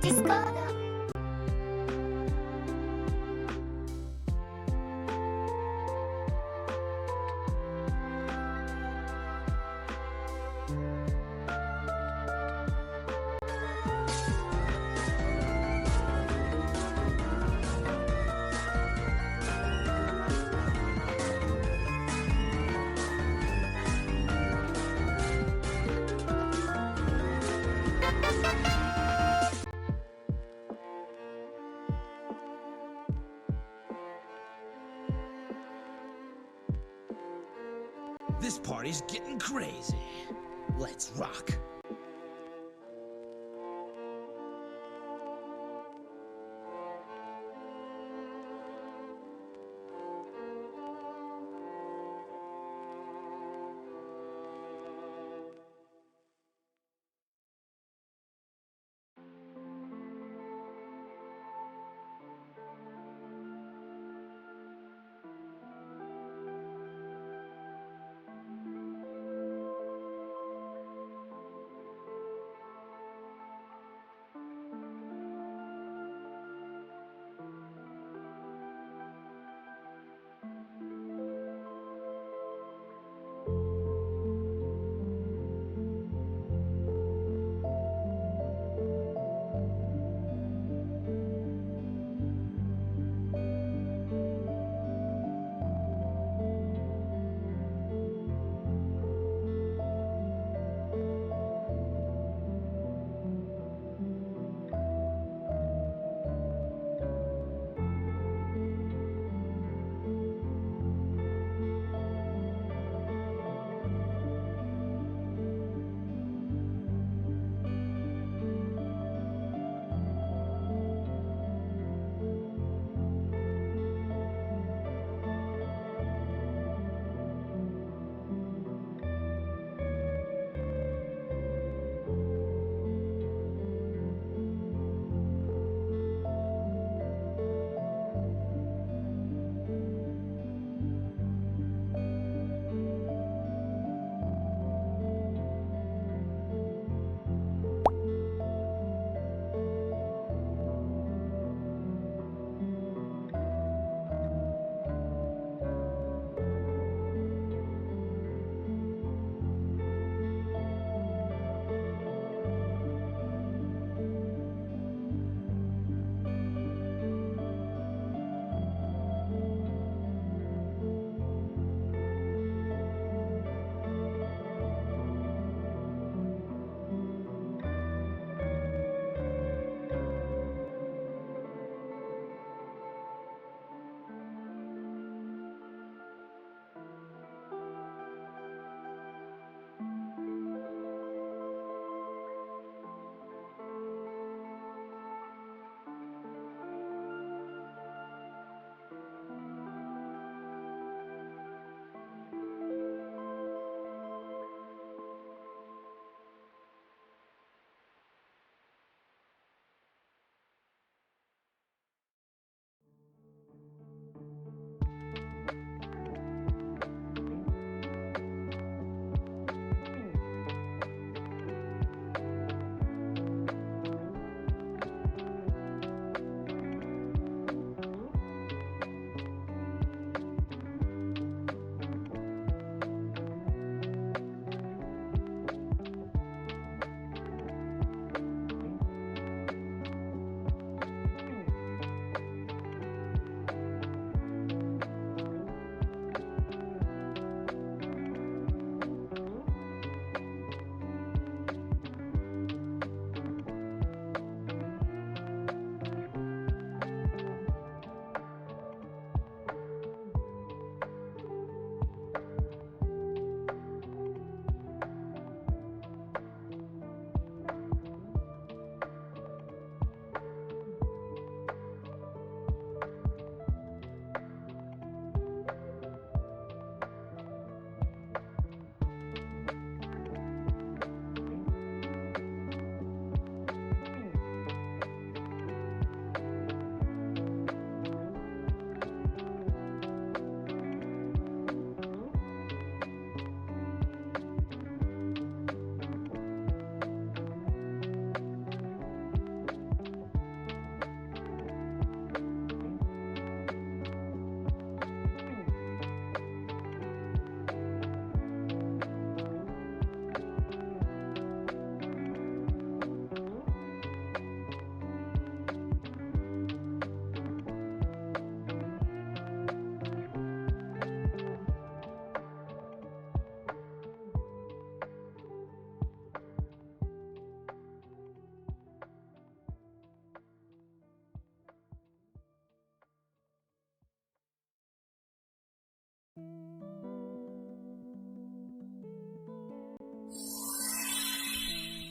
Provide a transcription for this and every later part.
Discord. This party's getting crazy. Let's rock.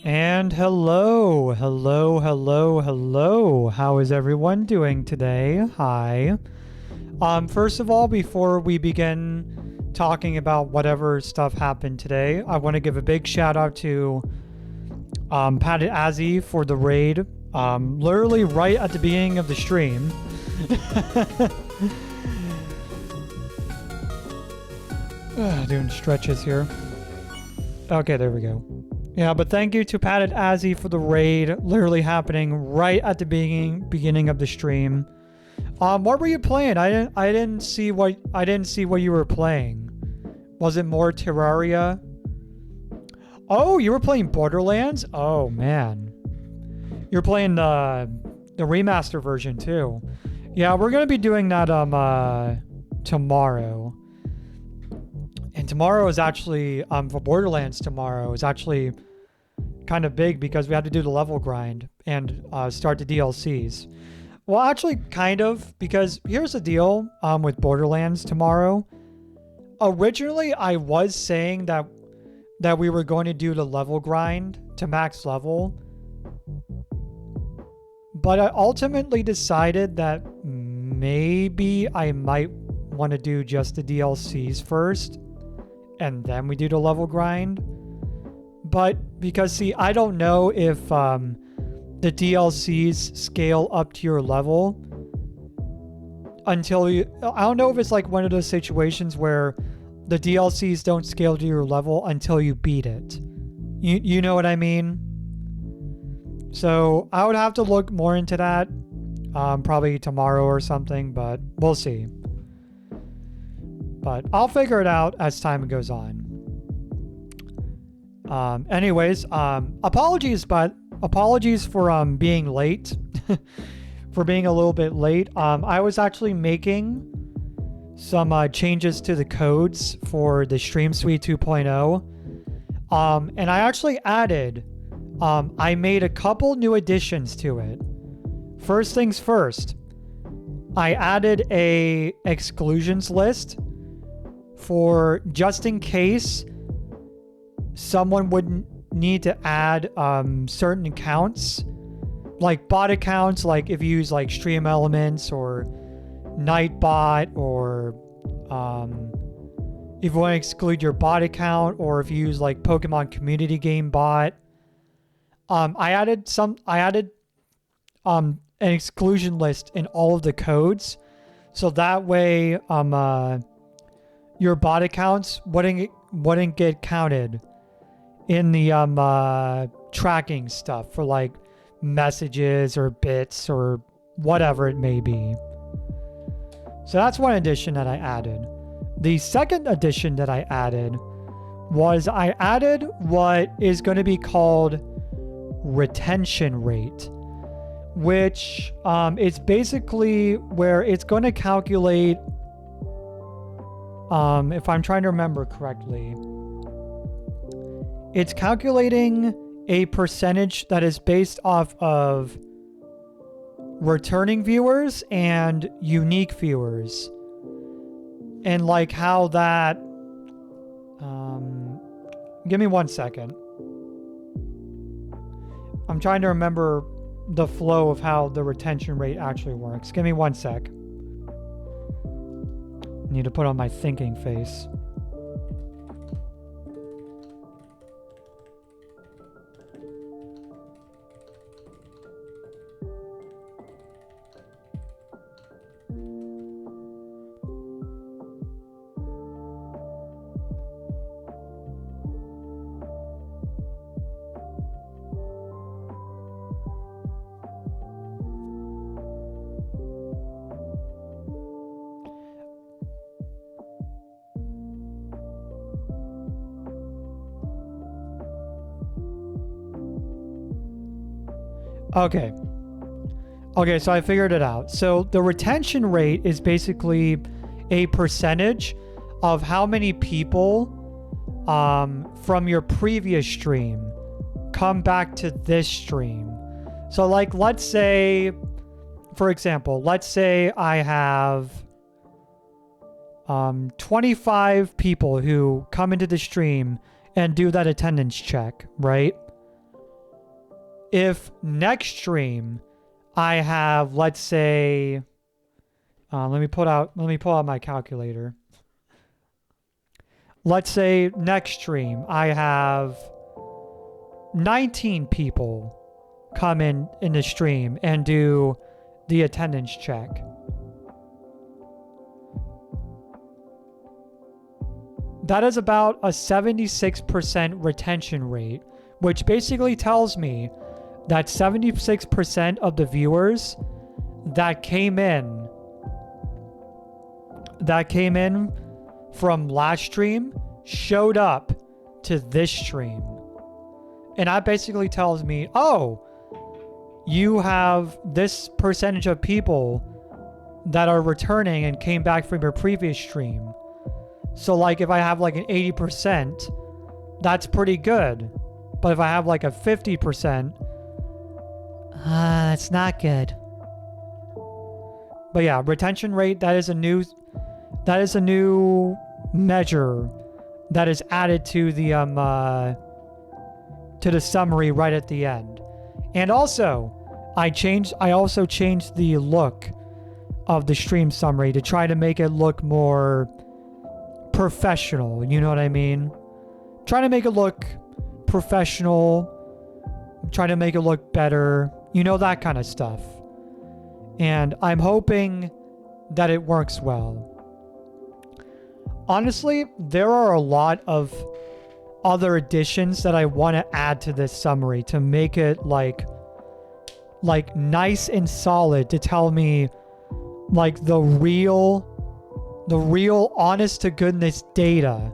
And hello, hello, hello, hello. How is everyone doing today? Hi. First of all, before we begin talking about whatever stuff happened today, I want to give a big shout out to Pat and Azzy for the raid. Literally right at the beginning of the stream. Doing stretches here. Okay, there we go. Yeah, but thank you to Pat and Azzy for the raid, literally happening right at the beginning of the stream. What were you playing? I didn't see what you were playing. Was it more Terraria? Oh, you were playing Borderlands? Oh man. You're playing the remaster version too. Yeah, we're gonna be doing that tomorrow. And tomorrow is actually for Borderlands tomorrow is actually kind of big because we have to do the level grind and start the DLCs. Well, actually kind of, because here's the deal with Borderlands tomorrow. Originally, I was saying that we were going to do the level grind to max level. But I ultimately decided that maybe I might want to do just the DLCs first and then we do the level grind. But because, see, I don't know if the DLCs scale up to your level until you... I don't know if it's like one of those situations where the DLCs don't scale to your level until you beat it. You know what I mean? So I would have to look more into that probably tomorrow or something, but we'll see. But I'll figure it out as time goes on. Anyways, apologies for being late, for being a little bit late. I was actually making some changes to the codes for the Dreamsy 2.0, and I actually added. I made a couple new additions to it. First things first, I added a exclusions list for just in case someone would need to add certain accounts, like bot accounts, like if you use like Stream Elements or Nightbot, or if you want to exclude your bot account, or if you use like Pokemon Community Game Bot. I added an exclusion list in all of the codes, so that way your bot accounts wouldn't get counted in the tracking stuff for like messages or bits or whatever it may be. So that's one addition that I added. The second addition that I added was I added what is going to be called retention rate, which is basically where it's going to calculate, if I'm trying to remember correctly, it's calculating a percentage that is based off of returning viewers and unique viewers, and like how that give me 1 second. I'm trying to remember the flow of how the retention rate actually works. Give me 1 sec. I need to put on my thinking face. Okay. Okay, so I figured it out. So the retention rate is basically a percentage of how many people from your previous stream come back to this stream. So like, let's say, for example, let's say I have 25 people who come into the stream and do that attendance check, right? if next stream I have, let's say, let me pull out my calculator. Let's say next stream I have 19 people come in the stream and do the attendance check. That is about a 76% retention rate, which basically tells me that 76% of the viewers that came in from last stream showed up to this stream. And that basically tells me, oh, you have this percentage of people that are returning and came back from your previous stream. So like if I have like an 80%, that's pretty good. But if I have like a 50%, that's not good. But yeah, retention rate, that is a new measure that is added to the summary right at the end. And also, I also changed the look of the stream summary to try to make it look more professional, you know what I mean? Trying to make it look professional, trying to make it look better, you know, that kind of stuff. And I'm hoping that it works well. Honestly, there are a lot of other additions that I want to add to this summary to make it like nice and solid, to tell me like the real honest to goodness data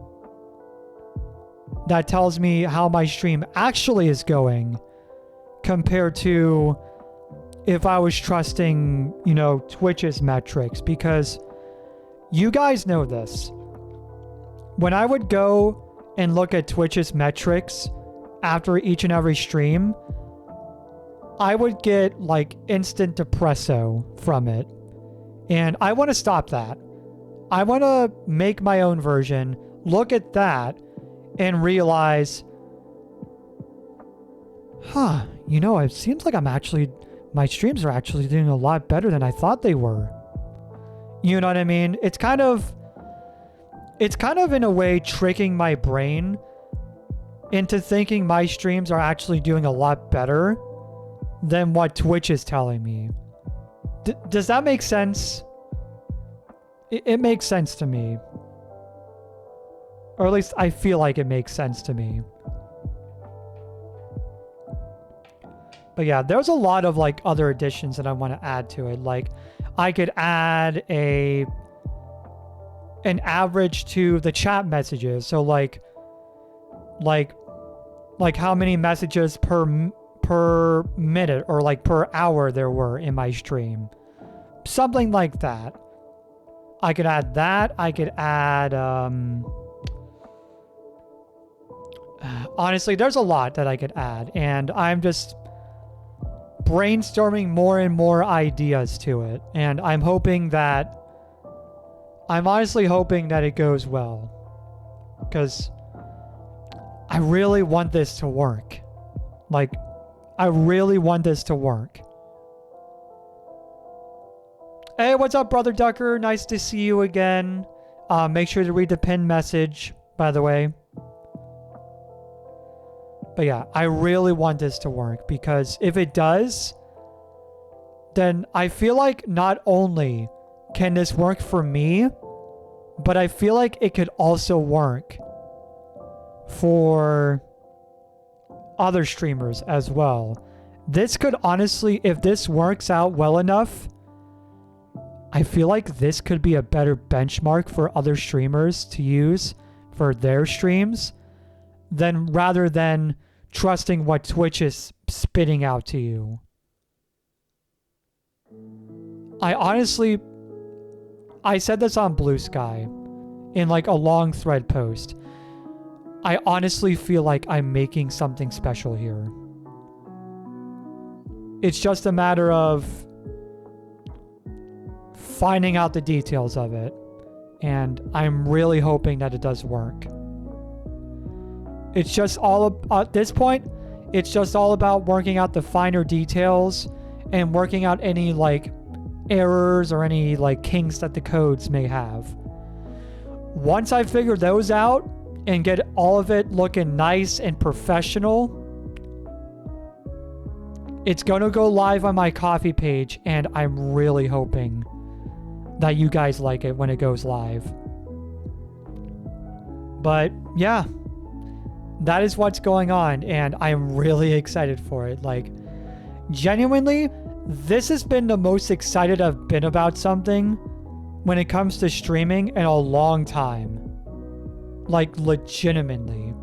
that tells me how my stream actually is going compared to if I was trusting, you know, Twitch's metrics. Because you guys know this. When I would go and look at Twitch's metrics after each and every stream, I would get like instant depresso from it. And I want to stop that. I want to make my own version, look at that, and realize, you know, it seems like my streams are actually doing a lot better than I thought they were. You know what I mean? It's kind of in a way tricking my brain into thinking my streams are actually doing a lot better than what Twitch is telling me. Does that make sense? It makes sense to me. Or at least I feel like it makes sense to me. But yeah, there's a lot of like other additions that I want to add to it. Like I could add an average to the chat messages. So like how many messages per minute or like per hour there were in my stream. Something like that. I could add that. I could add honestly, there's a lot that I could add, and I'm just brainstorming more and more ideas to it. And I'm honestly hoping that it goes well, because I really want this to work. Like, I really want this to work. Hey, what's up, Brother Ducker? Nice to see you again. Make sure to read the pinned message, by the way. But yeah, I really want this to work, because if it does, then I feel like not only can this work for me, but I feel like it could also work for other streamers as well. This could honestly, if this works out well enough, I feel like this could be a better benchmark for other streamers to use for their streams rather than trusting what Twitch is spitting out to you. I said this on Blue Sky in like a long thread post. I honestly feel like I'm making something special here. It's just a matter of finding out the details of it, and I'm really hoping that it does work. It's just all at this point, It's just all about working out the finer details and working out any like errors or any like kinks that the codes may have. Once I figure those out and get all of it looking nice and professional, it's going to go live on my Ko-fi page, and I'm really hoping that you guys like it when it goes live. But yeah, that is what's going on, and I'm really excited for it. Like, genuinely, this has been the most excited I've been about something when it comes to streaming in a long time. Like, legitimately.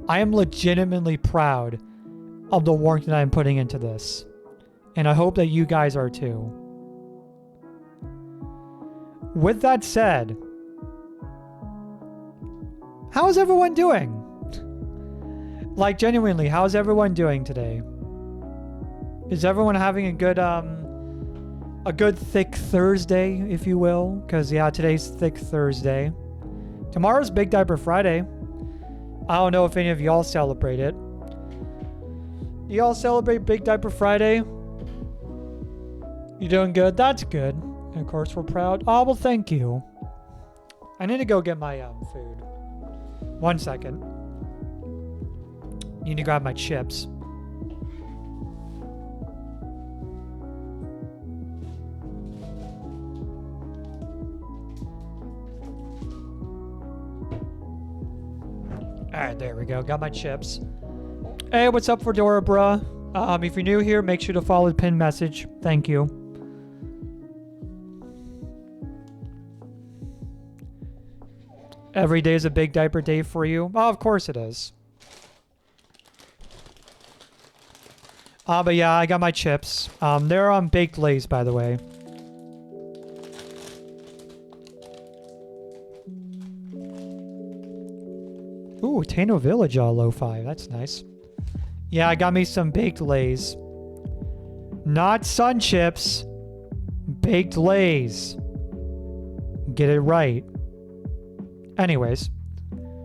I am legitimately proud of the work that I'm putting into this. And I hope that you guys are too. With that said, how is everyone doing? Like, genuinely, how's everyone doing today? Is everyone having a good thick Thursday, if you will? Because, yeah, today's thick Thursday. Tomorrow's Big Diaper Friday. I don't know if any of y'all celebrate it. Do y'all celebrate Big Diaper Friday? You doing good? That's good. And of course, we're proud. Oh, well, thank you. I need to go get my food. 1 second. Need to grab my chips. Alright, there we go. Got my chips. Hey, what's up, Fedora bruh? If you're new here, make sure to follow the pinned message. Thank you. Every day is a big diaper day for you? Oh, of course it is. But yeah, I got my chips. They're on baked Lay's, by the way. Ooh, Tano Village lo-fi. That's nice. Yeah, I got me some baked Lay's. Not Sun Chips. Baked Lay's. Get it right. Anyways.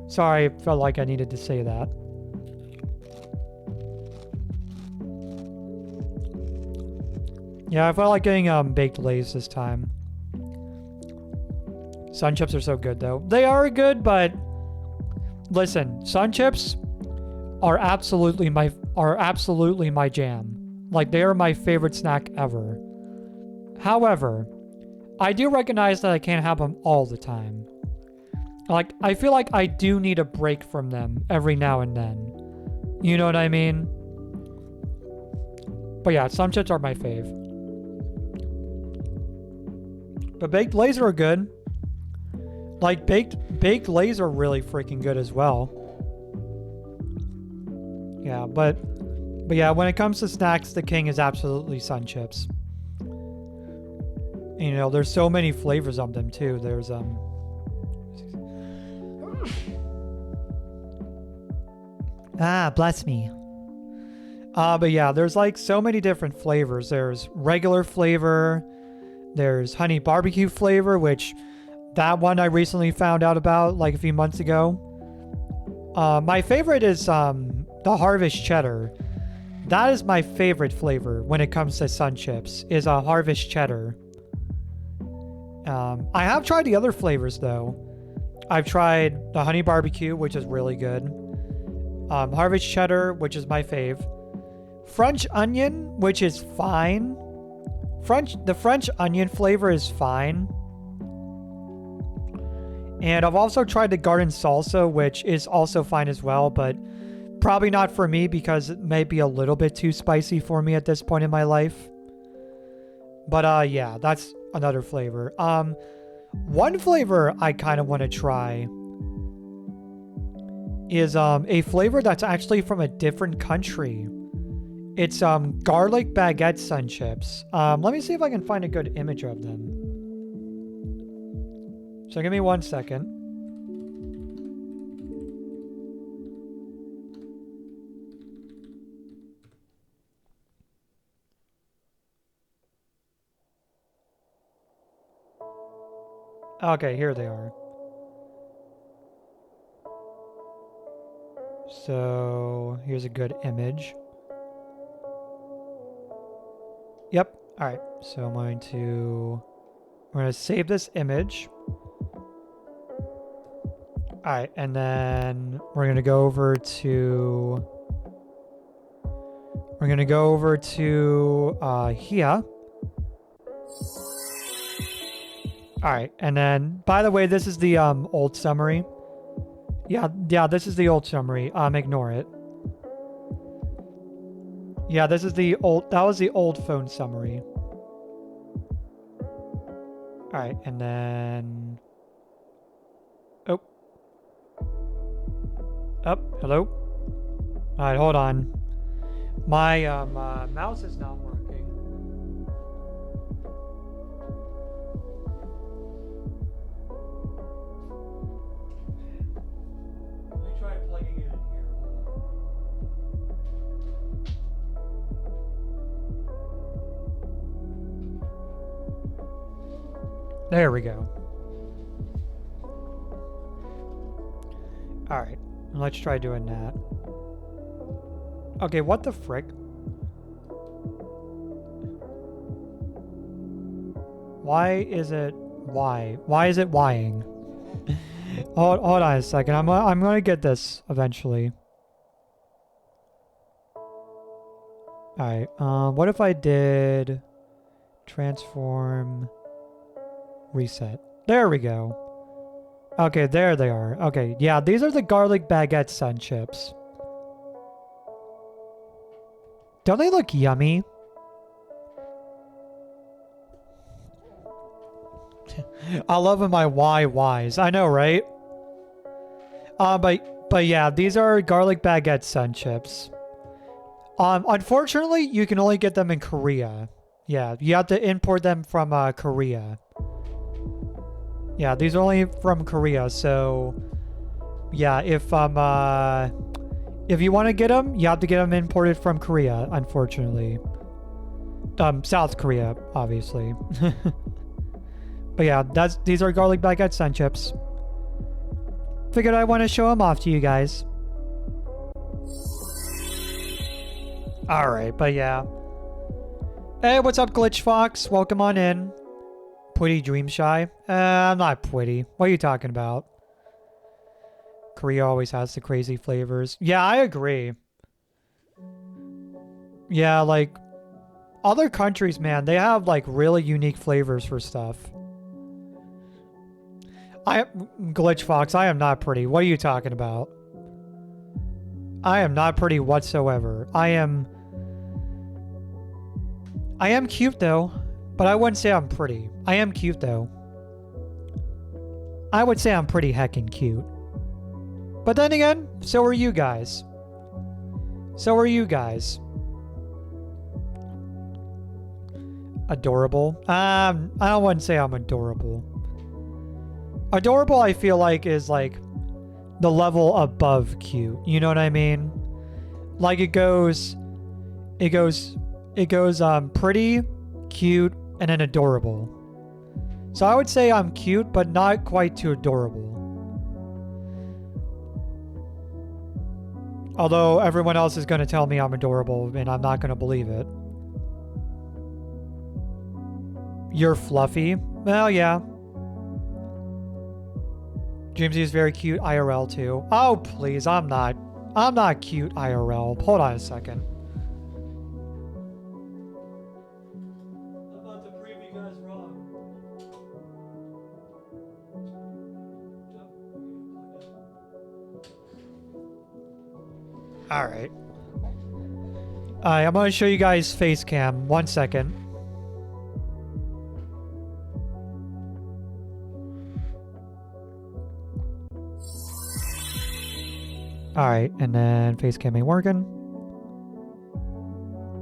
Sorry, I felt like I needed to say that. Yeah, I felt like getting baked Lay's this time. Sun Chips are so good, though. They are good, but... Listen, Sun Chips are absolutely my jam. Like, they are my favorite snack ever. However, I do recognize that I can't have them all the time. Like, I feel like I do need a break from them every now and then. You know what I mean? But yeah, Sun Chips are my fave. But baked Lay's are good. Like, baked Lay's are really freaking good as well. Yeah, but yeah, when it comes to snacks, the king is absolutely Sun Chips. And, you know, there's so many flavors of them too. There's bless me. But yeah, there's like so many different flavors. There's regular flavor. There's honey barbecue flavor, which that one I recently found out about like a few months ago. My favorite is the Harvest Cheddar. That is my favorite flavor when it comes to Sun Chips, is a Harvest Cheddar. I have tried the other flavors though. I've tried the honey barbecue, which is really good. Harvest Cheddar, which is my fave. French onion, which is fine. The French onion flavor is fine. And I've also tried the garden salsa, which is also fine as well, but probably not for me because it may be a little bit too spicy for me at this point in my life. But yeah, that's another flavor. One flavor I kind of want to try is a flavor that's actually from a different country. It's garlic baguette Sun Chips. Let me see if I can find a good image of them. So give me 1 second. Okay, here they are. So here's a good image. Yep. All right. So we're going to save this image. All right. And then we're going to go over to here. All right. And then, by the way, this is the old summary. Yeah, this is the old summary. Ignore it. Yeah, this is that was the old phone summary. All right, and then... Oh. Hello? All right, hold on. My mouse is not working. Let me try plugging it in here. There we go. All right, let's try doing that. Okay, what the frick? Why is it Ying? hold on a second. I'm gonna get this eventually. All right. What if I did transform reset? There we go. Okay, there they are. Okay, yeah, these are the garlic baguette sun chips. Don't they look yummy? I love my Ys. I know, right? But yeah, these are garlic baguette sun chips. Unfortunately, you can only get them in Korea. Yeah, you have to import them from Korea. Yeah, these are only from Korea, so yeah, if you want to get them, you have to get them imported from Korea, unfortunately. South Korea, obviously. But yeah, these are garlic baguette sun chips. Figured I want to show them off to you guys. All right, but yeah. Hey, what's up, Glitch Fox? Welcome on in. Pretty Dreamsy. I'm not pretty. What are you talking about? Korea always has the crazy flavors. Yeah, I agree. Yeah, like other countries, man, they have like really unique flavors for stuff. Glitch Fox, I am not pretty. What are you talking about? I am not pretty whatsoever. I am cute though, but I wouldn't say I'm pretty. I am cute though. I would say I'm pretty heckin' cute. But then again, so are you guys. So are you guys. Adorable? I wouldn't say I'm adorable. Adorable, I feel like, is like the level above cute. You know what I mean? Like it goes pretty, cute, and then adorable. So I would say I'm cute, but not quite too adorable. Although everyone else is going to tell me I'm adorable, and I'm not going to believe it. You're fluffy? Well, yeah. Dreamsy is very cute IRL too. Oh, please, I'm not cute IRL. Hold on a second. I'm about to prove you guys wrong. All right. I'm going to show you guys face cam. 1 second. All right, and then face cam ain't working.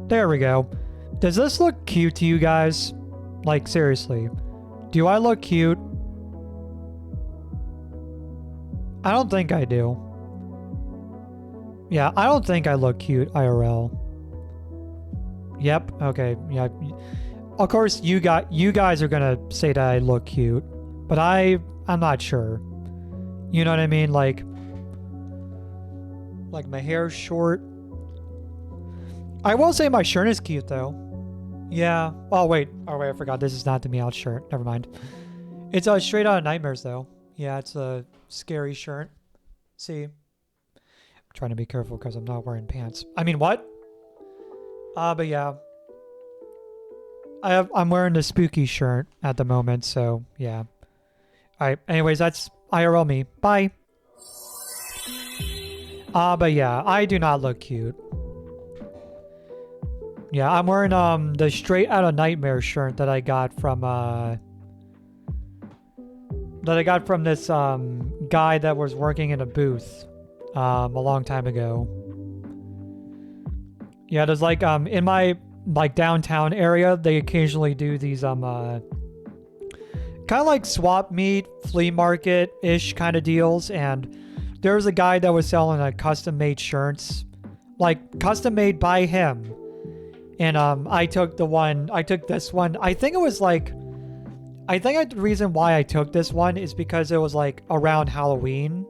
There we go. Does this look cute to you guys? Like, seriously. Do I look cute? I don't think I do. Yeah, I don't think I look cute IRL. Yep, okay, yeah. Of course, you guys are gonna say that I look cute, but I'm not sure. You know what I mean? Like, Like my hair's short. I will say my shirt is cute though. Yeah. Oh wait. Oh wait, I forgot. This is not the Meowth shirt. Never mind. It's a straight out of Nightmares though. Yeah, it's a scary shirt. See? I'm trying to be careful because I'm not wearing pants. I mean, what? But yeah. I'm wearing the spooky shirt at the moment, so yeah. Alright, anyways, that's IRL me. Bye. But yeah, I do not look cute. Yeah, I'm wearing the straight out of Nightmare shirt that I got from this guy that was working in a booth a long time ago. Yeah, there's like in my like downtown area, they occasionally do these kind of like swap meet, flea market ish kind of deals, and there was a guy that was selling a custom made shirts, like custom made by him. And I took this one. I think the reason why I took this one is because it was like around Halloween.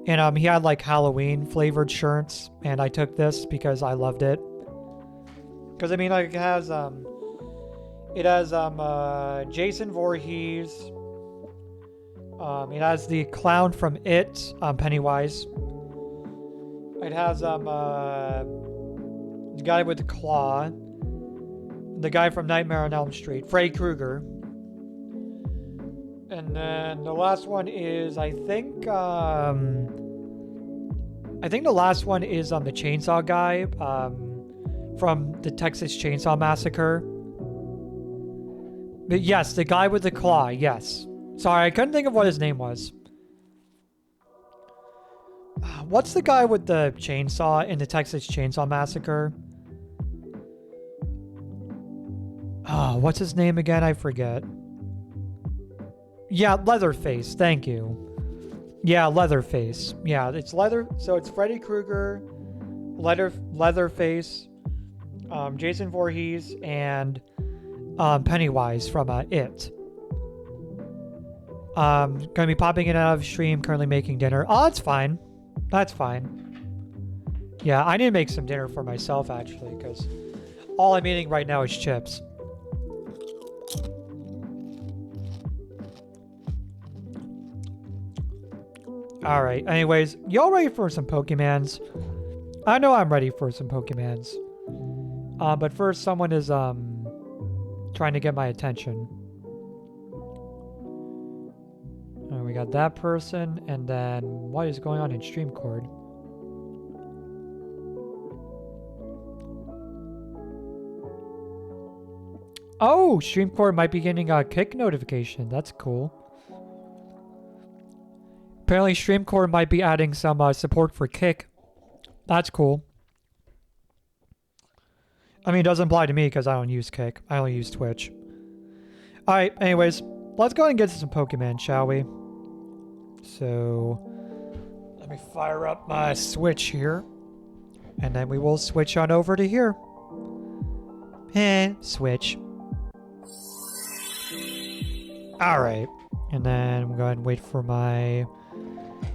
And he had like Halloween flavored shirts, and I took this because I loved it. Because I mean, like it has Jason Voorhees. It has the clown from It, Pennywise. It has the guy with the claw, the guy from Nightmare on Elm Street, Freddy Krueger. And then the last one is, I think the last one is the chainsaw guy from the Texas Chainsaw Massacre. But yes, the guy with the claw, yes. Sorry, I couldn't think of what his name was. What's the guy with the chainsaw in the Texas Chainsaw Massacre? What's his name again? I forget. Yeah, Leatherface. Thank you. Yeah, Leatherface. Yeah, it's Leather. So it's Freddy Krueger, Leatherface, Jason Voorhees, and Pennywise from It. Gonna be popping in and out of stream. Currently making dinner. Oh, that's fine. That's fine. Yeah, I need to make some dinner for myself actually, because all I'm eating right now is chips. Alright, anyways, y'all ready for some Pokemans? I know I'm ready for some Pokemans. But first someone is trying to get my attention. We got that person, and then what is going on in StreamCord? Oh, StreamCord might be getting a kick notification. That's cool. Apparently StreamCord might be adding some support for kick. That's cool. I mean, it doesn't apply to me because I don't use kick. I only use Twitch. Alright, anyways, let's go ahead and get to some Pokemon, shall we? So, let me fire up my Switch here. And then we will switch on over to here. Switch. Alright. And then I'm going to wait for my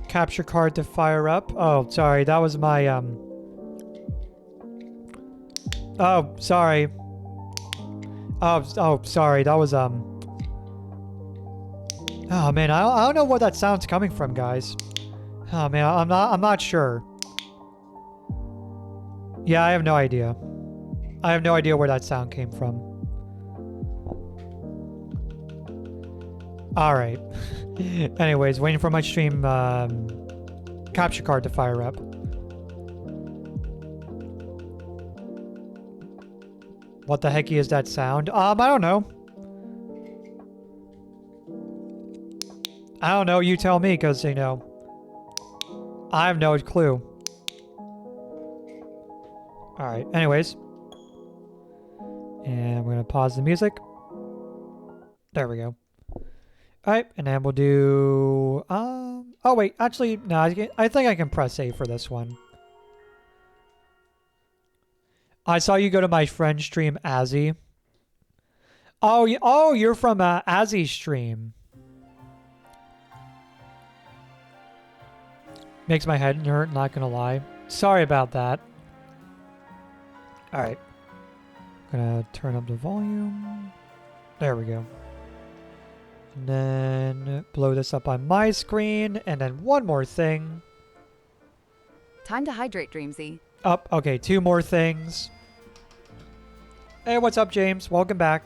capture card to fire up. Oh, sorry. That was my, Oh, sorry. Oh, sorry. That was, Oh man, I don't know where that sound's coming from, guys. Oh man, I'm not sure. Yeah, I have no idea. I have no idea where that sound came from. Alright. Anyways, waiting for my stream capture card to fire up. What the heck is that sound? I don't know. I don't know, you tell me, because, you know, I have no clue. Alright, anyways. And we're going to pause the music. There we go. Alright, and then we'll do... oh, wait, actually, no, I think I can press A for this one. I saw you go to my friend's stream, Azzy. Oh, you're from Azzy's stream. Makes my head hurt, not gonna lie. Sorry about that. Alright. Gonna turn up the volume. There we go. And then blow this up on my screen. And then one more thing. Time to hydrate, Dreamsy. Up. Okay, two more things. Hey, what's up, James? Welcome back.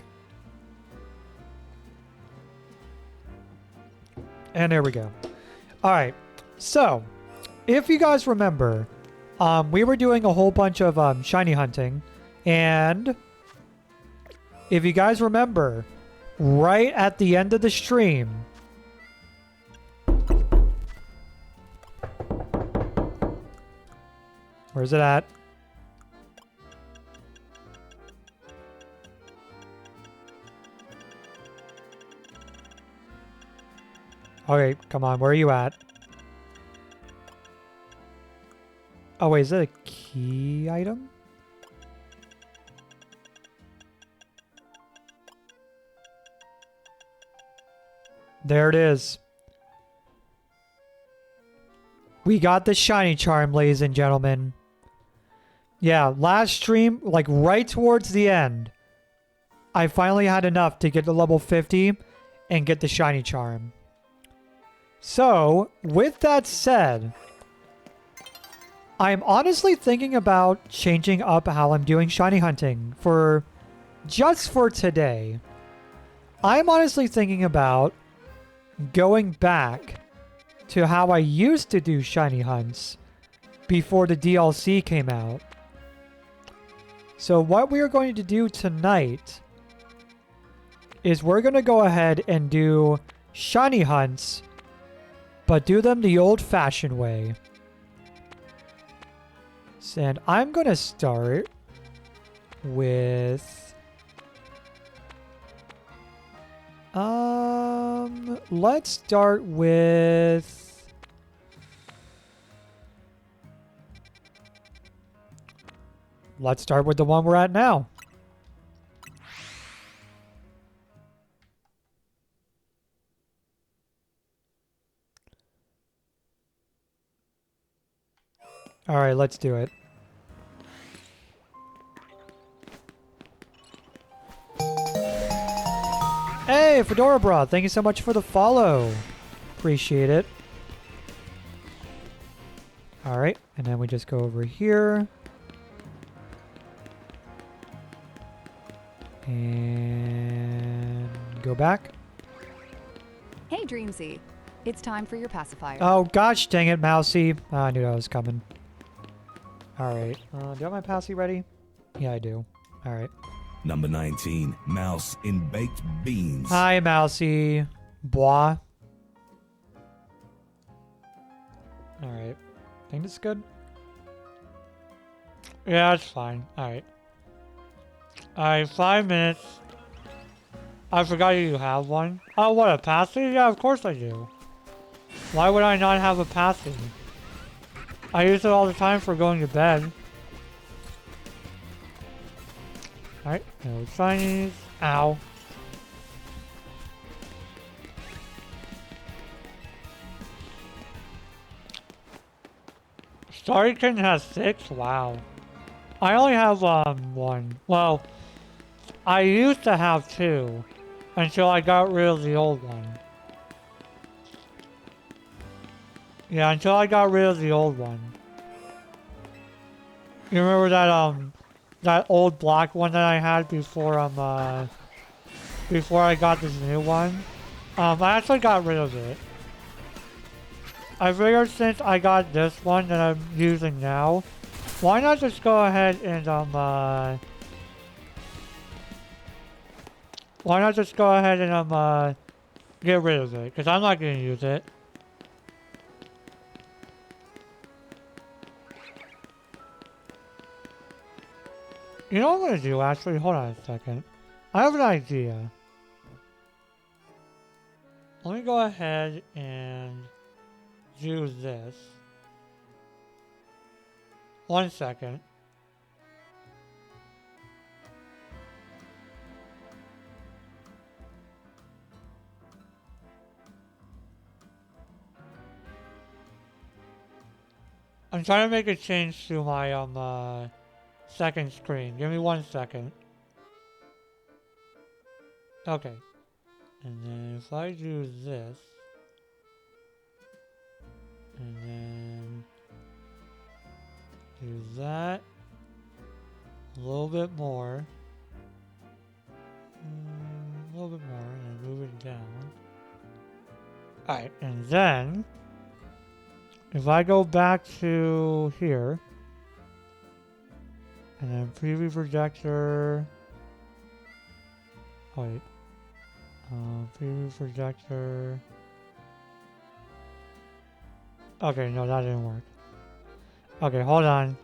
And there we go. Alright. So, if you guys remember, we were doing a whole bunch of shiny hunting. And if you guys remember, right at the end of the stream, where's it at? Okay, come on, where are you at? Oh wait, is that a key item? There it is. We got the shiny charm, ladies and gentlemen. Yeah, last stream, like right towards the end, I finally had enough to get to level 50 and get the shiny charm. So, with that said, I'm honestly thinking about changing up how I'm doing shiny hunting for just for today. I'm honestly thinking about going back to how I used to do shiny hunts before the DLC came out. So what we are going to do tonight is we're going to go ahead and do shiny hunts, but do them the old-fashioned way. And I'm going to start with... let's start with... Let's start with the one we're at now. All right, let's do it. Hey, Fedora Bra, thank you so much for the follow. Appreciate it. All right, and then we just go over here. And go back. Hey, Dreamsy. It's time for your pacifier. Oh, gosh dang it, Mousy. Oh, I knew that was coming. All right. Do I have my passy ready? Yeah, I do. All right. Number 19, Mouse in Baked Beans. Hi, Mousy. Bois. All right. Think this is good? Yeah, that's fine. All right. All right, 5 minutes. I forgot you have one. Oh, what, a passy? Yeah, of course I do. Why would I not have a passy? I use it all the time for going to bed. Alright, no shinies. Ow. Starrykin has 6? Wow. I only have one. Well, I used to have 2 until I got rid of the old one. Yeah, until I got rid of the old one. You remember that old black one that I had before before I got this new one? I actually got rid of it. I figured since I got this one that I'm using now, why not just go ahead and why not just go ahead and get rid of it? Because I'm not gonna use it. You know what I'm gonna do actually? Hold on a second. I have an idea. Let me go ahead and do this. 1 second. I'm trying to make a change to my second screen. Give me 1 second. Okay. And then if I do this, and then do that, a little bit more, a little bit more, and then move it down. Alright, and then if I go back to here, and then preview projector, wait, preview projector. Okay, no, that didn't work. Okay, hold on.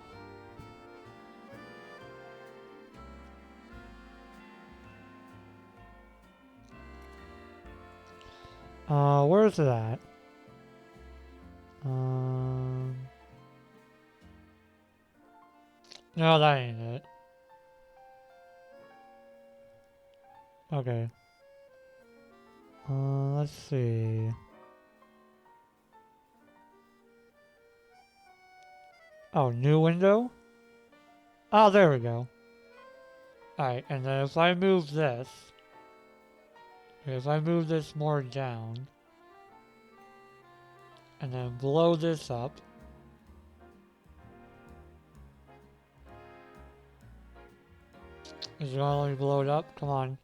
Where is it at? No, that ain't it. Okay. Let's see. Oh, new window? Oh, there we go. Alright, and then if I move this, more down, and then blow this up, is it gonna let me blow it up? Come on.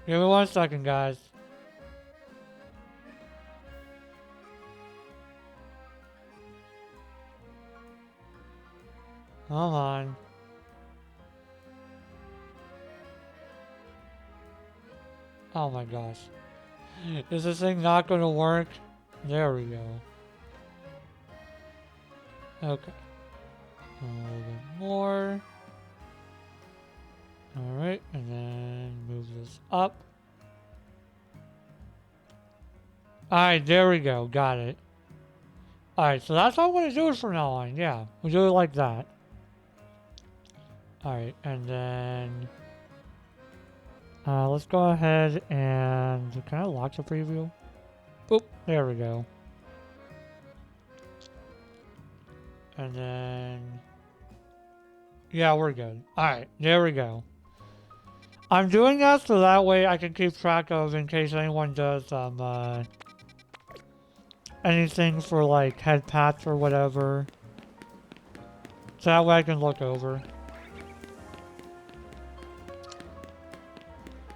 Give me 1 second, guys. Come on. Oh my gosh. Is this thing not gonna work? There we go. Okay. A little bit more. Alright, and then move this up. Alright, there we go. Got it. Alright, so that's how I'm going to do it from now on. Yeah, we'll do it like that. Alright, and then... let's go ahead and... Can I lock the preview? Oop, there we go. And then... Yeah, we're good. Alright, there we go. I'm doing that so that way I can keep track of in case anyone does anything for like head pats or whatever. So that way I can look over.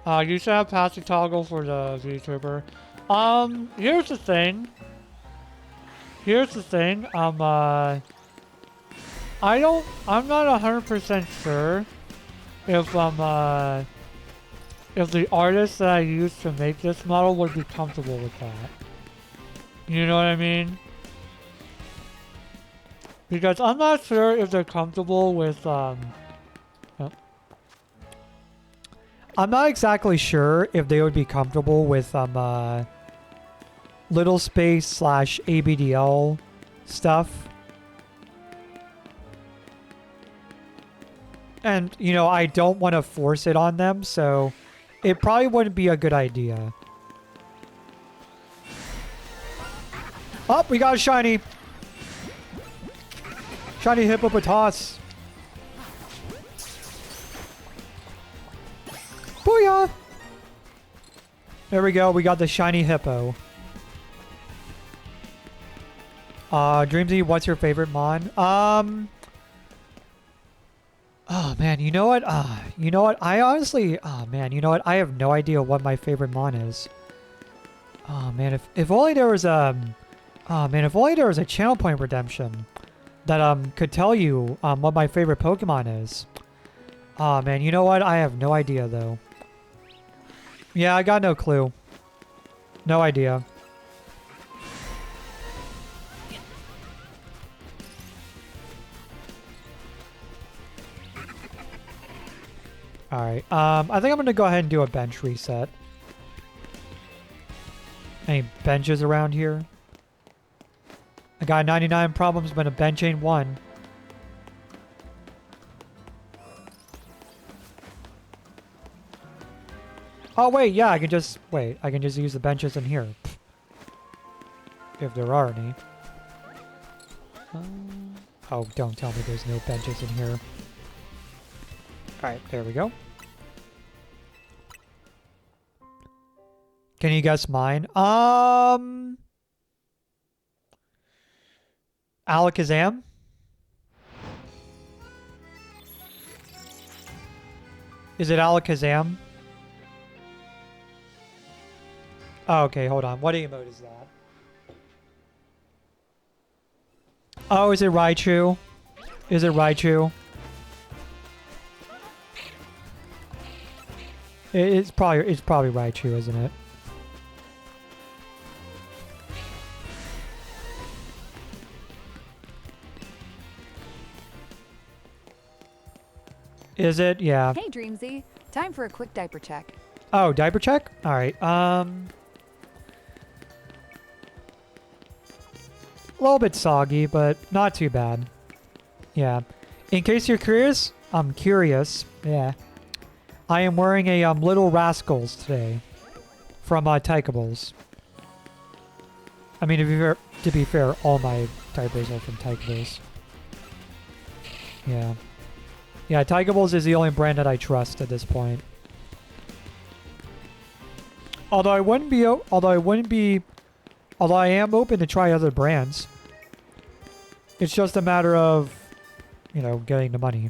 You should have patsy toggle for the VTuber. Here's the thing. I'm not 100% sure if the artist that I used to make this model would be comfortable with that. You know what I mean? Because I'm not sure if they're comfortable with, I'm not exactly sure if they would be comfortable with, little space / ABDL stuff. And, you know, I don't want to force it on them, so it probably wouldn't be a good idea. Oh, we got a shiny. Shiny hippopotas. Booyah! There we go. We got the shiny hippo. Dreamsy, what's your favorite mon? Oh man, you know what? I honestly, I have no idea what my favorite mon is. Oh man, if only there was if only there was a channel point redemption that could tell you what my favorite Pokemon is. Oh man, you know what? I have no idea though. Yeah, I got no clue. No idea. Alright, I think I'm gonna go ahead and do a bench reset. Any benches around here? I got 99 problems, but a bench ain't one. Oh wait, yeah, I can just use the benches in here. If there are any. Oh, don't tell me there's no benches in here. Alright, there we go. Can you guess mine? Alakazam? Is it Alakazam? Oh, okay, hold on. What emote is that? Oh, is it Raichu? Is it Raichu? It's probably Raichu, isn't it? Is it? Yeah. Hey, Dreamsy. Time for a quick diaper check. Oh, diaper check? All right. A little bit soggy, but not too bad. Yeah. In case you're curious, I'm curious. Yeah. I am wearing a Little Rascals today from Tykables. I mean, to be fair, all my diapers are from Tykables. Yeah. Yeah, Tykables is the only brand that I trust at this point. Although I am open to try other brands. It's just a matter of, you know, getting the money.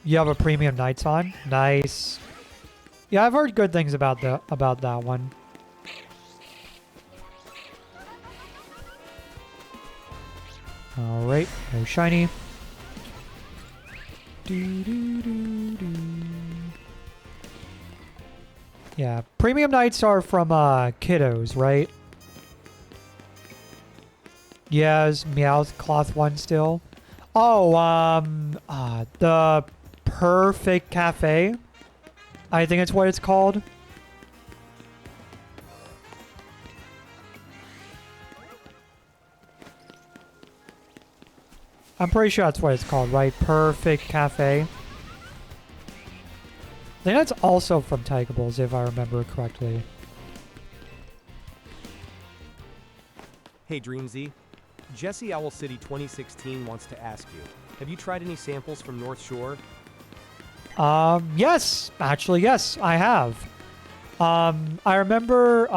You have a premium nights on? Nice. Yeah, I've heard good things about that one. Alright, no shiny. Yeah, premium nights are from Kiddos, right? Yes, Meowth Cloth one still. Oh, the Perfect Cafe. I think it's what it's called. I'm pretty sure that's what it's called, right? Perfect Cafe. I think that's also from Tykables, if I remember correctly. Hey Dreamsy, Jesse Owl City 2016 wants to ask you, have you tried any samples from North Shore? Yes. Actually, yes, I have. I remember,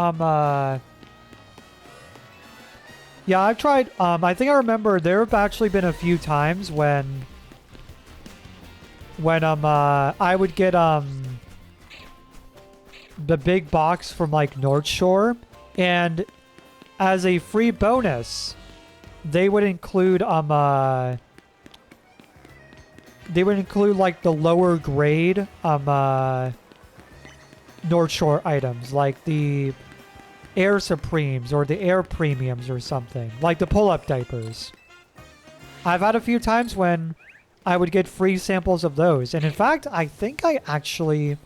yeah, I've tried, I think I remember there have actually been a few times when I would get, the big box from, like, North Shore, and as a free bonus, they would include, like, the lower grade, North Shore items, like the Air Supremes or the Air Premiums or something, like the pull-up diapers. I've had a few times when I would get free samples of those, and in fact, I think I actually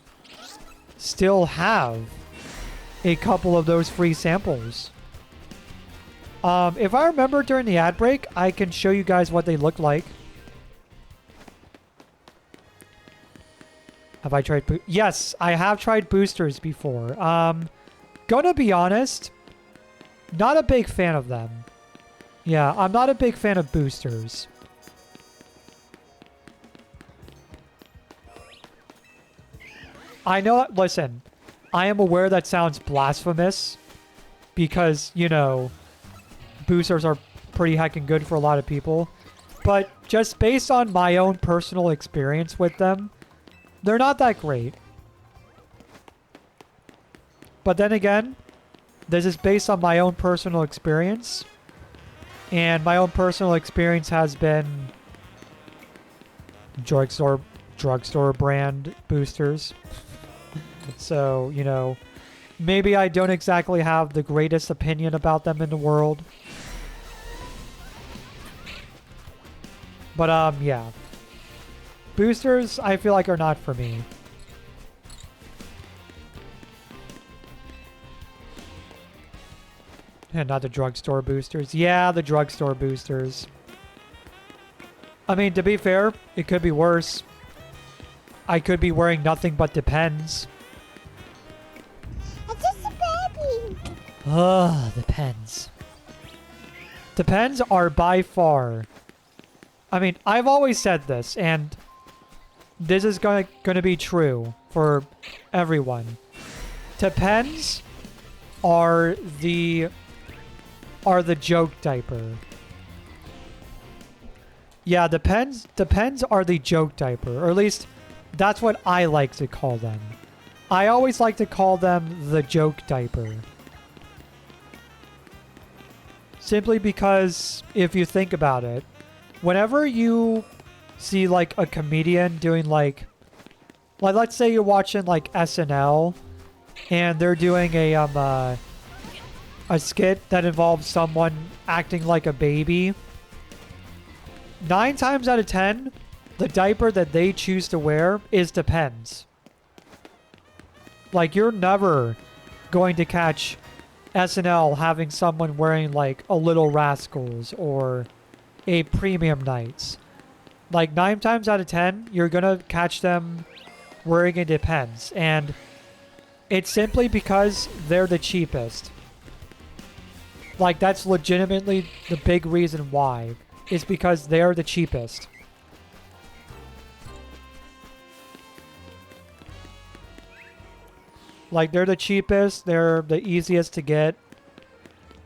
still have a couple of those free samples. If I remember during the ad break, I can show you guys what they look like. Have I tried? Yes, I have tried boosters before. Gonna be honest, not a big fan of them. Yeah, I'm not a big fan of boosters. I know, listen, I am aware that sounds blasphemous because, you know, boosters are pretty heckin' good for a lot of people. But just based on my own personal experience with them, they're not that great. But then again, this is based on my own personal experience. And my own personal experience has been drugstore brand boosters. So, you know, maybe I don't exactly have the greatest opinion about them in the world. But, yeah. Boosters, I feel like, are not for me. And not the drugstore boosters. Yeah, the drugstore boosters. I mean, to be fair, it could be worse. I could be wearing nothing but Depends. Depends. Depends are by far. I mean, I've always said this, and this is gonna be true for everyone. Depends are the joke diaper. Yeah, depends are the joke diaper, or at least that's what I like to call them. I always like to call them the joke diaper. Simply because if you think about it, whenever you see like a comedian doing like let's say you're watching like SNL and they're doing a skit that involves someone acting like a baby, 9 times out of 10, the diaper that they choose to wear is Depends. Like, you're never going to catch SNL having someone wearing like a Little Rascals or a Premium Nights. Like 9 times out of 10, you're gonna catch them wearing a Depends, and it's simply because they're the cheapest. Like, that's legitimately the big reason why. Is because they're the cheapest. Like, they're the cheapest, they're the easiest to get,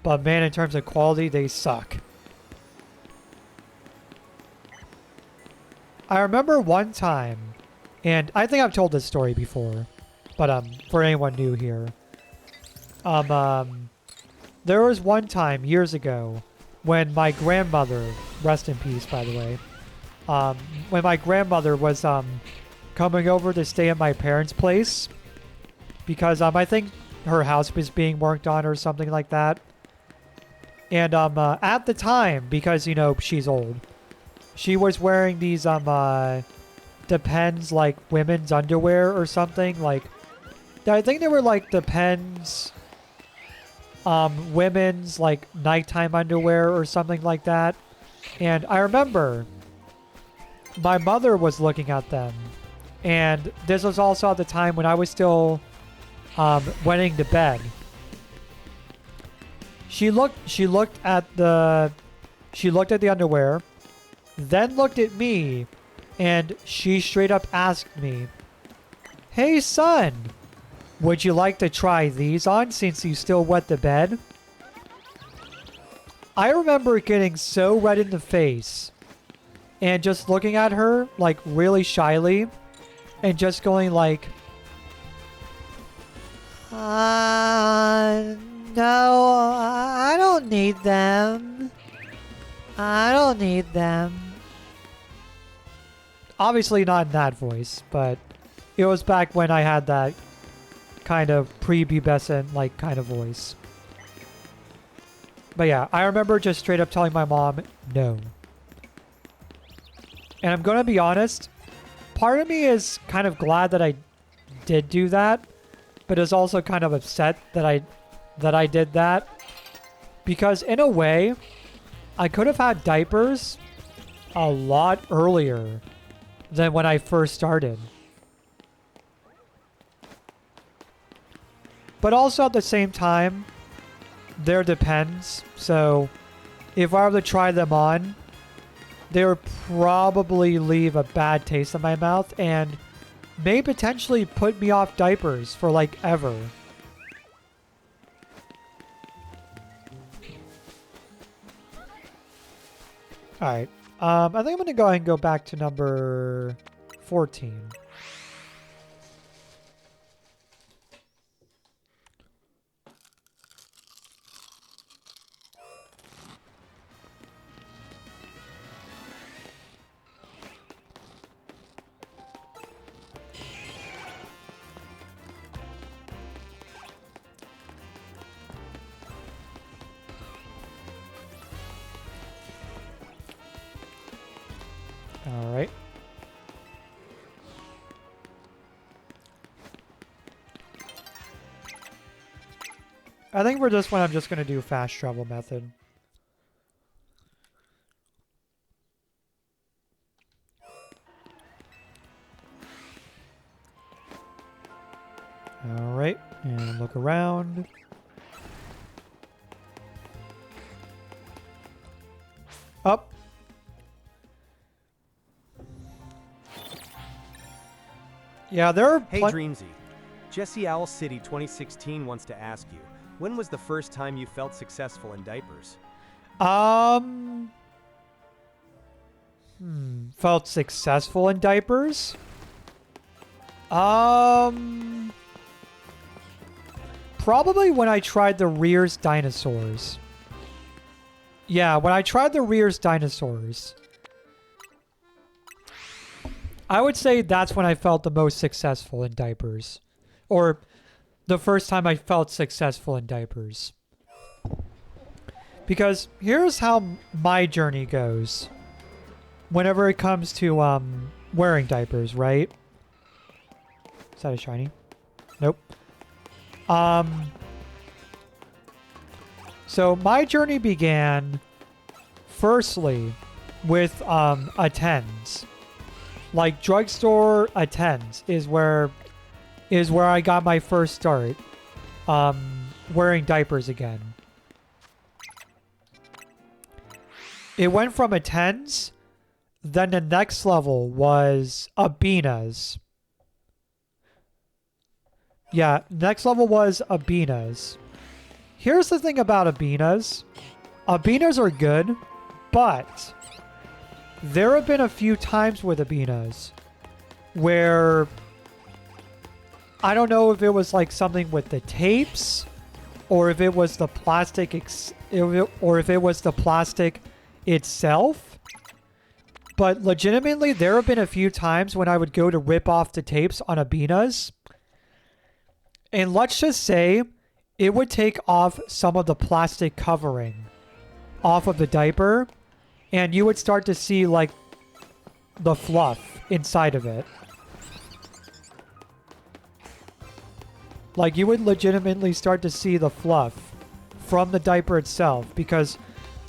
but man, in terms of quality, they suck. I remember one time, and I think I've told this story before, but for anyone new here, there was one time years ago when my grandmother, rest in peace by the way, when my grandmother was coming over to stay at my parents' place, because I think her house was being worked on or something like that. And at the time, because you know she's old, she was wearing these Depends like women's underwear or something. Like, I think they were like Depends women's like nighttime underwear or something like that. And I remember my mother was looking at them, and this was also at the time when I was still wetting to bed. She looked at the underwear, then looked at me, and she straight up asked me, "Hey son, would you like to try these on since you still wet the bed?" I remember getting so red in the face and just looking at her like really shyly and just going like, no, I don't need them. I don't need them. Obviously not in that voice, but it was back when I had that kind of prepubescent like kind of voice. But yeah, I remember just straight up telling my mom no. And I'm gonna be honest, part of me is kind of glad that I did do that, but is also kind of upset that I did that, because in a way I could have had diapers a lot earlier than when I first started. But also at the same time, there Depends. So if I were to try them on, they would probably leave a bad taste in my mouth and may potentially put me off diapers for like ever. Alright. I think I'm going to go ahead and go back to number 14. Alright. I think for this one, I'm just going to do fast travel method. Alright, and look around. Up. Yeah, there are. Hey Dreamsy, Jesse Owl City 2016 wants to ask you, when was the first time you felt successful in diapers? Felt successful in diapers? Probably when I tried the Rear's dinosaurs. Yeah, when I tried the Rear's dinosaurs. I would say that's when I felt the most successful in diapers. Or the first time I felt successful in diapers. Because here's how my journey goes. Whenever it comes to wearing diapers, right? Is that a shiny? Nope. So my journey began firstly with attends. Like drugstore attends is where I got my first start wearing diapers again. It went from attends, then the next level was Abina's. Yeah, next level was Abina's. Here's the thing about Abina's. Abina's are good, but there have been a few times with Abina's where I don't know if it was like something with the tapes or if it was the plastic or if it was the plastic itself. But legitimately, there have been a few times when I would go to rip off the tapes on Abina's. And let's just say it would take off some of the plastic covering off of the diaper. And you would start to see like the fluff inside of it. Like you would legitimately start to see the fluff from the diaper itself because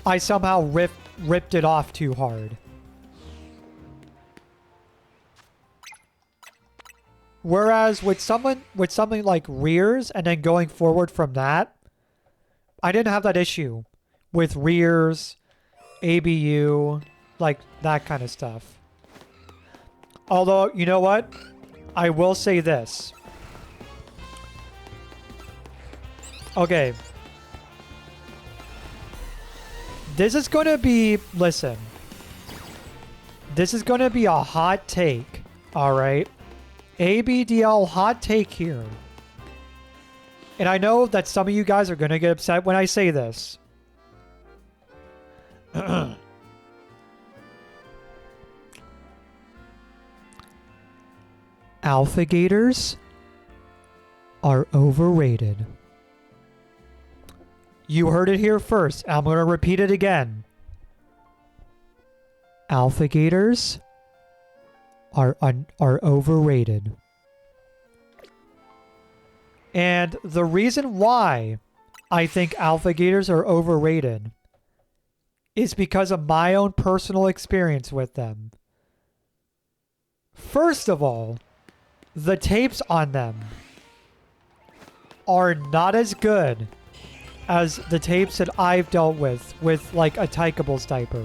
I somehow ripped it off too hard. Whereas with something like Rears and then going forward from that, I didn't have that issue with Rears, ABU, like that kind of stuff. Although, you know what? I will say this. Okay. This is going to be, listen. This is going to be a hot take, all right? ABDL hot take here. And I know that some of you guys are going to get upset when I say this. Alphagators are overrated. You heard it here first. I'm going to repeat it again. Alphagators are overrated. And the reason why I think alphagators are overrated is because of my own personal experience with them. First of all, the tapes on them are not as good as the tapes that I've dealt with like a Tykables diaper.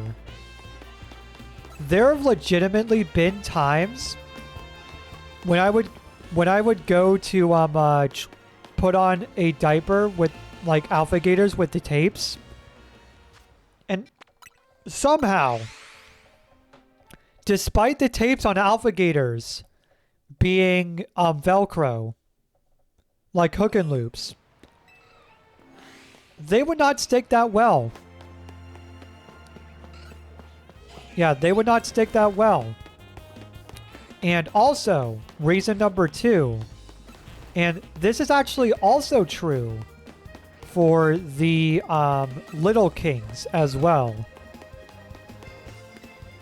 There have legitimately been times when I would go to put on a diaper with like alphagators with the tapes, and somehow, despite the tapes on alphagators being Velcro, like hook and loops, they would not stick that well. Yeah, they would not stick that well. And also, reason number 2, and this is actually also true for the Little Kings as well.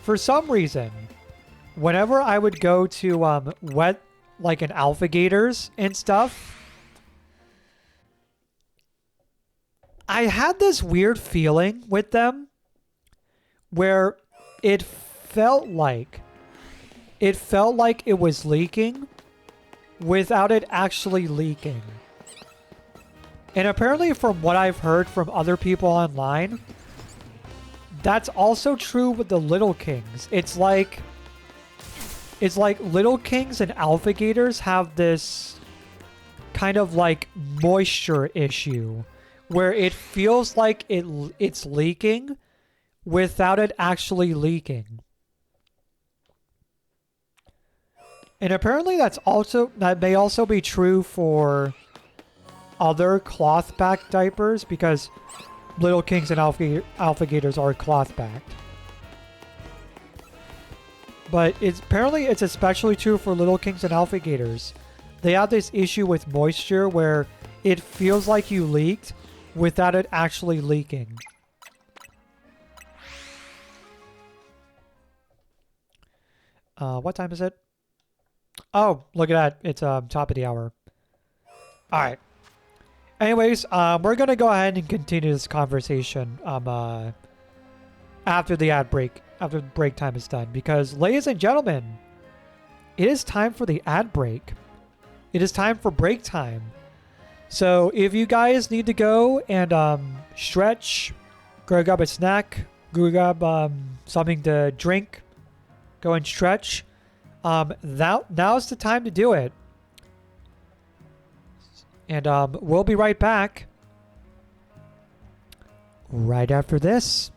For some reason, whenever I would go to wet like an alphagators and stuff, I had this weird feeling with them where it felt like it was leaking without it actually leaking. And apparently from what I've heard from other people online, that's also true with the little kings. It's like little kings and alpha gators have this kind of like moisture issue where it feels like it's leaking without it actually leaking. And apparently that may also be true for other cloth back diapers because little kings and alpha gators are cloth backed. But apparently it's especially true for little kings and alpha gators. They have this issue with moisture where it feels like you leaked without it actually leaking. What time is it? Oh, look at that. It's top of the hour. All right. Anyways, we're going to go ahead and continue this conversation after the ad break, after the break time is done. Because, ladies and gentlemen, it is time for the ad break. It is time for break time. So if you guys need to go and stretch, go grab a snack, go grab something to drink, go and stretch, now's the time to do it. And we'll be right back right after this.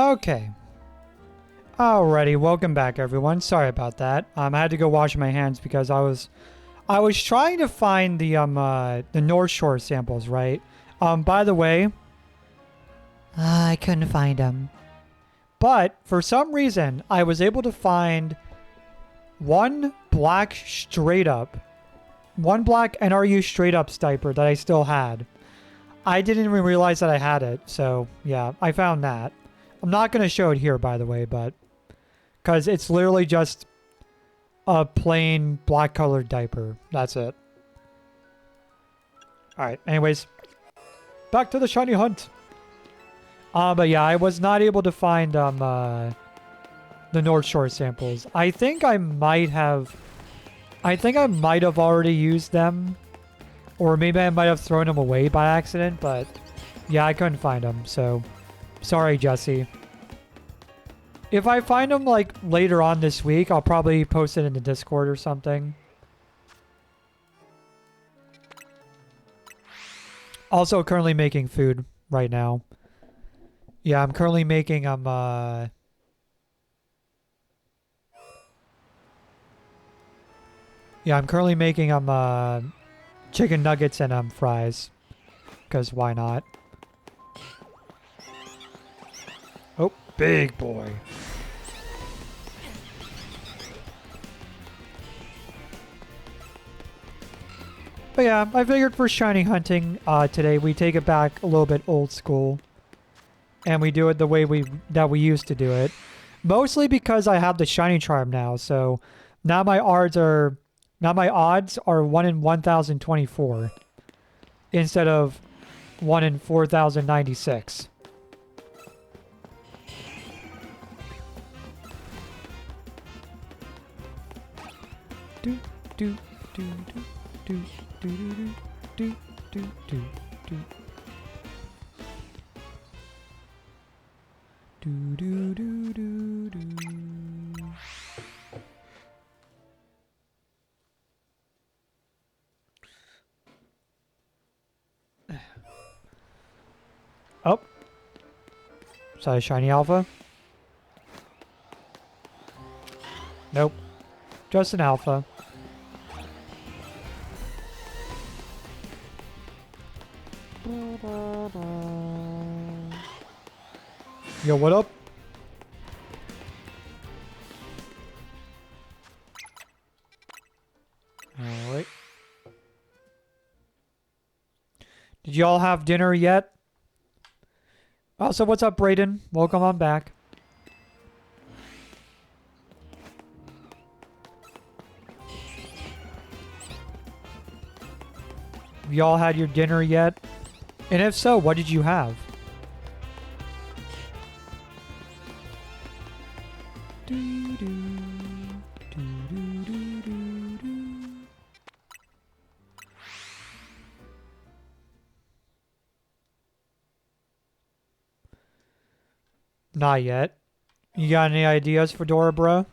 Okay. Alrighty, welcome back everyone. Sorry about that. I had to go wash my hands because I was trying to find the North Shore samples, right? By the way, I couldn't find them. But for some reason, I was able to find one black NRU straight up stiper that I still had. I didn't even realize that I had it, so yeah, I found that. I'm not going to show it here, by the way, but because it's literally just a plain black colored diaper. That's it. Alright, anyways, back to the shiny hunt. But yeah, I was not able to find the North Shore samples. I think I might have already used them, or maybe I might have thrown them away by accident, but yeah, I couldn't find them, so sorry, Jesse. If I find them like later on this week, I'll probably post it in the Discord or something. Also currently making food right now. Yeah, I'm currently making yeah, I'm currently making chicken nuggets and fries. Cause why not? Oh, big boy. But yeah, I figured for shiny hunting today we take it back a little bit old school. And we do it the way we used to do it. Mostly because I have the shiny charm now, so now my odds are 1 in 1024 instead of 1 in 4096. Do do do do do do do do do do. Do do do do do. Oh. Is that a shiny alpha? Nope. Just an alpha. Yo, what up? Alright. Did y'all have dinner yet? Also, what's up, Brayden? Welcome on back. Have y'all had your dinner yet? And if so, what did you have? Not yet. You got any ideas for Dora, bro?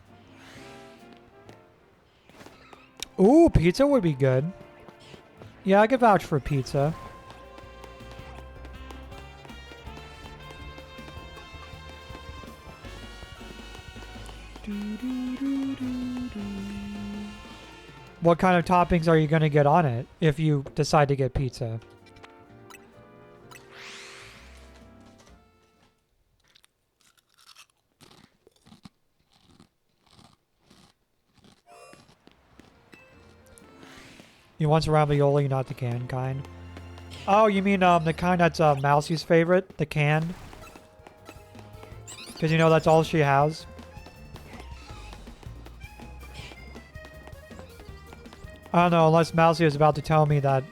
Ooh, pizza would be good. Yeah, I could vouch for pizza. What kind of toppings are you going to get on it if you decide to get pizza? You want some ravioli, not the canned kind? Oh, you mean the kind that's Mousie's favorite? The canned? Because you know that's all she has? I don't know, unless Mousie is about to tell me that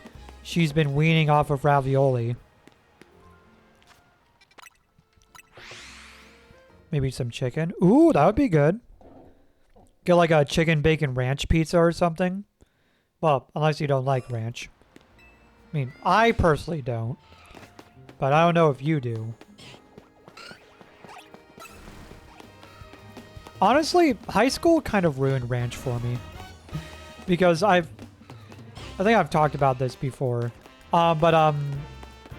she's been weaning off of ravioli. Maybe some chicken. Ooh, that would be good. Get like a chicken bacon ranch pizza or something. Well, unless you don't like ranch. I mean, I personally don't. But I don't know if you do. Honestly, high school kind of ruined ranch for me. Because I think I've talked about this before. I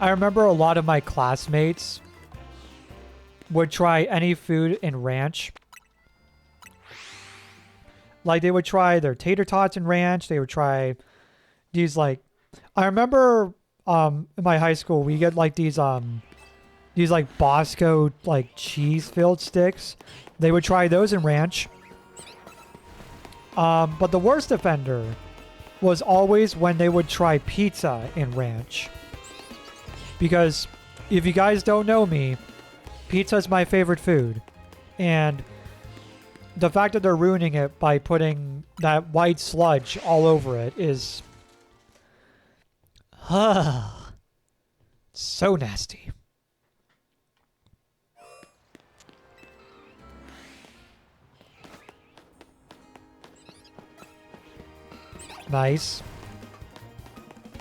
remember a lot of my classmates would try any food in ranch. Like they would try their tater tots in ranch. They would try these like, I remember in my high school we get like these like Bosco like cheese filled sticks. They would try those in ranch. But the worst offender was always when they would try pizza in ranch. Because if you guys don't know me, pizza is my favorite food. And the fact that they're ruining it by putting that white sludge all over it is... so nasty. Nice.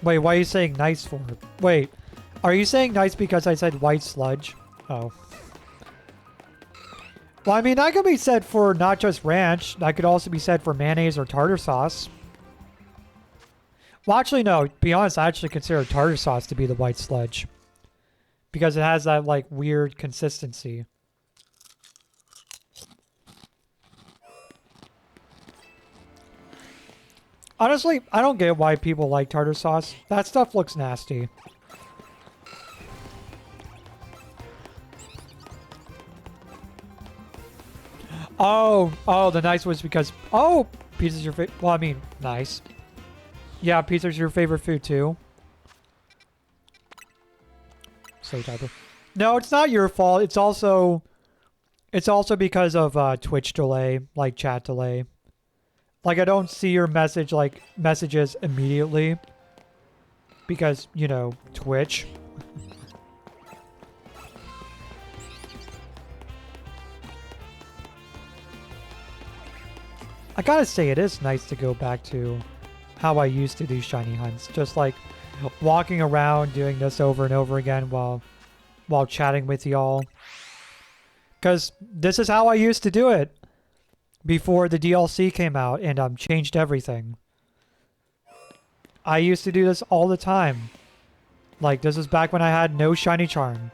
Wait, why are you saying nice for? Wait, are you saying nice because I said white sludge? Oh. Well, I mean, that could be said for not just ranch. That could also be said for mayonnaise or tartar sauce. Well, actually, no. To be honest, I actually consider tartar sauce to be the white sludge. Because it has that, like, weird consistency. Honestly, I don't get why people like tartar sauce. That stuff looks nasty. Oh, the nice was because... Oh, pizza's your favorite... Well, I mean, nice. Yeah, pizza's your favorite food, too. Slow typer. No, it's not your fault. It's also because of Twitch delay, like chat delay. Like, I don't see your messages immediately. Because, you know, Twitch. I gotta say, it is nice to go back to how I used to do shiny hunts. Just like walking around doing this over and over again while chatting with y'all. Because this is how I used to do it before the DLC came out and changed everything. I used to do this all the time. Like, this was back when I had no shiny charm.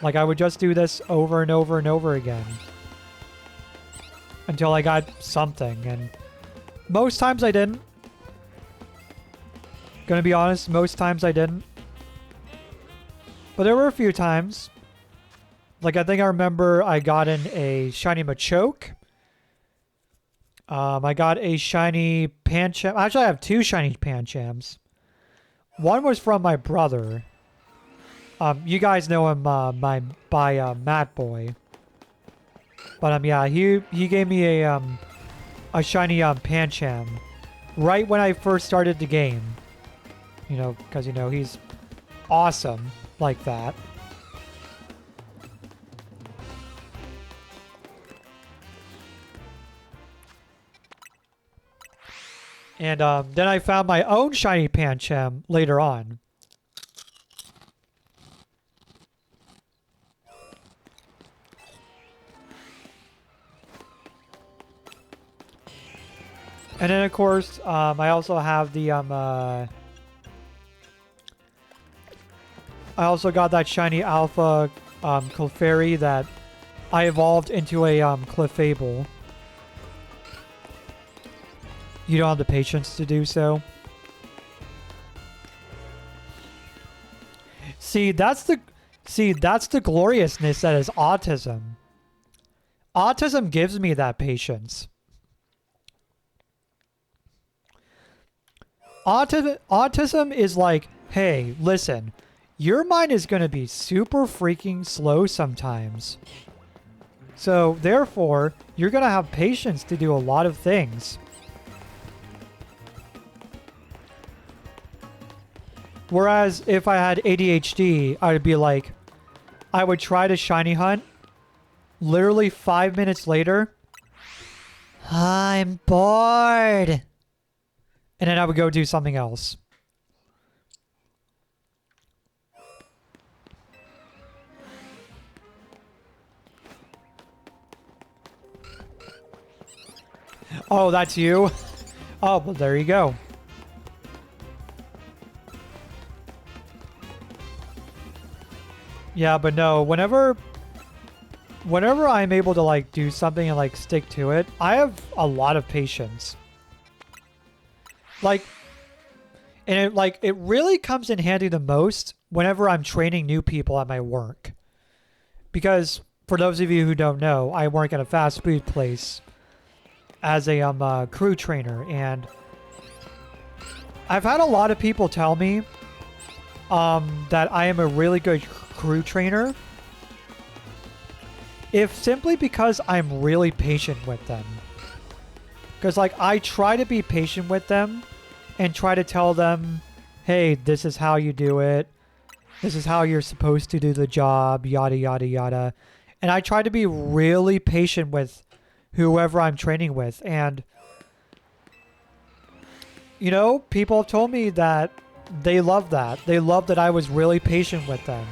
Like, I would just do this over and over and over again. Until I got something, and most times I didn't. Gonna be honest, most times I didn't. But there were a few times. Like, I think I remember I got in a shiny Machoke. I got a shiny Pancham. Actually, I have two shiny Panchams. One was from my brother. You guys know him by Matt Boy. But yeah, he gave me a shiny Pancham right when I first started the game. You know, because you know he's awesome like that. And then I found my own shiny Pancham later on. And then, of course, I also have the, I also got that shiny Alpha, Clefairy that I evolved into a, Clefable. You don't have the patience to do so. See, that's the gloriousness that is autism. Autism gives me that patience. Autism is like, hey, listen, your mind is going to be super freaking slow sometimes. So, therefore, you're going to have patience to do a lot of things. Whereas, if I had ADHD, I would be like, I would try to shiny hunt. Literally 5 minutes later, I'm bored. And then I would go do something else. Oh, that's you? Oh, well, there you go. Yeah, but no, whenever I'm able to like do something and like stick to it, I have a lot of patience. Like, and it really comes in handy the most whenever I'm training new people at my work. Because for those of you who don't know, I work at a fast food place as a crew trainer, and I've had a lot of people tell me that I am a really good crew trainer, if simply because I'm really patient with them. Because like I try to be patient with them and try to tell them, hey, this is how you do it. This is how you're supposed to do the job, yada, yada, yada. And I try to be really patient with whoever I'm training with. And, you know, people have told me that they love that. They love that I was really patient with them.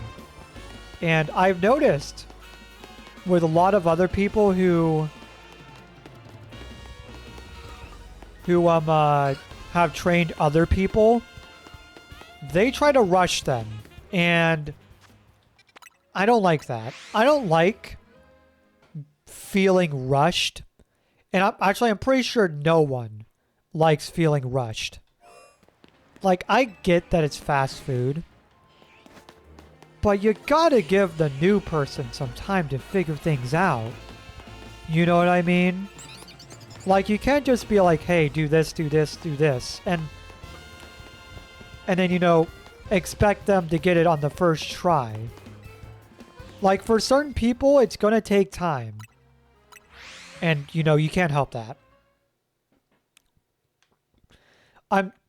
And I've noticed with a lot of other people who have trained other people, they try to rush them. And I don't like that. I don't like feeling rushed. And I'm pretty sure no one likes feeling rushed. Like, I get that it's fast food, but you gotta give the new person some time to figure things out. You know what I mean? Like, you can't just be like, hey, do this, do this, do this. And then, you know, expect them to get it on the first try. Like, for certain people, it's gonna take time. And, you know, you can't help that.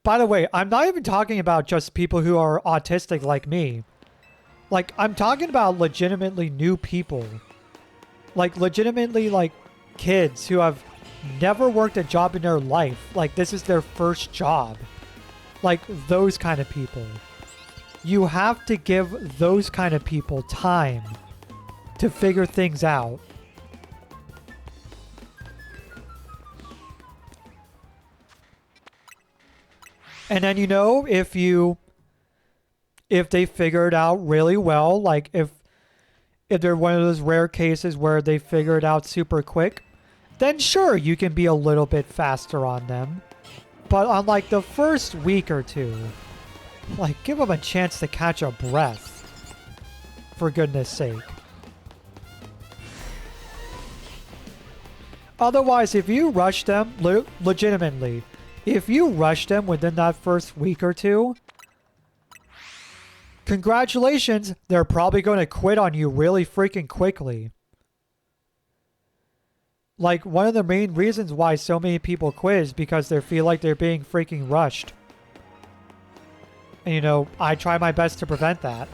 By the way, I'm not even talking about just people who are autistic like me. Like, I'm talking about legitimately new people. Like, legitimately, like, kids who have never worked a job in their life. Like, this is their first job. Like, those kind of people. You have to give those kind of people time to figure things out. And then, you know, if they figure it out really well, like if they're one of those rare cases where they figure it out super quick, then sure, you can be a little bit faster on them. But on like the first week or two, like give them a chance to catch a breath, for goodness sake. Otherwise, if you rush them, legitimately, if you rush them within that first week or two, congratulations, they're probably going to quit on you really freaking quickly. Like, one of the main reasons why so many people quit is because they feel like they're being freaking rushed. And, you know, I try my best to prevent that.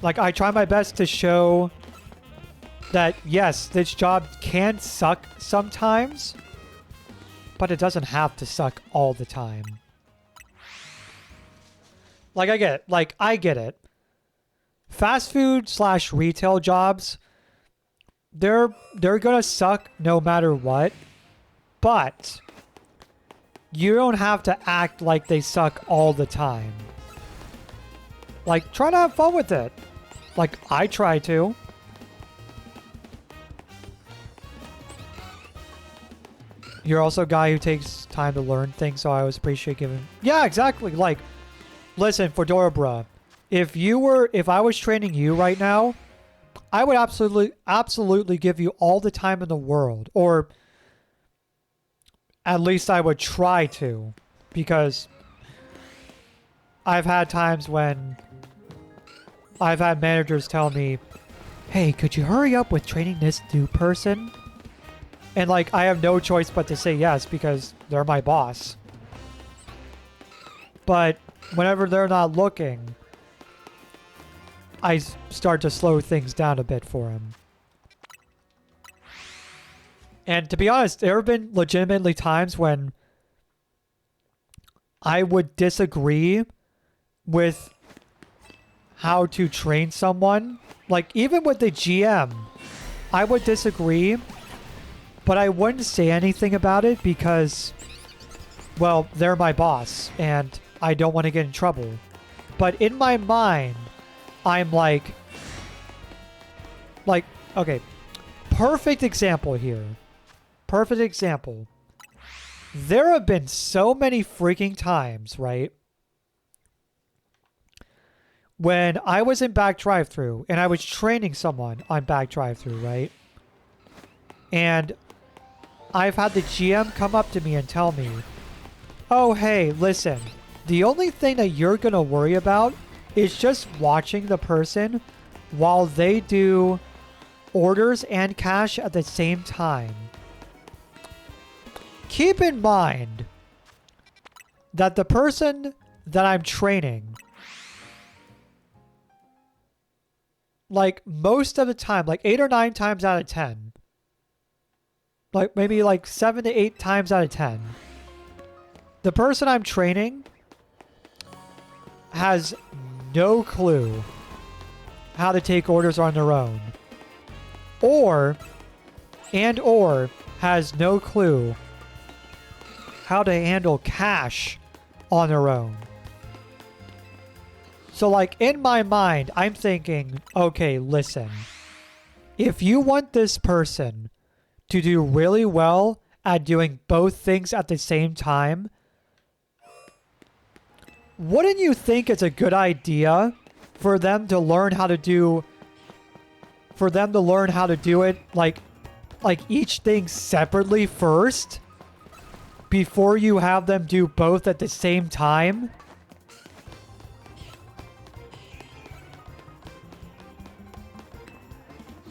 Like, I try my best to show that, yes, this job can suck sometimes, but it doesn't have to suck all the time. Like, I get it. Fast food / retail jobs, they're gonna suck no matter what, but you don't have to act like they suck all the time. Like, try to have fun with it. Like, I try to. You're also a guy who takes time to learn things, so I always appreciate giving... Yeah, exactly. Like, listen, Fedora bruh, if I was training you right now, I would absolutely give you all the time in the world. Or at least I would try to. Because I've had times when I've had managers tell me, hey, could you hurry up with training this new person? And, like, I have no choice but to say yes because they're my boss. But whenever they're not looking, I start to slow things down a bit for them. And to be honest, there have been legitimately times when I would disagree with how to train someone. Like, even with the GM, I would disagree. But I wouldn't say anything about it because, well, they're my boss, and I don't want to get in trouble. But in my mind, I'm like, okay, perfect example here. Perfect example. There have been so many freaking times, right? When I was in back drive-thru and I was training someone on back drive-thru, right? And I've had the GM come up to me and tell me, oh, hey, listen, the only thing that you're going to worry about is just watching the person while they do orders and cash at the same time. Keep in mind that the person that I'm training, like most of the time, like 8 or 9 times out of 10, like maybe like 7 to 8 times out of 10, the person I'm training has no clue how to take orders on their own. Or has no clue how to handle cash on their own. So like in my mind, I'm thinking, okay, listen, if you want this person to do really well at doing both things at the same time, wouldn't you think it's a good idea for them to learn how to do it like each thing separately first before you have them do both at the same time?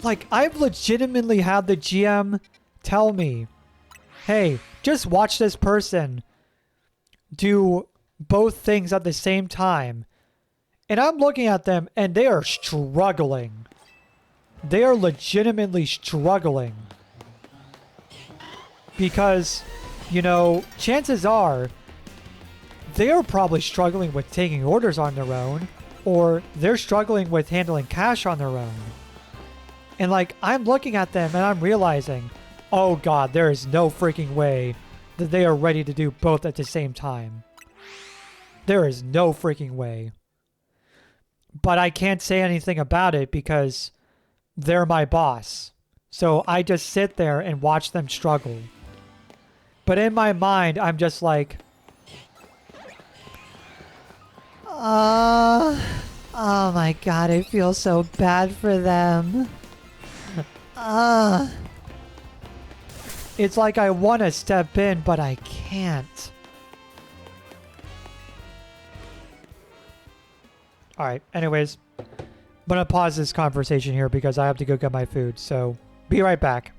Like, I've legitimately had the GM tell me, hey, just watch this person do both things at the same time. And I'm looking at them and they are struggling. They are legitimately struggling. Because, you know, chances are they're probably struggling with taking orders on their own, or they're struggling with handling cash on their own. And like, I'm looking at them and I'm realizing, oh god, there is no freaking way that they are ready to do both at the same time. There is no freaking way. But I can't say anything about it because they're my boss. So I just sit there and watch them struggle. But in my mind, I'm just like, oh my god, I feel so bad for them. It's like I want to step in, but I can't. Alright, anyways, I'm gonna pause this conversation here because I have to go get my food, so be right back.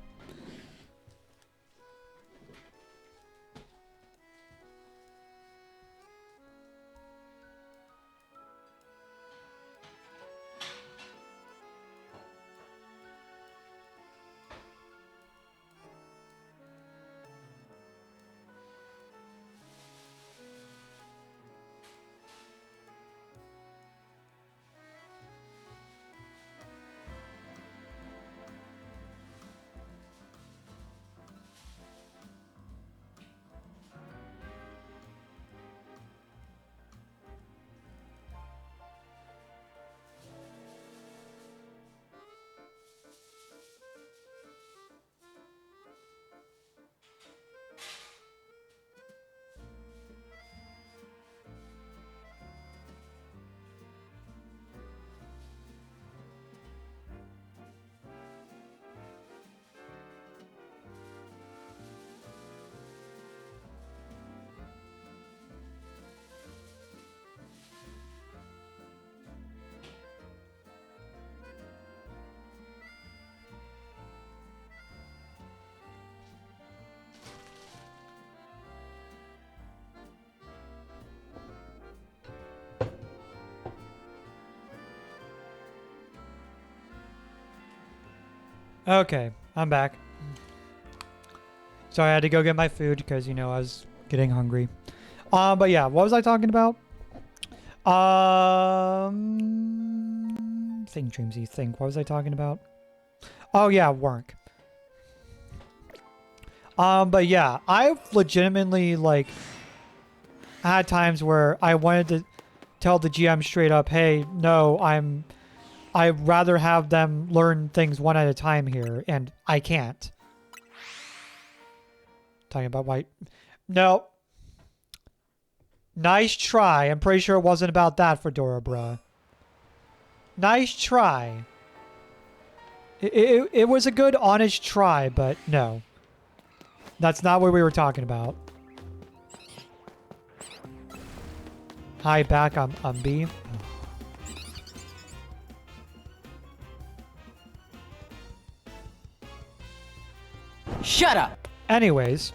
Okay, I'm back. Sorry, I had to go get my food because, you know, I was getting hungry. But yeah, what was I talking about? Think, Dreamsy, think. What was I talking about? Oh yeah, work. But yeah, I've legitimately, like, had times where I wanted tell the GM straight up, hey, no, I'd rather have them learn things one at a time here, and I can't. Talking about why... No. Nice try. I'm pretty sure it wasn't about that, Fedora bruh. Nice try. It was a good, honest try, but no. That's not what we were talking about. Hi, back. I'm B. Shut up! Anyways.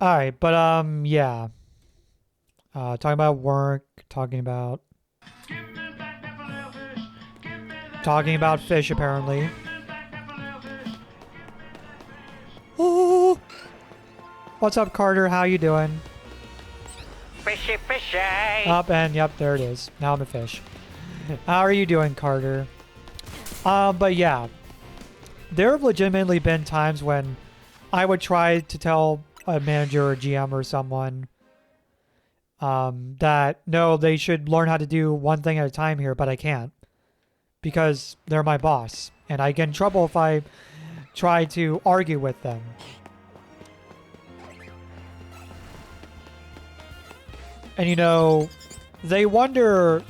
Alright, but yeah. Talking about work, talking about fish apparently. Oh, what's up, Carter? How you doing? Fishy, fishy! Up and yep, there it is. Now I'm a fish. How are you doing, Carter? But yeah, there have legitimately been times when I would try to tell a manager or GM or someone that no, they should learn how to do one thing at a time here, but I can't because they're my boss, and I get in trouble if I try to argue with them. And you know, they wonder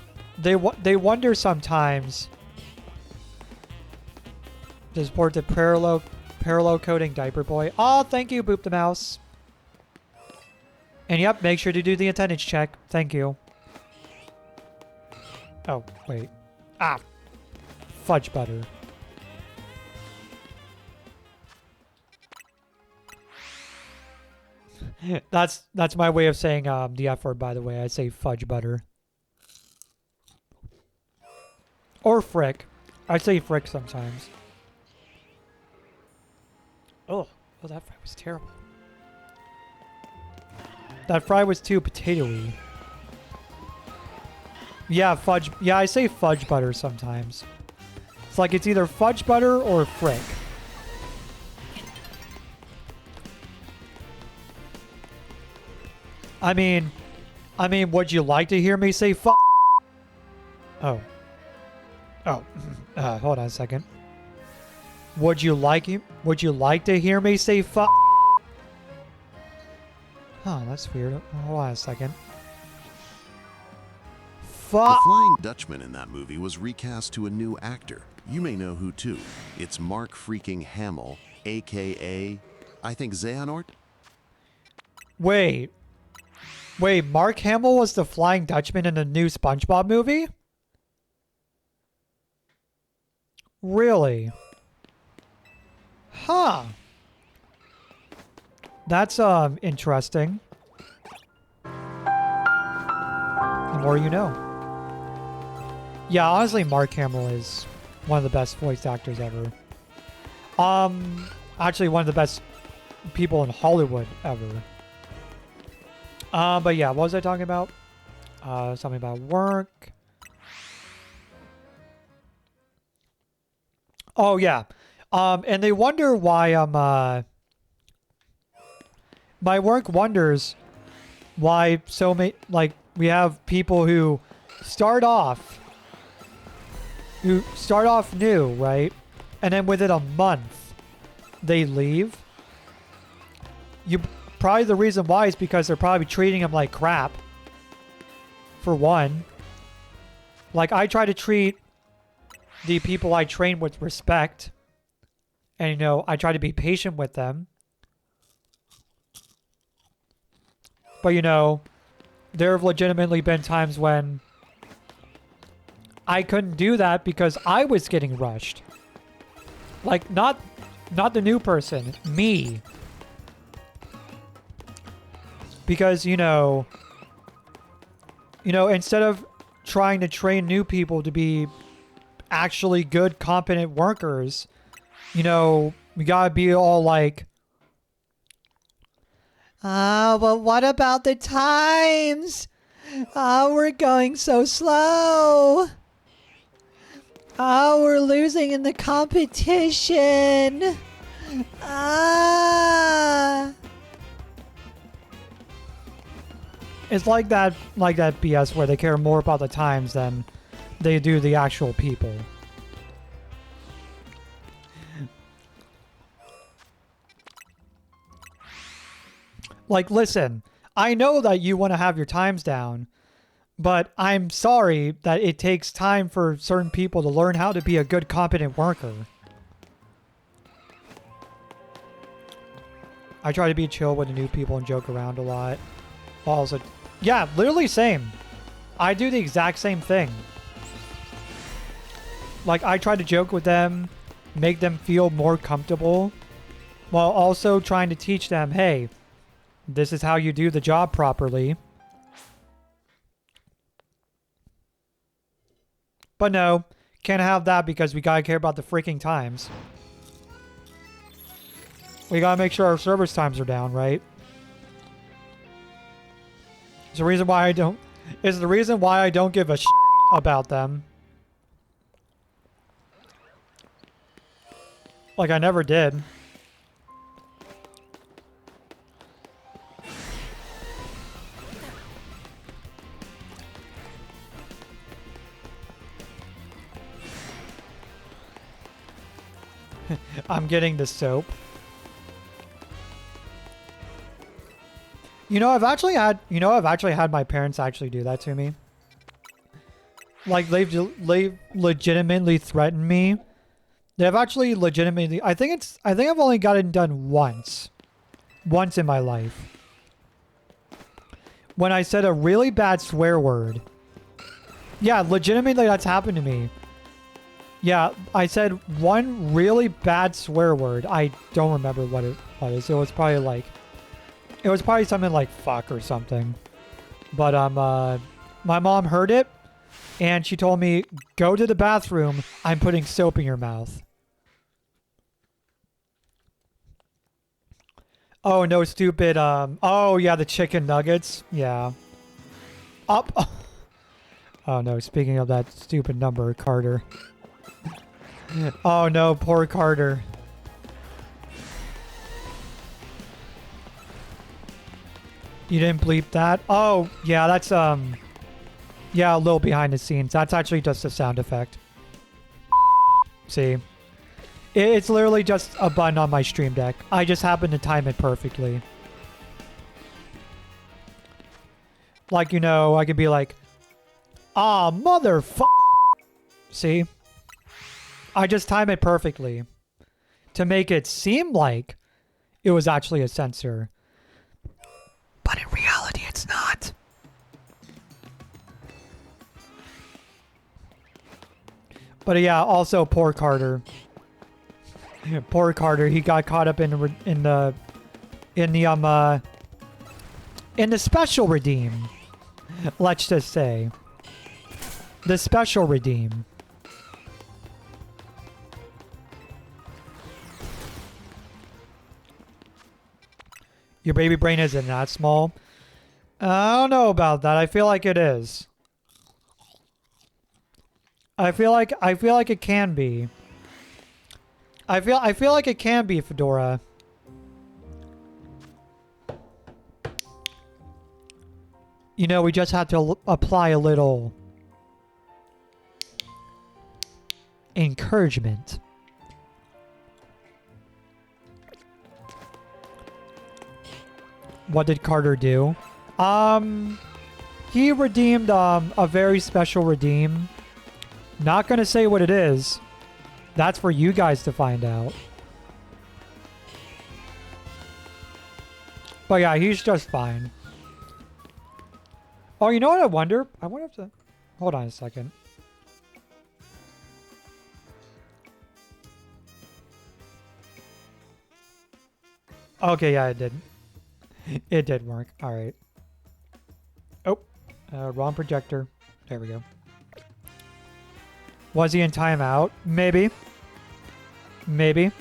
sometimes. To support the parallel coding diaper boy. Oh, thank you, Boop the Mouse. And yep, make sure to do the attendance check. Thank you. Oh, wait. Ah. Fudge butter. That's my way of saying the F word, by the way. I say fudge butter. Or frick. I say frick sometimes. Oh, that fry was terrible. That fry was too potatoey. Yeah, fudge. Yeah, I say fudge butter sometimes. It's like it's either fudge butter or frick. I mean, would you like to hear me say fu- Oh. Oh. Hold on a second. Would you like to hear me say fu- Oh, that's weird. Hold on a second. The Flying Dutchman in that movie was recast to a new actor. You may know who too. It's Mark freaking Hamill, aka, I think Xehanort? Wait, Mark Hamill was the Flying Dutchman in the new SpongeBob movie? Really? Huh. That's interesting. The more you know. Yeah, honestly, Mark Hamill is one of the best voice actors ever. Actually one of the best people in Hollywood ever. But yeah, what was I talking about? Something about work. Oh yeah. And they wonder why my work wonders why so many, like, we have people who start off new, right? And then within a month they leave. Probably the reason why is because they're probably treating them like crap. For one. Like, I try to treat the people I train with respect. And, you know, I try to be patient with them. But, you know, there have legitimately been times when I couldn't do that because I was getting rushed. Like, not the new person, me. Because, you know, instead of trying to train new people to be actually good, competent workers, you know, we gotta be all like, but what about the times? We're going so slow. Oh, we're losing in the competition. Ah. It's like that BS where they care more about the times than they do the actual people. Like, listen, I know that you want to have your times down, but I'm sorry that it takes time for certain people to learn how to be a good, competent worker. I try to be chill with the new people and joke around a lot. Also, yeah, literally same. I do the exact same thing. Like, I try to joke with them, make them feel more comfortable, while also trying to teach them, hey, this is how you do the job properly. But no, can't have that because we gotta care about the freaking times. We gotta make sure our service times are down, right? It's the reason why I don't give a shit about them. Like I never did. I'm getting the soap. I've actually had my parents actually do that to me. Like they've legitimately threatened me. They've actually legitimately. I think I've only gotten done once in my life. When I said a really bad swear word. Yeah, legitimately that's happened to me. Yeah, I said one really bad swear word. I don't remember what it was. It was probably something like fuck or something. But my mom heard it and she told me, "Go to the bathroom. I'm putting soap in your mouth." Oh, no, stupid. Oh yeah, the chicken nuggets. Yeah. Up. Oh no, speaking of that stupid number, Carter. Oh no, poor Carter. You didn't bleep that? Oh, yeah, that's yeah, a little behind the scenes. That's actually just a sound effect. See? It's literally just a button on my stream deck. I just happen to time it perfectly. Like, I could be like, "Ah, motherfucker." See? I just time it perfectly to make it seem like it was actually a censor. But in reality, it's not. But yeah, also poor Carter. Poor Carter, he got caught up in the special redeem. Let's just say the special redeem. Your baby brain isn't that small. I don't know about that. I feel like it is. I feel like it can be. I feel like it can be, Fedora. We just have to apply a little encouragement. What did Carter do? He redeemed a very special redeem. Not gonna say what it is. That's for you guys to find out. But yeah, he's just fine. Oh, you know what I wonder? I wonder if the... Hold on a second. Okay, yeah, it did. It did work. All right. Oh, wrong projector. There we go. Was he in timeout? Maybe. Maybe.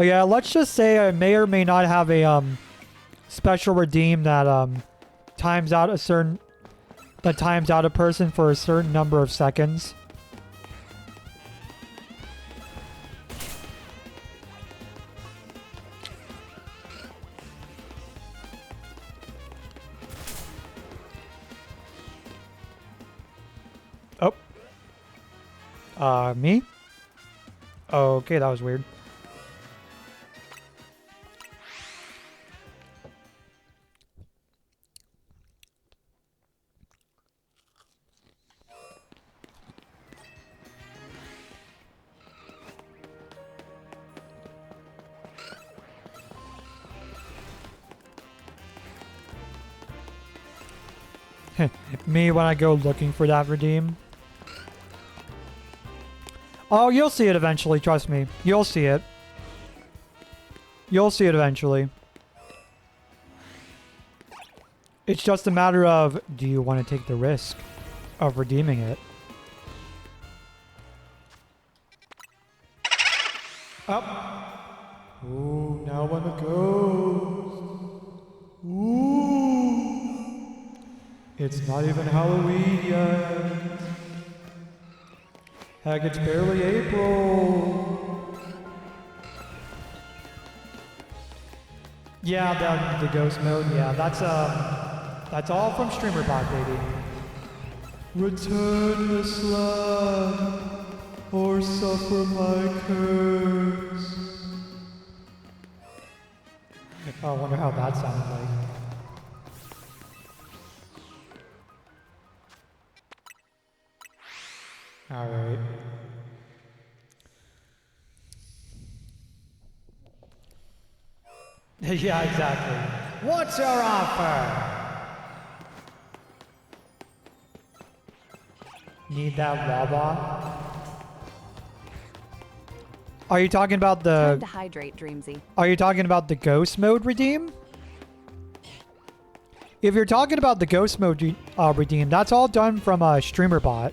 But yeah, let's just say I may or may not have a special redeem that times out a person for a certain number of seconds. Oh. Me? Okay, that was weird. Me when I go looking for that redeem. Oh, you'll see it eventually, trust me. You'll see it. You'll see it eventually. It's just a matter of, do you want to take the risk of redeeming it? Up. Ooh, now I'm a ghost. Ooh. It's not even Halloween yet. Heck, it's barely April. Yeah, the ghost mode. Yeah, that's all from StreamerBot, baby. Return the slab, or suffer my curse. I wonder how that sounded like. All right. Yeah, exactly. What's your offer? Need that Wawa? Are you talking about Time the... to hydrate, Dreamsy. Are you talking about the ghost mode redeem? If you're talking about the ghost mode redeem, that's all done from StreamerBot.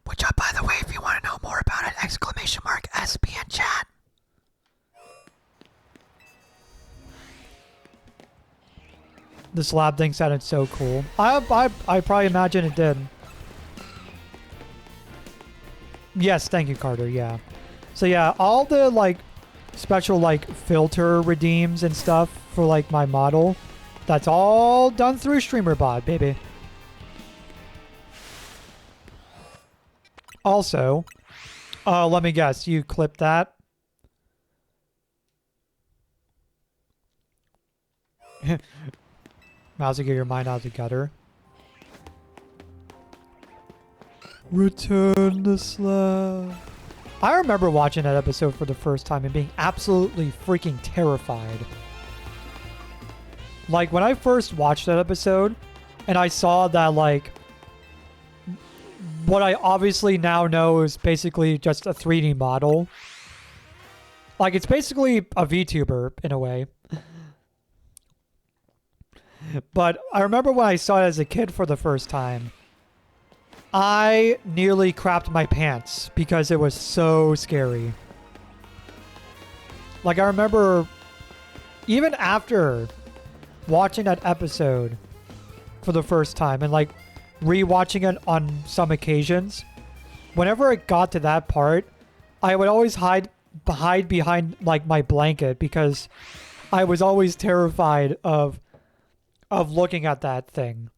Which, by the way, if you want to know more about it, exclamation mark SP in chat. The slab thing sounded so cool. I probably imagine it did. Yes, thank you, Carter. Yeah. So yeah, all the like special like filter redeems and stuff for like my model, that's all done through StreamerBot, baby. Also, let me guess, you clipped that? Mouse, get your mind out of the gutter. Return the slab. I remember watching that episode for the first time and being absolutely freaking terrified. Like, when I first watched that episode, and I saw that, like, what I obviously now know is basically just a 3D model. Like, it's basically a VTuber, in a way. But I remember when I saw it as a kid for the first time, I nearly crapped my pants because it was so scary. Like, I remember even after watching that episode for the first time and like rewatching it on some occasions, whenever it got to that part, I would always hide behind like my blanket because I was always terrified of looking at that thing.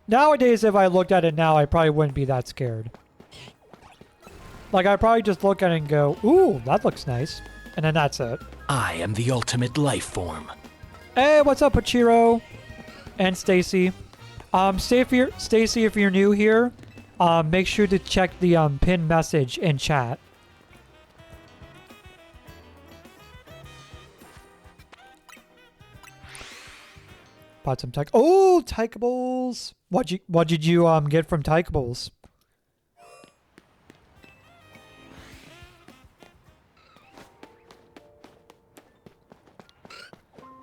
Nowadays, if I looked at it now, I probably wouldn't be that scared. Like, I'd probably just look at it and go, ooh, that looks nice. And then that's it. I am the ultimate life form. Hey, what's up, Pachiro? And Stacy. Stacy, if you're new here, make sure to check the pinned message in chat. Bought some Oh, Tykables. What did you get from Tykables?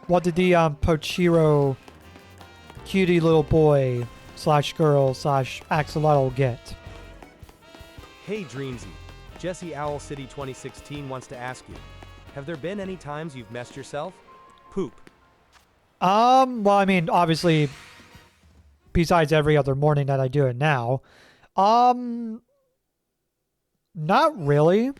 What did the Pochiro cutie little boy slash girl slash axolotl get? Hey Dreamsy, Jesse Owl City 2016 wants to ask you, have there been any times you've messed yourself? Poop. Well, I mean, obviously, besides every other morning that I do it now, not really.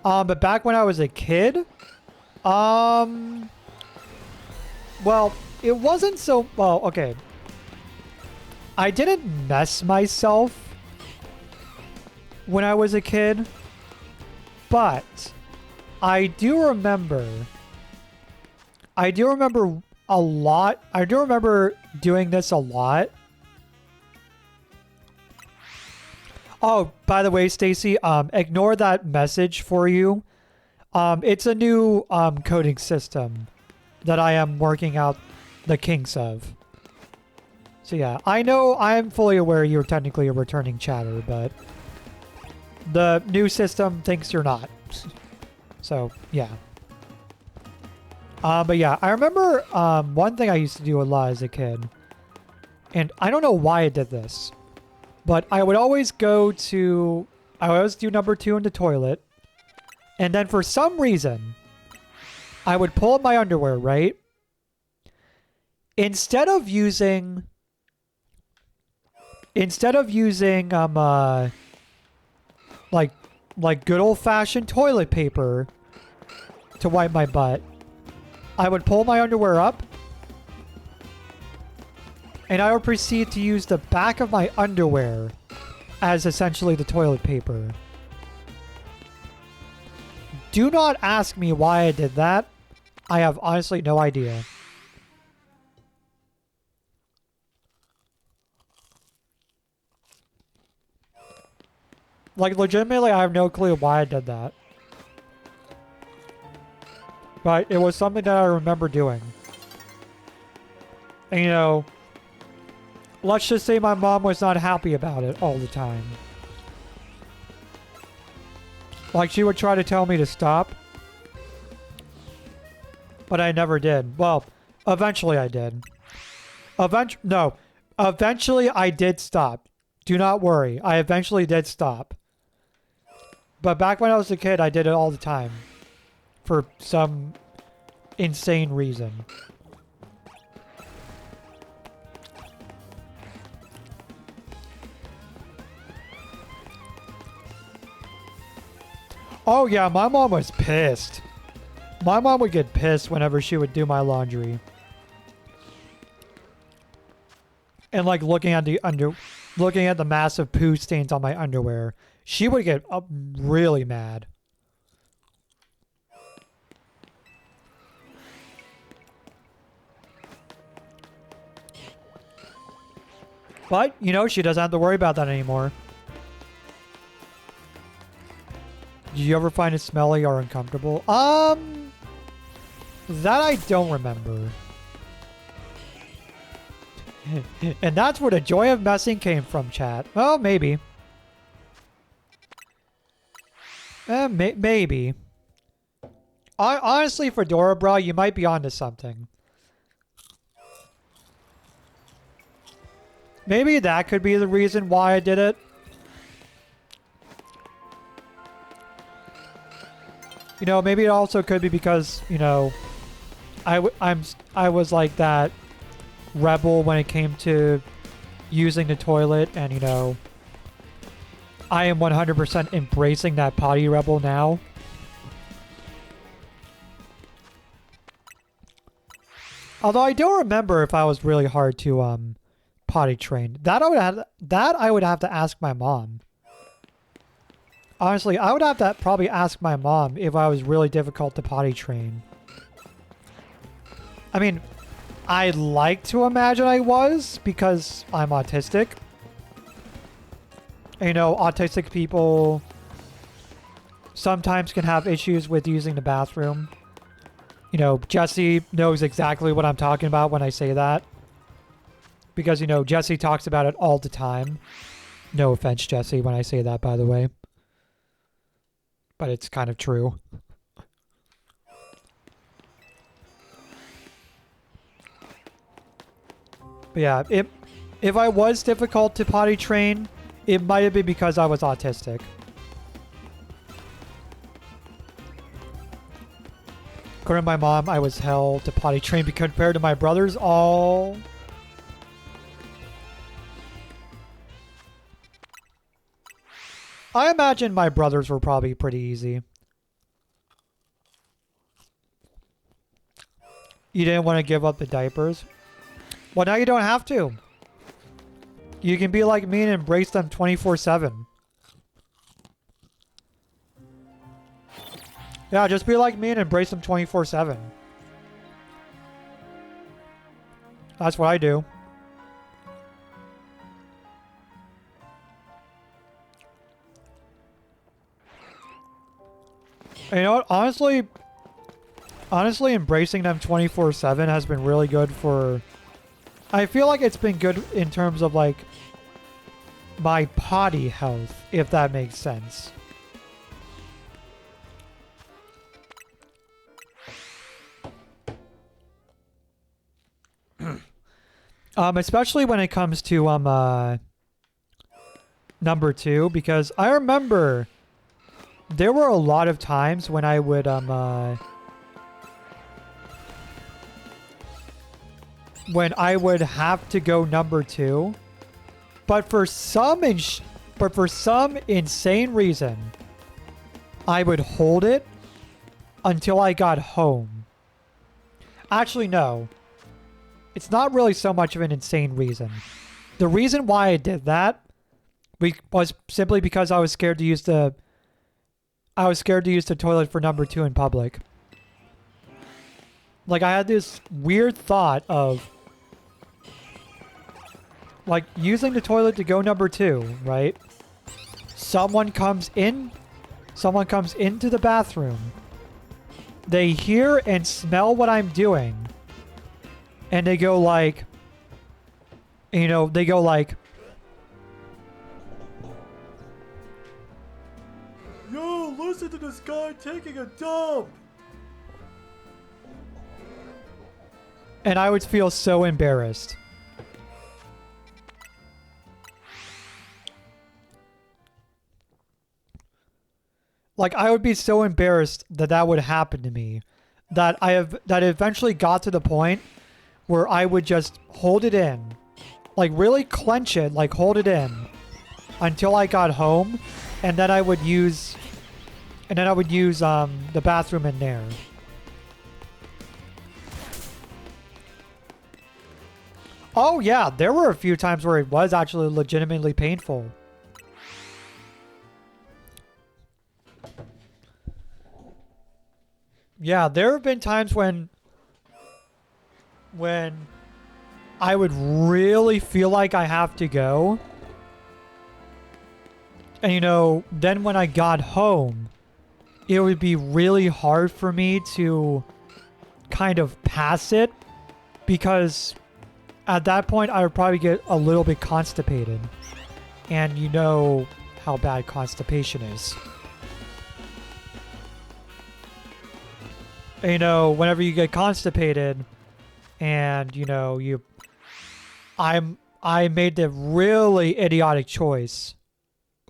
But back when I was a kid, well, it wasn't so, well, okay. I didn't mess myself when I was a kid, but I do remember a lot. I do remember doing this a lot. Oh, by the way, Stacy, ignore that message for you. It's a new coding system that I am working out the kinks of. So yeah, I know I'm fully aware you're technically a returning chatter, but the new system thinks you're not. So yeah. But yeah, I remember one thing I used to do a lot as a kid, and I don't know why I did this, but I would always do number 2 in the toilet, and then for some reason, I would pull up my underwear, right? Instead of using like good old-fashioned toilet paper to wipe my butt, I would pull my underwear up and I would proceed to use the back of my underwear as essentially the toilet paper. Do not ask me why I did that. I have honestly no idea. Like, legitimately, I have no clue why I did that. But it was something that I remember doing. And, you know, let's just say my mom was not happy about it all the time. Like, she would try to tell me to stop. But I never did. Well, eventually I did. Eventually I did stop. Do not worry. I eventually did stop. But back when I was a kid, I did it all the time. For some insane reason. Oh yeah, my mom was pissed. My mom would get pissed whenever she would do my laundry. And like looking at the massive poo stains on my underwear, she would get really mad. But, you know, she doesn't have to worry about that anymore. Did you ever find it smelly or uncomfortable? That I don't remember. And that's where the joy of messing came from, chat. Well, maybe. Maybe. Honestly, Fedora, bro, you might be onto something. Maybe that could be the reason why I did it. You know, maybe it also could be because, you know, I was like that rebel when it came to using the toilet, and, you know, I am 100% embracing that potty rebel now. Although I don't remember if I was really hard to potty train. That I would have to ask my mom. Honestly, I would have to probably ask my mom if I was really difficult to potty train. I mean, I'd like to imagine I was, because I'm autistic. And, you know, autistic people sometimes can have issues with using the bathroom. You know, Jesse knows exactly what I'm talking about when I say that. Because, you know, Jesse talks about it all the time. No offense, Jesse, when I say that, by the way. But it's kind of true. But yeah, if I was difficult to potty train, it might have been because I was autistic. According to my mom, I was hell to potty train because compared to my brothers, all... I imagine my brothers were probably pretty easy. You didn't want to give up the diapers? Well, now you don't have to. You can be like me and embrace them 24/7. Yeah, just be like me and embrace them 24/7. That's what I do. You know what? Honestly, embracing them 24/7 has been really good for... I feel like it's been good in terms of, like, my potty health, if that makes sense. Especially when it comes to, number 2, because I remember there were a lot of times when I would, when I would have to go number 2, but for some insane reason, I would hold it until I got home. Actually, no. It's not really so much of an insane reason. The reason why I did that was simply because I was scared to use the toilet for number 2 in public. Like, I had this weird thought of, like, using the toilet to go number 2, right? Someone comes into the bathroom. They hear and smell what I'm doing. And they go like, you know, yo, listen to this guy taking a dump. And I would feel so embarrassed. Like, I would be so embarrassed that that would happen to me that it eventually got to the point where I would just hold it in, like really clench it, like hold it in until I got home, and then I would use the bathroom in there. Oh yeah, there were a few times where it was actually legitimately painful. Yeah, there have been times when I would really feel like I have to go. And you know, then when I got home, it would be really hard for me to kind of pass it because at that point I would probably get a little bit constipated. And you know how bad constipation is. You know, whenever you get constipated and, you know, I made the really idiotic choice.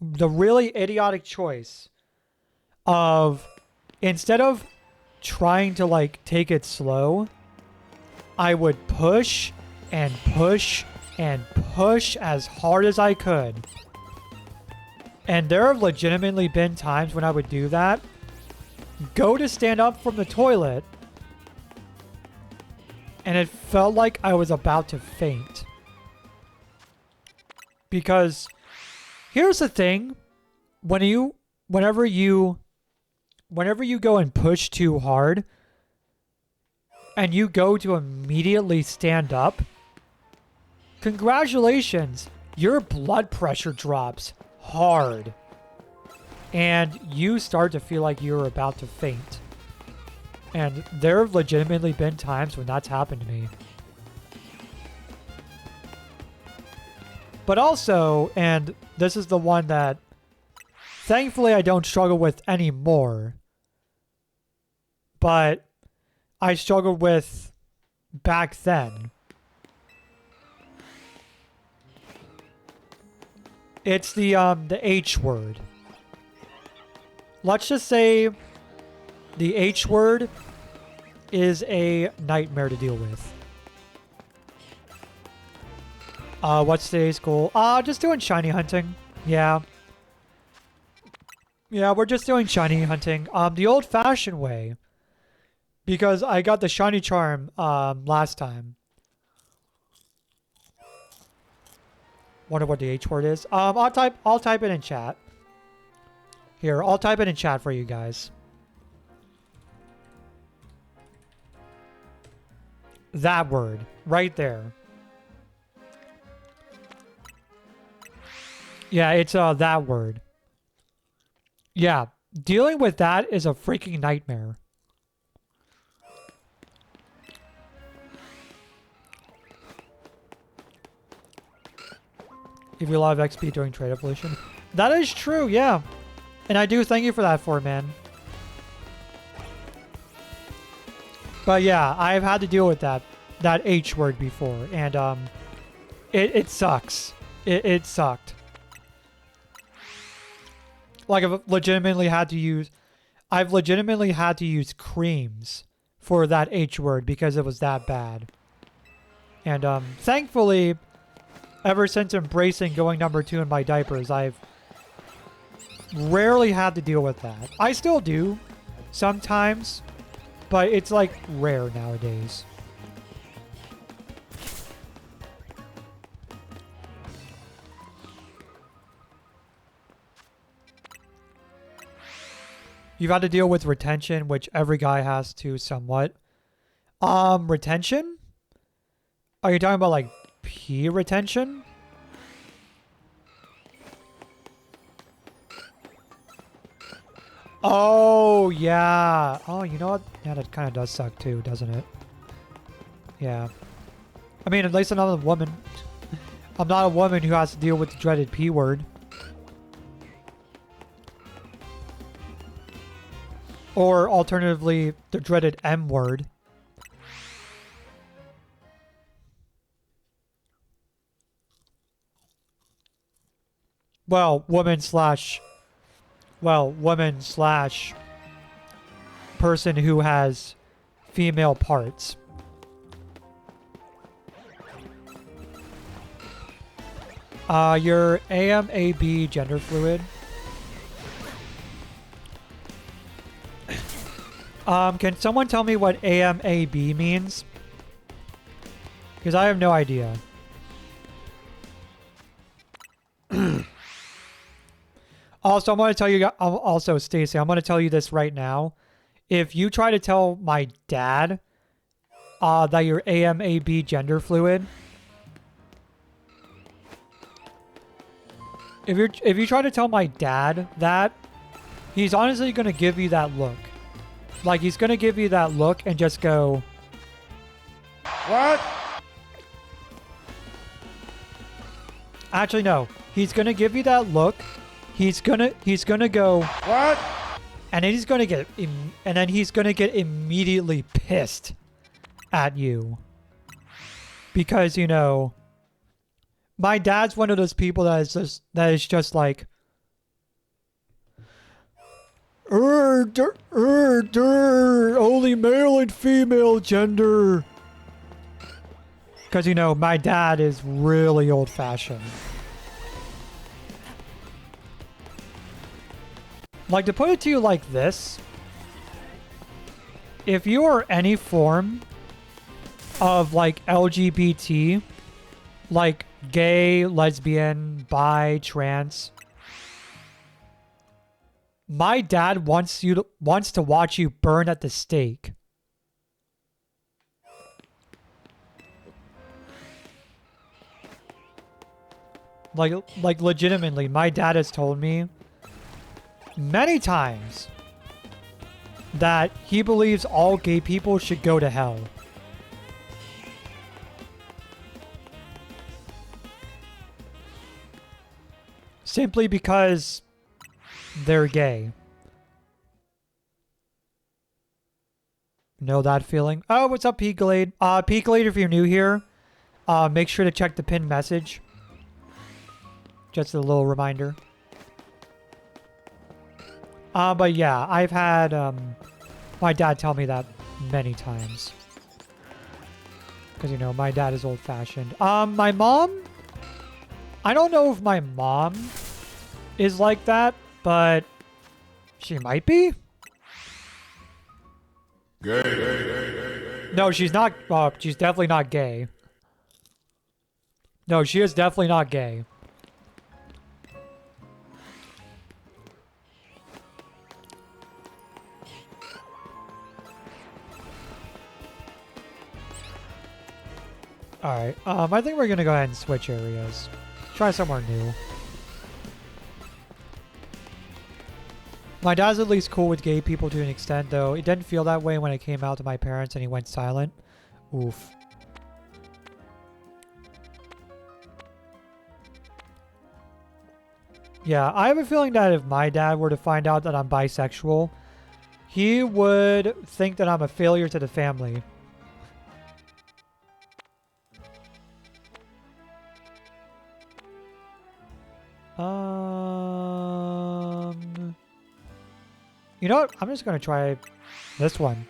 The really idiotic choice of, instead of trying to, like, take it slow, I would push and push and push as hard as I could. And there have legitimately been times when I would do that, go to stand up from the toilet, and it felt like I was about to faint. Because here's the thing, whenever you go and push too hard and you go to immediately stand up, congratulations, your blood pressure drops hard. And you start to feel like you're about to faint. And there have legitimately been times when that's happened to me. But also, and this is the one that thankfully I don't struggle with anymore, but I struggled with back then. It's the H word. Let's just say the H word is a nightmare to deal with. What's today's goal? Just doing shiny hunting. Yeah. Yeah, we're just doing shiny hunting. The old-fashioned way. Because I got the shiny charm, last time. Wonder what the H word is. I'll type it in chat. Here, I'll type it in chat for you guys. That word. Right there. Yeah, it's that word. Yeah, dealing with that is a freaking nightmare. If you love XP during trade evolution. That is true, yeah. And I do thank you for that, man. But yeah, I've had to deal with that H word before, and it sucks. It sucked. Like I've legitimately had to use creams for that H word because it was that bad. And thankfully, ever since embracing going number 2 in my diapers, I've rarely had to deal with that. I still do sometimes, but it's like rare nowadays. You've had to deal with retention, which every guy has to somewhat. Retention? Are you talking about like P retention? Oh, yeah. Oh, you know what? Yeah, that kind of does suck too, doesn't it? Yeah. I mean, at least I'm not a woman. I'm not a woman who has to deal with the dreaded P word. Or alternatively, the dreaded M word. Well, woman slash person who has female parts. You're AMAB gender fluid. Can someone tell me what AMAB means? Because I have no idea. Also, I'm going to tell you, also, Stacy, I'm going to tell you this right now. If you try to tell my dad that you're AMAB gender fluid, if you try to tell my dad that, he's honestly going to give you that look. Like, he's going to give you that look and just go, "What?" Actually, no. He's going to give you that look. He's gonna go, "What?" And then he's gonna get immediately pissed at you. Because, you know, my dad's one of those people that is just like, only male and female gender. Because, you know, my dad is really old-fashioned. Like, to put it to you like this, if you are any form of, like, LGBT, like gay, lesbian, bi, trans, my dad wants to watch you burn at the stake. Like legitimately, my dad has told me many times that he believes all gay people should go to hell. Simply because they're gay. Know that feeling? Oh, what's up, Peaklade? Peaklade, if you're new here, make sure to check the pinned message. Just a little reminder. But yeah, I've had my dad tell me that many times. Because, you know, my dad is old-fashioned. My mom... I don't know if my mom is like that, but she might be. Gay. No, she's not. She's definitely not gay. No, she is definitely not gay. Alright, I think we're gonna go ahead and switch areas. Try somewhere new. My dad's at least cool with gay people to an extent, though. It didn't feel that way when I came out to my parents and he went silent. Oof. Yeah, I have a feeling that if my dad were to find out that I'm bisexual, he would think that I'm a failure to the family. You know what? I'm just gonna try this one.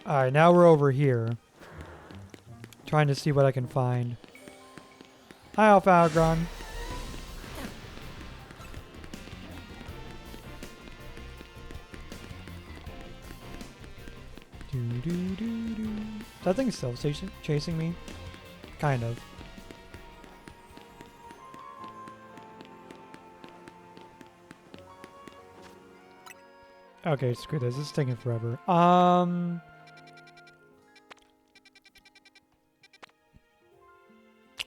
Alright, now we're over here. Trying to see what I can find. Hi, Alpha Agron. That thing's still chasing me? Kind of. Okay, screw this. This is taking forever.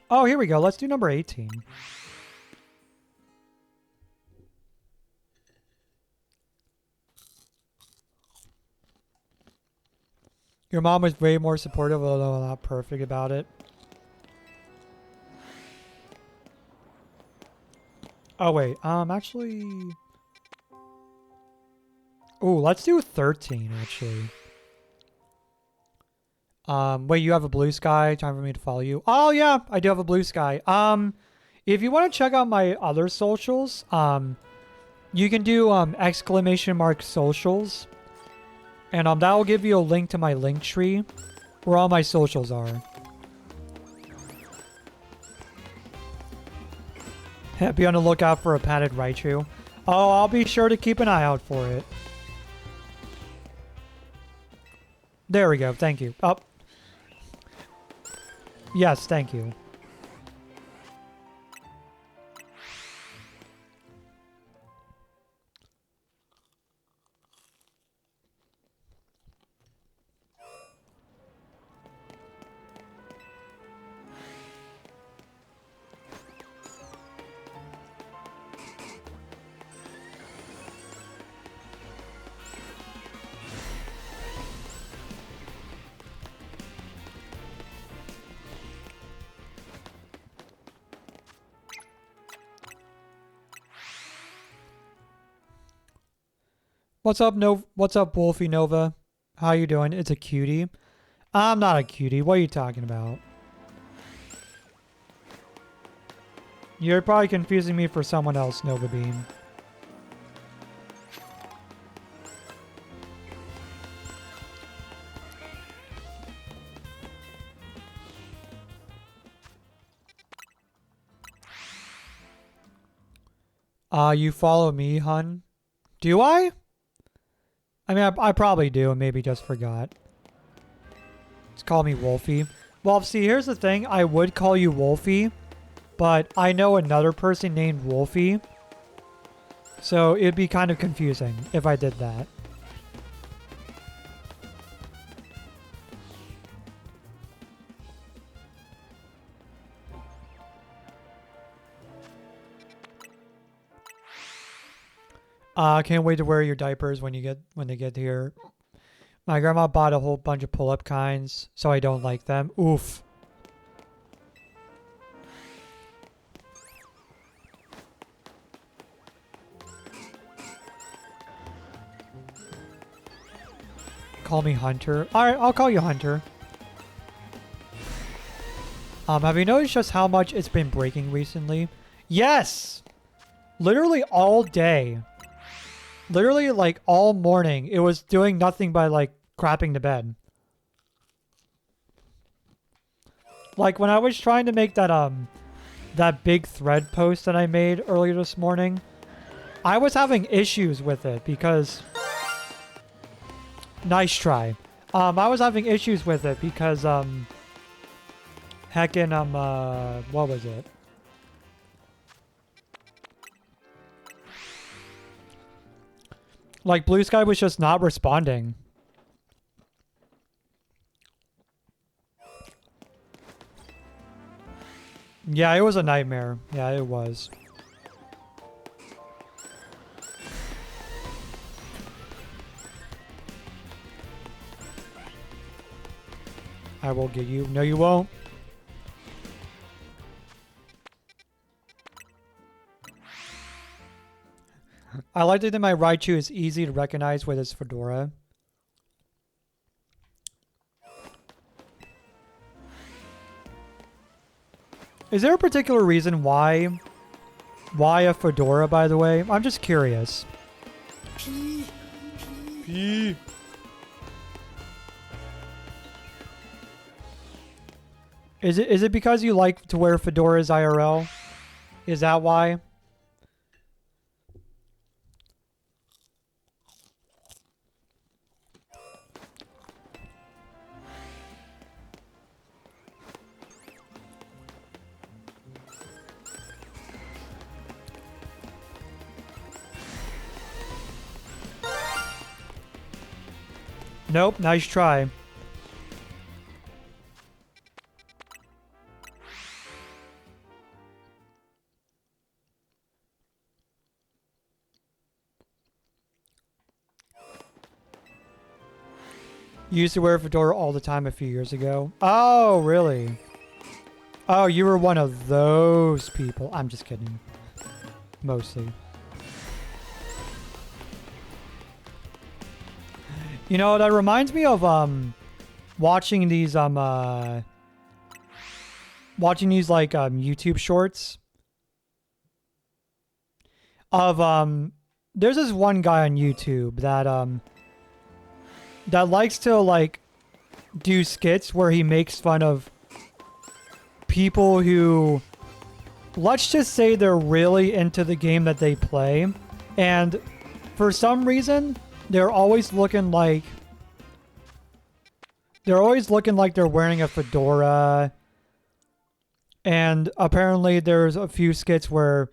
Oh, here we go. Let's do number 18. Your mom was way more supportive, although not perfect about it. Oh, wait. Actually... Ooh, let's do 13, actually. Wait, you have a blue sky? Time for me to follow you. Oh, yeah, I do have a blue sky. If you want to check out my other socials, you can do, ! socials. And, that will give you a link to my link tree where all my socials are. Be on the lookout for a padded Raichu. Oh, I'll be sure to keep an eye out for it. There we go. Thank you. Oh. Yes, thank you. What's up, What's up, Wolfie Nova? How you doing? It's a cutie. I'm not a cutie. What are you talking about? You're probably confusing me for someone else, Nova Beam. You follow me, hun? Do I? I mean, I probably do and maybe just forgot. Just call me Wolfie. Well, see, here's the thing. I would call you Wolfie, but I know another person named Wolfie. So it'd be kind of confusing if I did that. Can't wait to wear your diapers when they get here. My grandma bought a whole bunch of pull-up kinds, so I don't like them. Oof. Call me Hunter. Alright, I'll call you Hunter. Have you noticed just how much it's been breaking recently? Yes! Literally all day. Literally, like, all morning. It was doing nothing but, like, crapping to bed. Like, when I was trying to make that big thread post that I made earlier this morning, I was having issues with it because... Nice try. I was having issues with it because, heckin', what was it? Like, Blue Sky was just not responding. Yeah, it was a nightmare. Yeah, it was. I will get you. No, you won't. I like that my Raichu is easy to recognize with his fedora. Is there a particular reason why a fedora, by the way? I'm just curious. P. Is it because you like to wear fedoras IRL? Is that why? Nope, nice try. You used to wear a fedora all the time a few years ago. Oh, really? Oh, you were one of those people. I'm just kidding. Mostly. You know, that reminds me of watching these like YouTube shorts of there's this one guy on YouTube that likes to like do skits where he makes fun of people who, let's just say, they're really into the game that they play, and for some reason they're always looking like they're wearing a fedora. And apparently there's a few skits where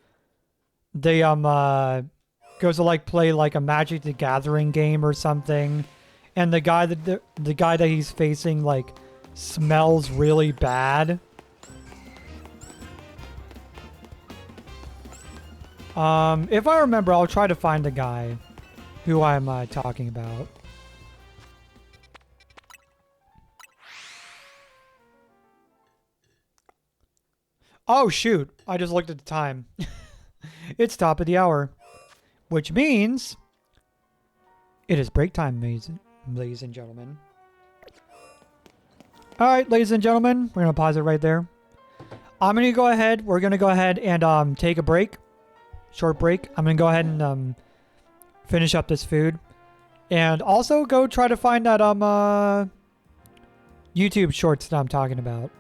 they goes to like play like a Magic the Gathering game or something, and the guy that he's facing like smells really bad. If I remember, I'll try to find the guy who I'm talking about. Oh shoot, I just looked at the time. It's top of the hour, which means it is break time, ladies and gentlemen. All right, ladies and gentlemen, we're going to pause it right there. We're going to go ahead and take a break. Short break. I'm going to go ahead and finish up this food. And also go try to find that YouTube shorts that I'm talking about.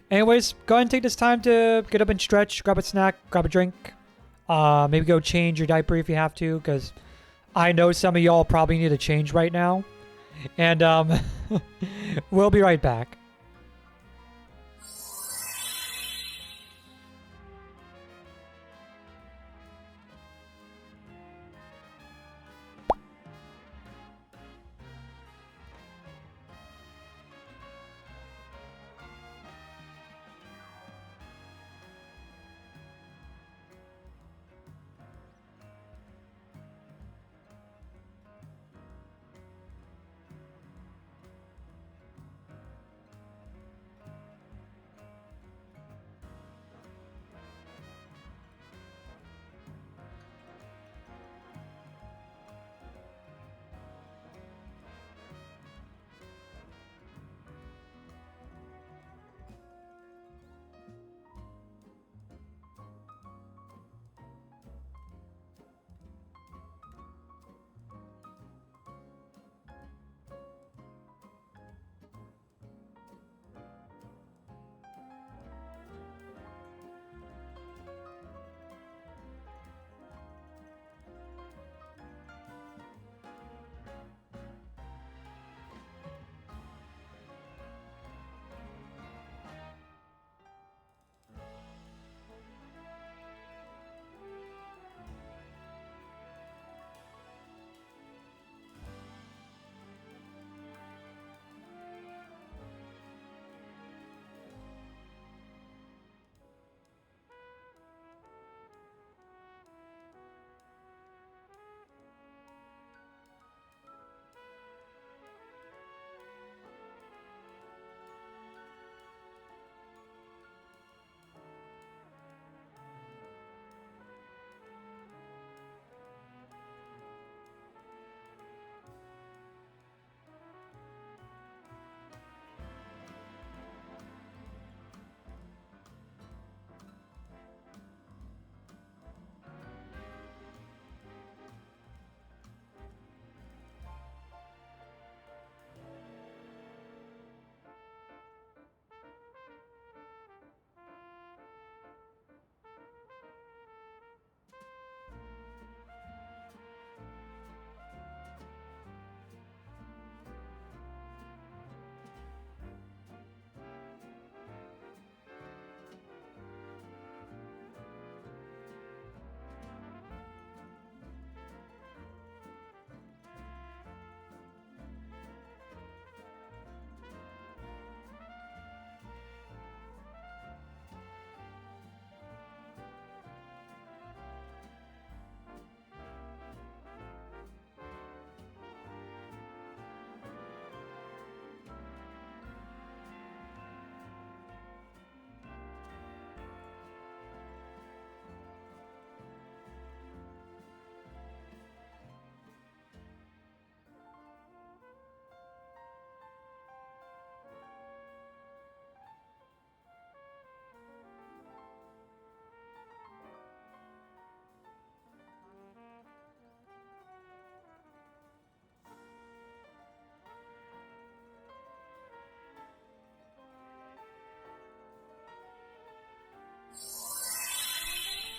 Anyways, go ahead and take this time to get up and stretch, grab a snack, grab a drink. Maybe go change your diaper if you have to, because I know some of y'all probably need a change right now. And we'll be right back.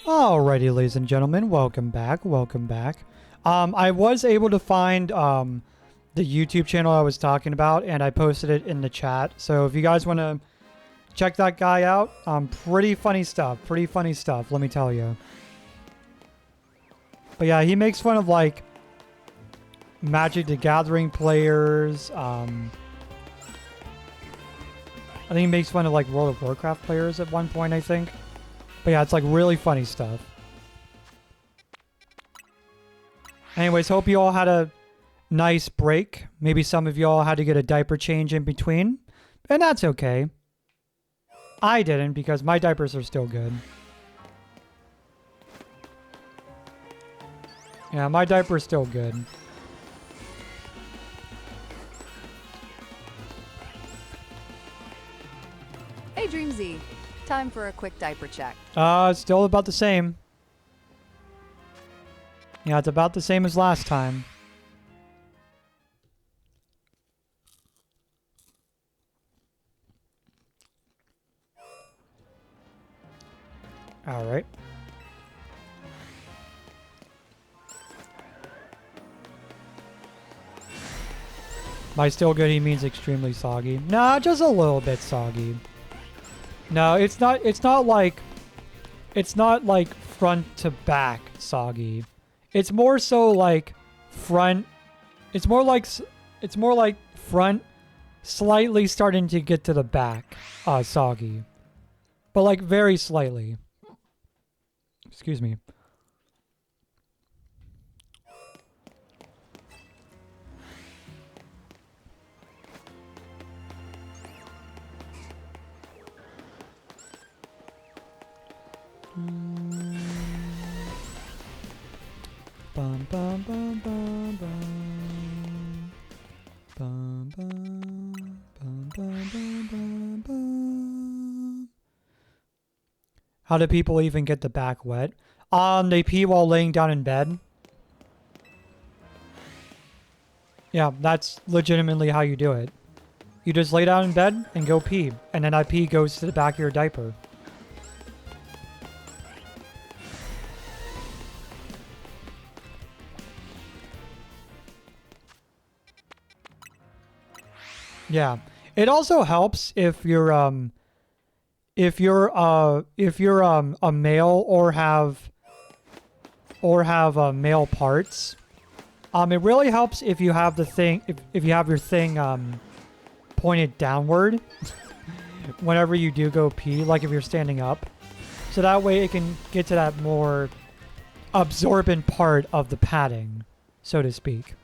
Alrighty, ladies and gentlemen, welcome back. Welcome back. I was able to find the YouTube channel I was talking about, and I posted it in the chat. So if you guys want to check that guy out, pretty funny stuff. Pretty funny stuff, let me tell you. But yeah, he makes fun of like Magic the Gathering players. I think he makes fun of like World of Warcraft players at one point, I think. But yeah, it's like really funny stuff. Anyways, hope you all had a nice break. Maybe some of you all had to get a diaper change in between. And that's okay. I didn't because my diapers are still good. Yeah, my diaper's still good. Hey, Dreamsy. Time for a quick diaper check. Still about the same. Yeah, it's about the same as last time. All right. By still good, he means extremely soggy. Nah, just a little bit soggy. No, it's not like front to back soggy. It's more so like front. It's more like front slightly starting to get to the back soggy. But like very slightly. Excuse me. Bum, bum, bum, bum, bum. Bum, bum, bum, bum, bum, bum, bum. How do people even get the back wet? They pee while laying down in bed. Yeah, that's legitimately how you do it. You just lay down in bed and go pee, and then that pee goes to the back of your diaper. Yeah. It also helps if you're a male or have male parts. It really helps if you have the thing if you have your thing pointed downward whenever you do go pee, like if you're standing up. So that way it can get to that more absorbent part of the padding, so to speak.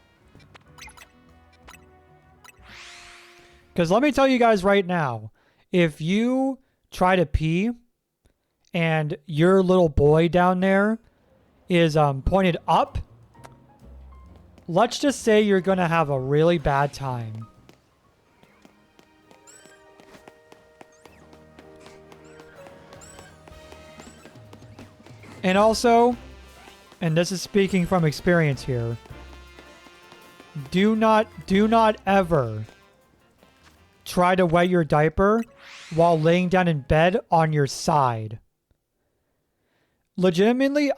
Because let me tell you guys right now, if you try to pee and your little boy down there is pointed up, let's just say you're going to have a really bad time. And also, and this is speaking from experience here, do not ever try to wet your diaper while laying down in bed on your side. Legitimately,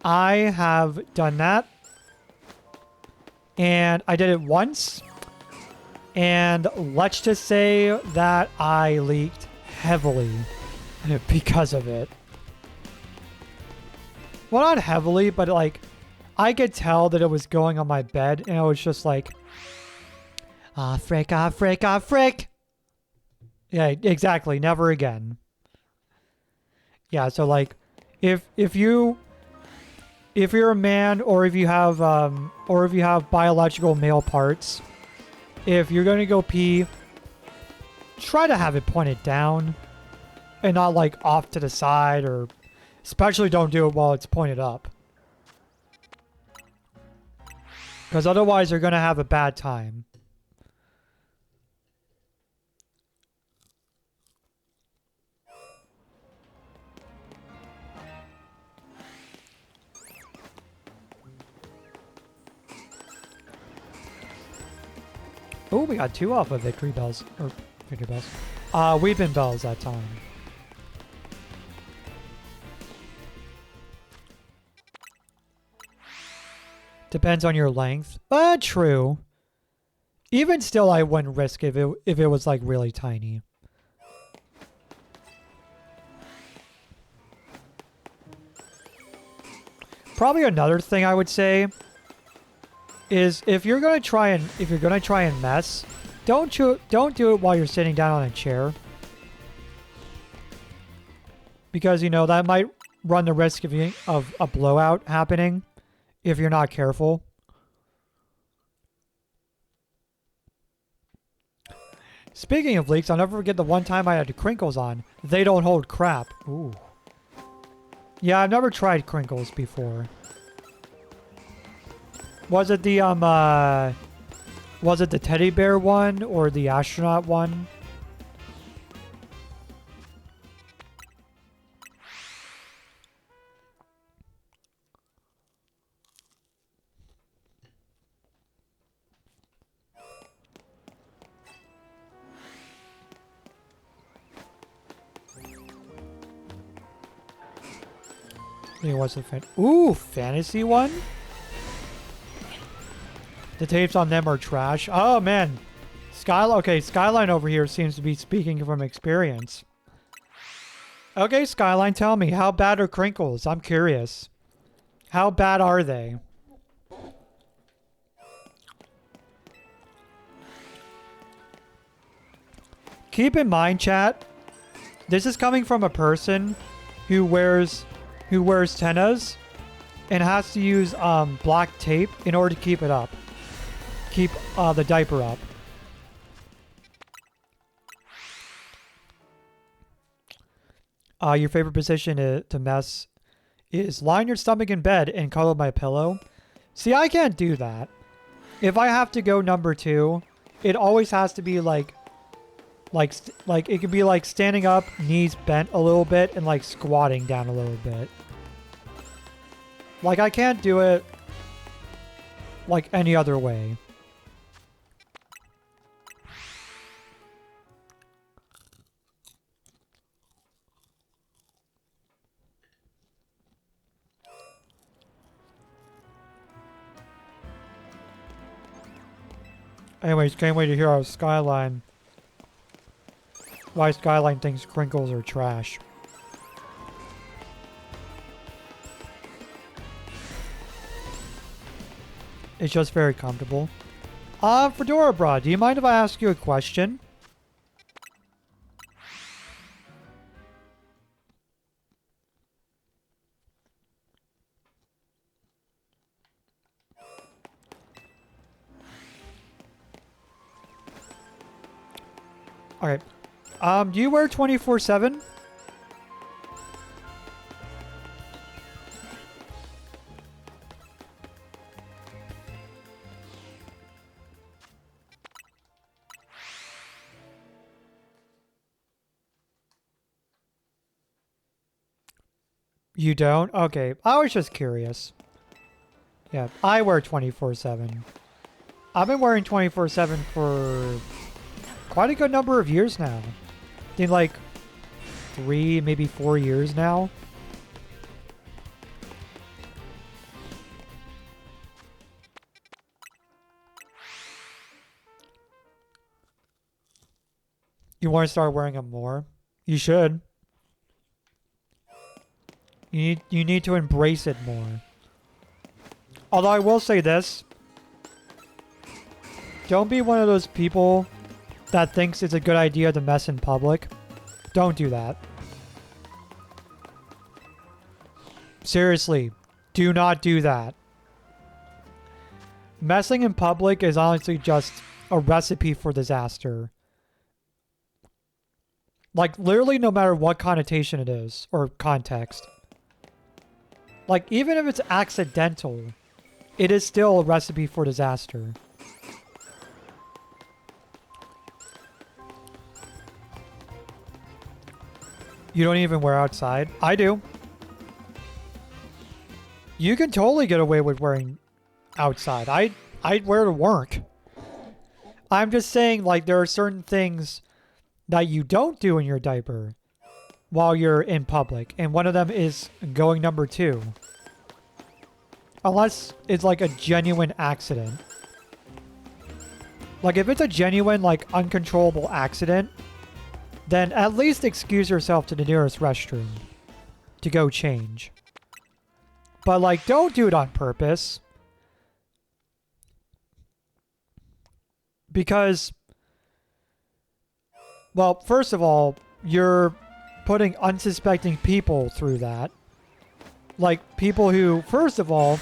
I have done that. And I did it once. And let's just say that I leaked heavily because of it. Well, not heavily, but like, I could tell that it was going on my bed, and I was just like, ah, frick, ah, frick, ah, frick. Yeah, exactly. Never again. Yeah, so like, if you're a man, or if you have biological male parts, if you're gonna go pee, try to have it pointed down, and not like off to the side, or especially don't do it while it's pointed up. Because otherwise you're gonna have a bad time. Oh, we got 2 off of victory bells. Or victory bells. Weeping bells that time. Depends on your length. True. Even still, I wouldn't risk it if it was like really tiny. Probably another thing I would say is if you're gonna try and mess, don't do it while you're sitting down on a chair, because you know that might run the risk of a blowout happening if you're not careful. Speaking of leaks, I'll never forget the one time I had crinkles on. They don't hold crap. Ooh. Yeah, I've never tried crinkles before. Was it the teddy bear one or the astronaut one? I think it was ooh, fantasy one? The tapes on them are trash. Oh, man. Skyline over here seems to be speaking from experience. Okay, Skyline, tell me, how bad are crinkles? I'm curious. How bad are they? Keep in mind, chat, this is coming from a person who wears tennas and has to use black tape in order to keep it up. Keep the diaper up. Your favorite position to mess is lie on your stomach in bed and cuddle my pillow. See, I can't do that. If I have to go number 2, it always has to be like it could be like standing up, knees bent a little bit, and like squatting down a little bit. Like I can't do it like any other way. Anyways, can't wait to hear how Skyline. Why Skyline thinks crinkles are trash. It's just very comfortable. Fedora Bra, do you mind if I ask you a question? Okay. Do you wear 24/7? You don't? Okay. I was just curious. Yeah, I wear 24/7. I've been wearing 24/7 for quite a good number of years now. I think like 3, maybe 4 years now. You want to start wearing them more? You should. You need to embrace it more. Although I will say this. Don't be one of those people that thinks it's a good idea to mess in public. Don't do that. Seriously, do not do that. Messing in public is honestly just a recipe for disaster. Like, literally no matter what connotation it is, or context. Like, even if it's accidental, it is still a recipe for disaster. You don't even wear outside? I do. You can totally get away with wearing outside. I'd wear to work. I'm just saying, like, there are certain things that you don't do in your diaper while you're in public. And one of them is going number 2. Unless it's like a genuine accident. Like if it's a genuine, like uncontrollable accident, then at least excuse yourself to the nearest restroom to go change. But like, don't do it on purpose. Because, well, first of all, you're putting unsuspecting people through that. Like people who, first of all,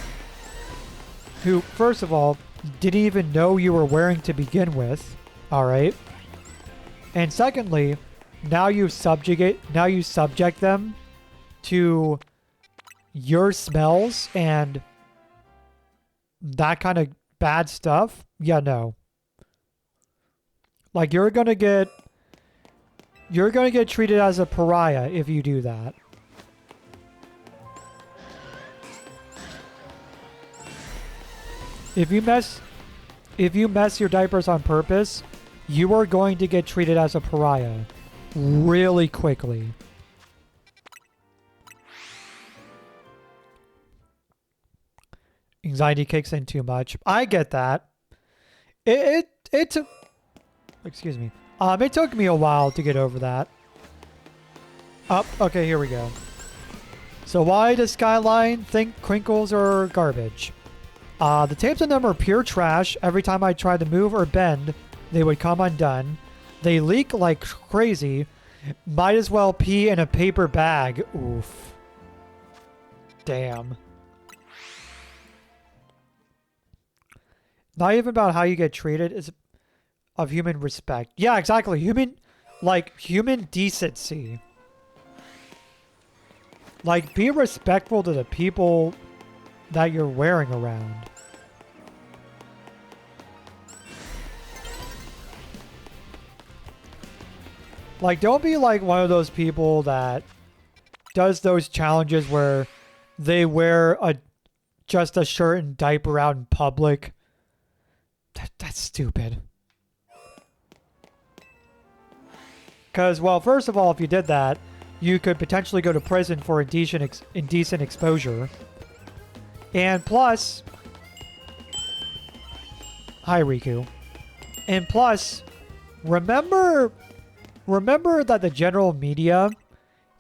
didn't even know you were wearing to begin with. All right. And secondly, now you subject them to your smells and that kind of bad stuff. Yeah, no. Like you're gonna get treated as a pariah if you do that. If you mess your diapers on purpose, you are going to get treated as a pariah really quickly. Anxiety kicks in too much. I get that. It took, excuse me. It took me a while to get over that. Oh, okay, here we go. So why does Skyline think crinkles are garbage? The tapes on them are pure trash. Every time I tried to move or bend, they would come undone. They leak like crazy. Might as well pee in a paper bag. Oof. Damn. Not even about how you get treated. It's of human respect. Yeah, exactly. Human decency. Like, be respectful to the people that you're wearing around. Like, don't be like one of those people that does those challenges where they wear just a shirt and diaper out in public. That's stupid. Because, well, first of all, if you did that, you could potentially go to prison for indecent exposure. And plus... Hi, Riku. And plus, remember that the general media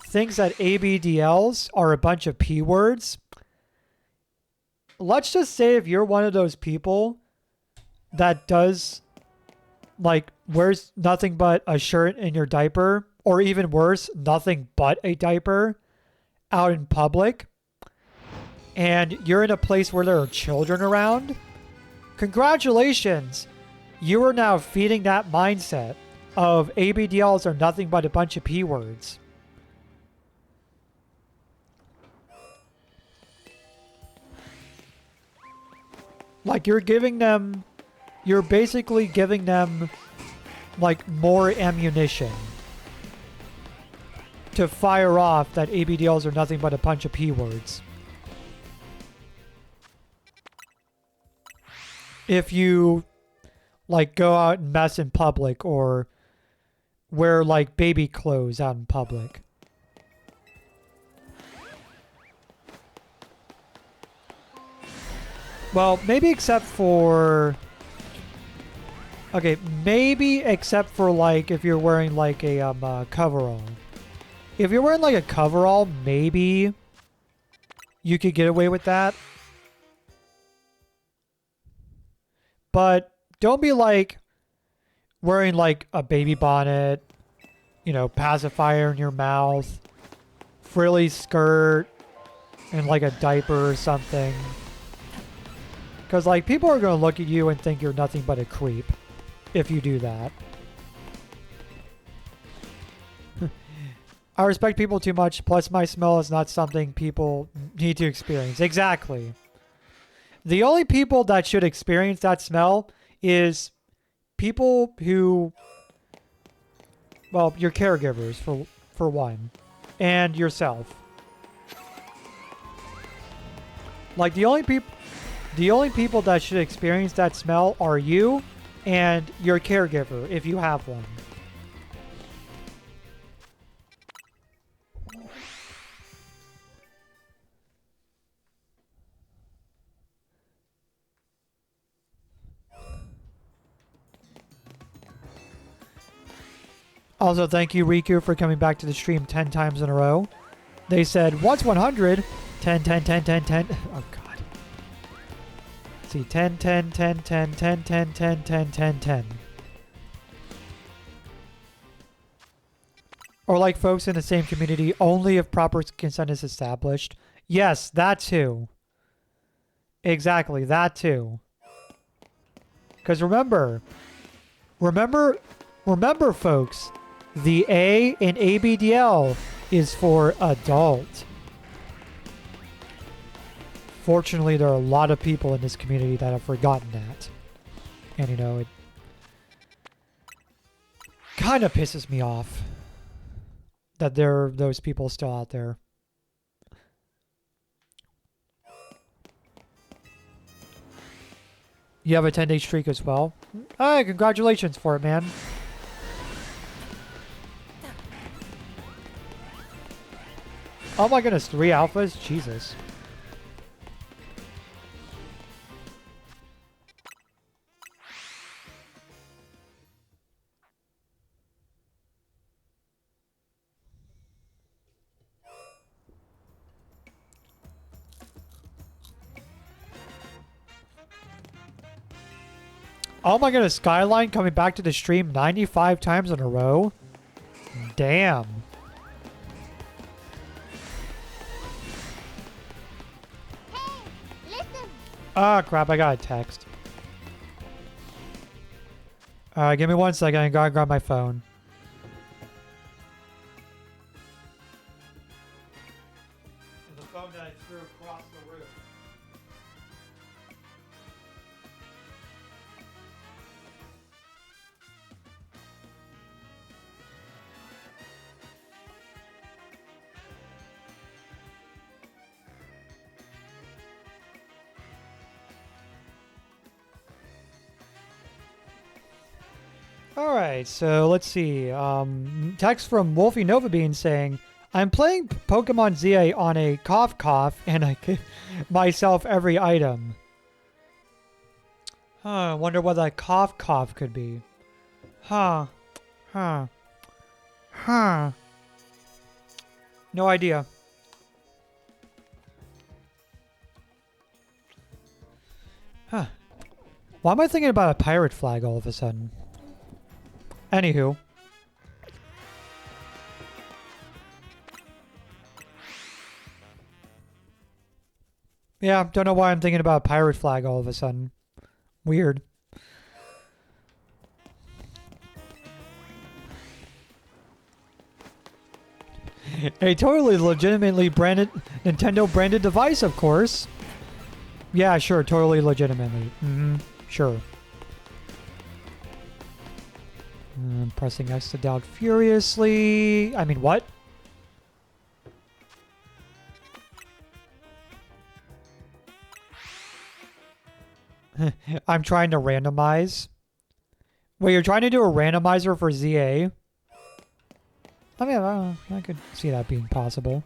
thinks that ABDLs are a bunch of P words? Let's just say if you're one of those people that does, like, wears nothing but a shirt in your diaper, or even worse, nothing but a diaper out in public, and you're in a place where there are children around, congratulations! You are now feeding that mindset of ABDLs are nothing but a bunch of P words. Like, you're basically giving them, like, more ammunition to fire off that ABDLs are nothing but a bunch of P words. If you, like, go out and mess in public or wear, like, baby clothes out in public. Well, maybe except for... Okay, maybe except for, like, if you're wearing, like, a coverall. If you're wearing, like, a coverall, maybe you could get away with that. But don't be, like, wearing, like, a baby bonnet, you know, pacifier in your mouth, frilly skirt, and, like, a diaper or something. Because, like, people are going to look at you and think you're nothing but a creep if you do that. I respect people too much, plus my smell is not something people need to experience. Exactly. The only people that should experience that smell is people who, well, your caregivers, for one, and yourself. Like, the only people that should experience that smell are you and your caregiver, if you have one. Also, thank you, Riku, for coming back to the stream 10 times in a row. They said, what's 100? 10, 10, 10, 10, 10. Oh, God. Let's see, 10, 10, 10, 10, 10, 10, 10, 10, 10, 10. Or like folks in the same community, only if proper consent is established. Yes, that too. Exactly, that too. Because remember, folks, the A in ABDL is for adult. Fortunately, there are a lot of people in this community that have forgotten that. And, you know, it kind of pisses me off that there are those people still out there. You have a 10-day streak as well? Hey, congratulations for it, man. Oh my goodness, 3 alphas? Jesus. Oh my goodness, Skyline coming back to the stream 95 times in a row? Damn. Listen. Ah, crap, I got a text. Alright, give me 1 second, I gotta grab my phone. The phone that I threw across the room. Alright, so let's see. Text from Wolfie Nova Bean saying, I'm playing Pokemon ZA on a cough cough and I give myself every item. Huh, I wonder what that cough cough could be. Huh. Huh. Huh. No idea. Huh. Why am I thinking about a pirate flag all of a sudden? Anywho. Yeah, don't know why I'm thinking about a pirate flag all of a sudden. Weird. A totally legitimately branded, Nintendo branded device, of course. Yeah, sure, totally legitimately. Sure. Pressing X to doubt furiously. I mean, what? I'm trying to randomize. Wait, you're trying to do a randomizer for ZA? I mean, I could see that being possible.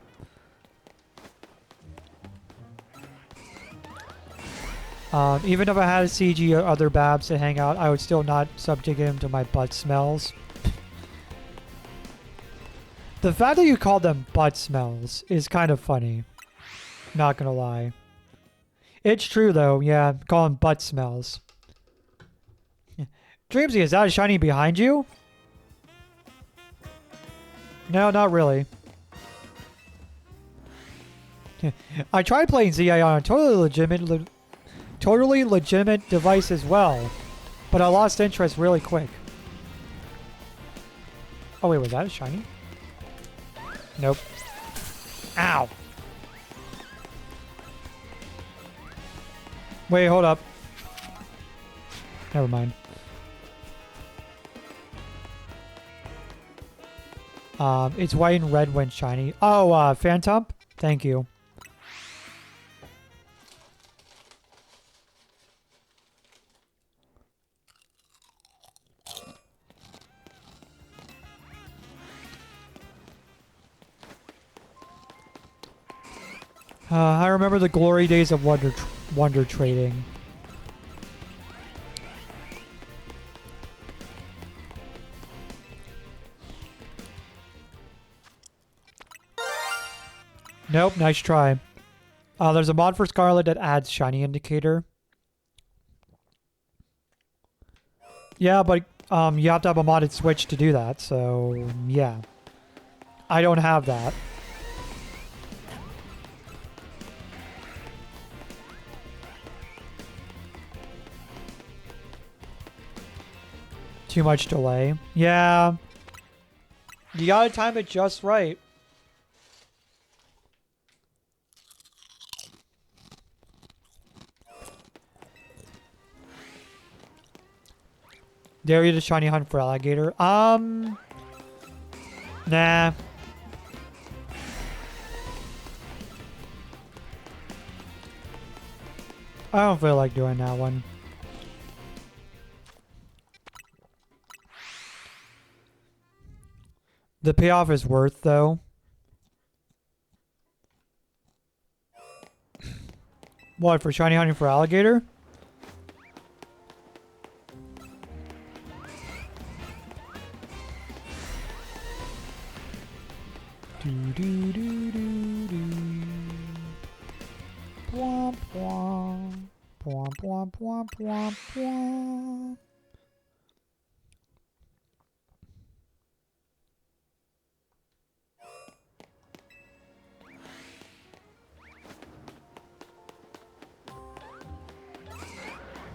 Even if I had a CG or other Babs to hang out, I would still not subject him to my butt smells. The fact that you call them butt smells is kind of funny. Not gonna lie. It's true though, yeah, call them butt smells. Dreamsy, is that a shiny behind you? No, not really. I tried playing ZI on a totally legitimate device as well, but I lost interest really quick. Oh wait, was that a shiny? Nope. Ow! Wait, hold up. Never mind. It's white and red when shiny. Oh, Phantom? Thank you. I remember the glory days of wonder trading. Nope, nice try. There's a mod for Scarlet that adds shiny indicator. Yeah, but you have to have a modded Switch to do that, so yeah. I don't have that. Too much delay. Yeah. You gotta time it just right. Dare you to shiny hunt for alligator? Nah. I don't feel like doing that one. The payoff is worth, though. What, for shiny hunting for alligator? Do do do do do. Womp womp. Womp womp womp womp womp.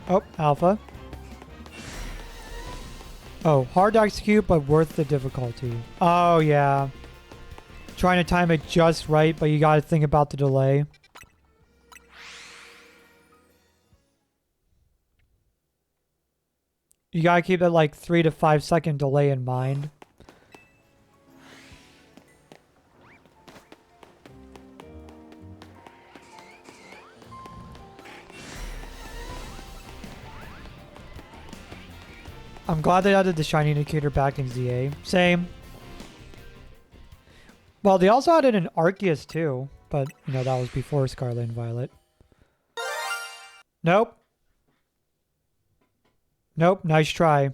Oh, alpha. Oh, hard to execute, but worth the difficulty. Oh, yeah. Trying to time it just right, but you gotta think about the delay. You gotta keep that like 3 to 5 second delay in mind. I'm glad they added the shiny indicator back in ZA. Same. Well, they also added an Arceus too, but you know that was before Scarlet and Violet. Nope. Nope, nice try.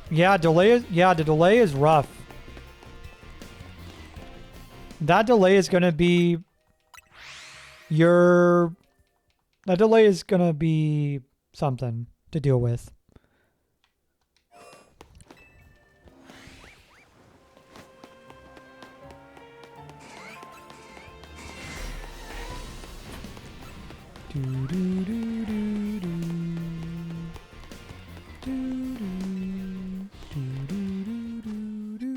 Yeah, the delay is rough. That delay is gonna be that delay is gonna be something to deal with. Do do do do do. Do do do do do do.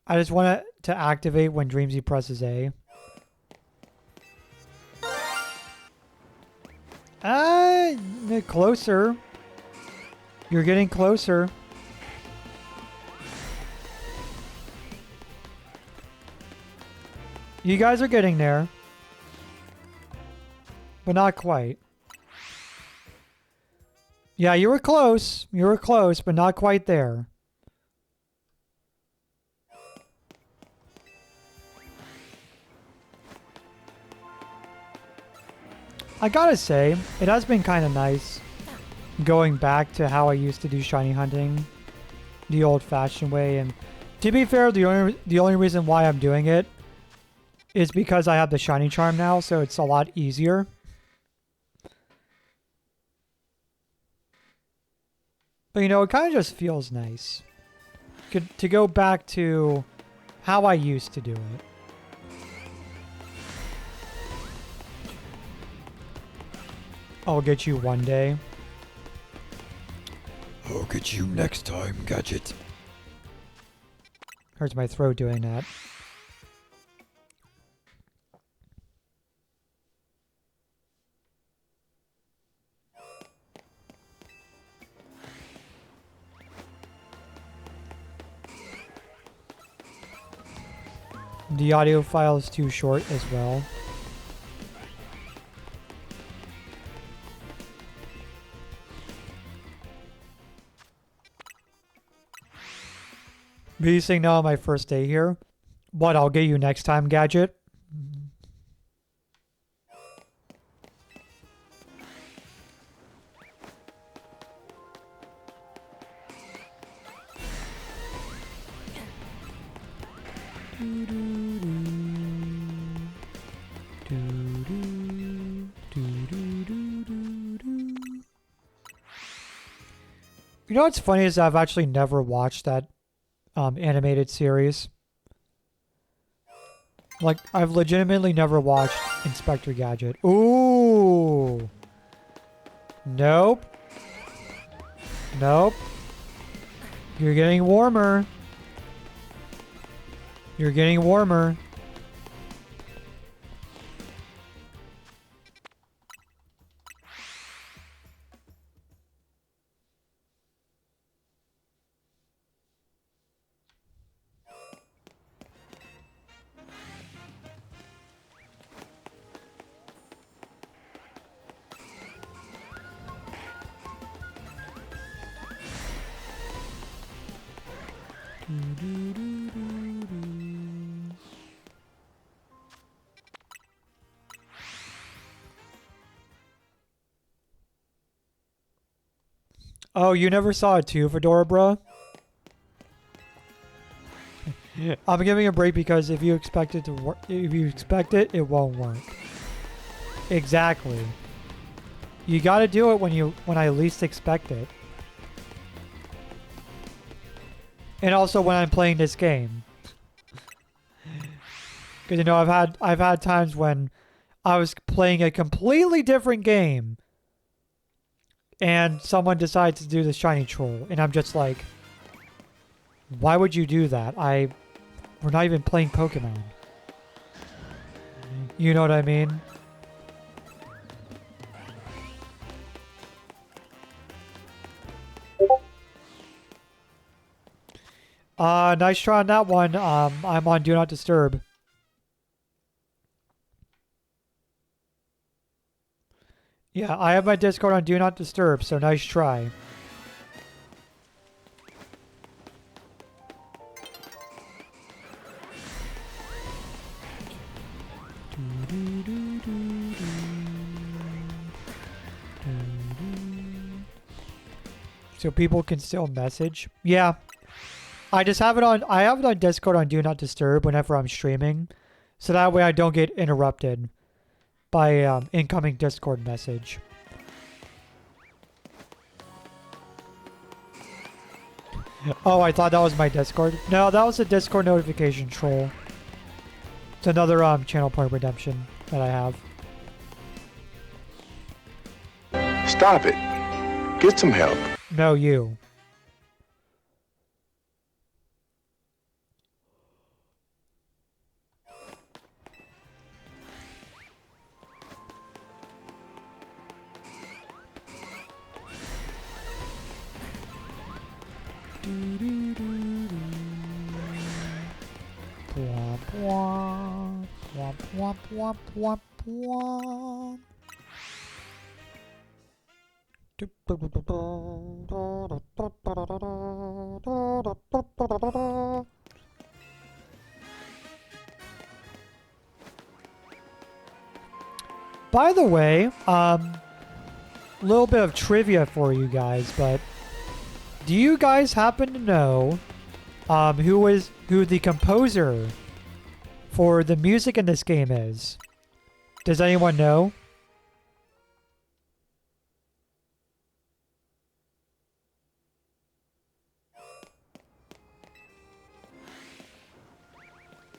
I just want it to activate when Dreamsy presses A. Closer. You're getting closer. You guys are getting there. But not quite. Yeah, you were close. You were close, but not quite there. I gotta say, it has been kind of nice going back to how I used to do shiny hunting the old-fashioned way. And to be fair, the only reason why I'm doing it is because I have the shiny charm now, so it's a lot easier. But you know, it kind of just feels nice to go back to how I used to do it. I'll get you one day. I'll get you next time, Gadget. Hurts my throat doing that. The audio file is too short as well. Me saying now on my first day here. What I'll get you next time, Gadget? You know what's funny is I've actually never watched that animated series. Like, I've legitimately never watched Inspector Gadget. Ooh! Nope. Nope. You're getting warmer. You're getting warmer. Oh, you never saw it too, Fedora, bro? I'm giving a break because if you expect it to work, if you expect it, it won't work. Exactly. You got to do it when I least expect it. And also when I'm playing this game. Because you know I've had times when I was playing a completely different game and someone decides to do the shiny troll and I'm just like, why would you do that? We're not even playing Pokemon. You know what I mean? Nice try on that one. I'm on Do Not Disturb. Yeah, I have my Discord on Do Not Disturb, so nice try. So people can still message. Yeah. I have it on Discord on Do Not Disturb whenever I'm streaming. So that way I don't get interrupted by incoming Discord message. Oh, I thought that was my Discord. No, that was a Discord notification troll. It's another channel point redemption that I have. Stop it. Get some help. No, you. By the way, little bit of trivia for you guys, but do you guys happen to know who the composer for the music in this game is? Does anyone know?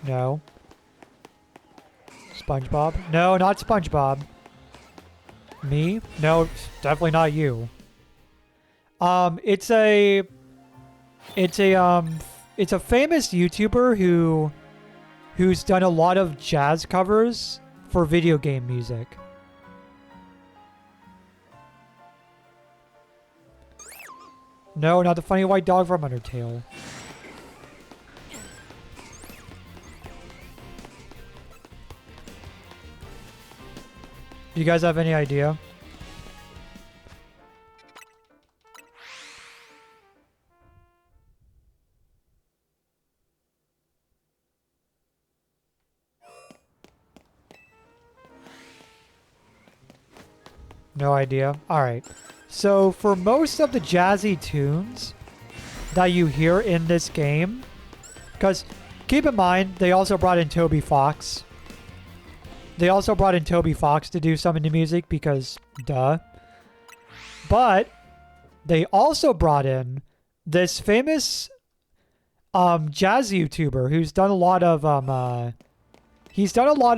No. SpongeBob? No, not SpongeBob. Me? No, definitely not you. It's a famous YouTuber who's done a lot of jazz covers for video game music. No, not the funny white dog from Undertale. Do you guys have any idea? No idea. All right. So for most of the jazzy tunes that you hear in this game, because keep in mind, they also brought in Toby Fox. They also brought in Toby Fox to do some of the music because, duh. But they also brought in this famous jazz YouTuber who's done a lot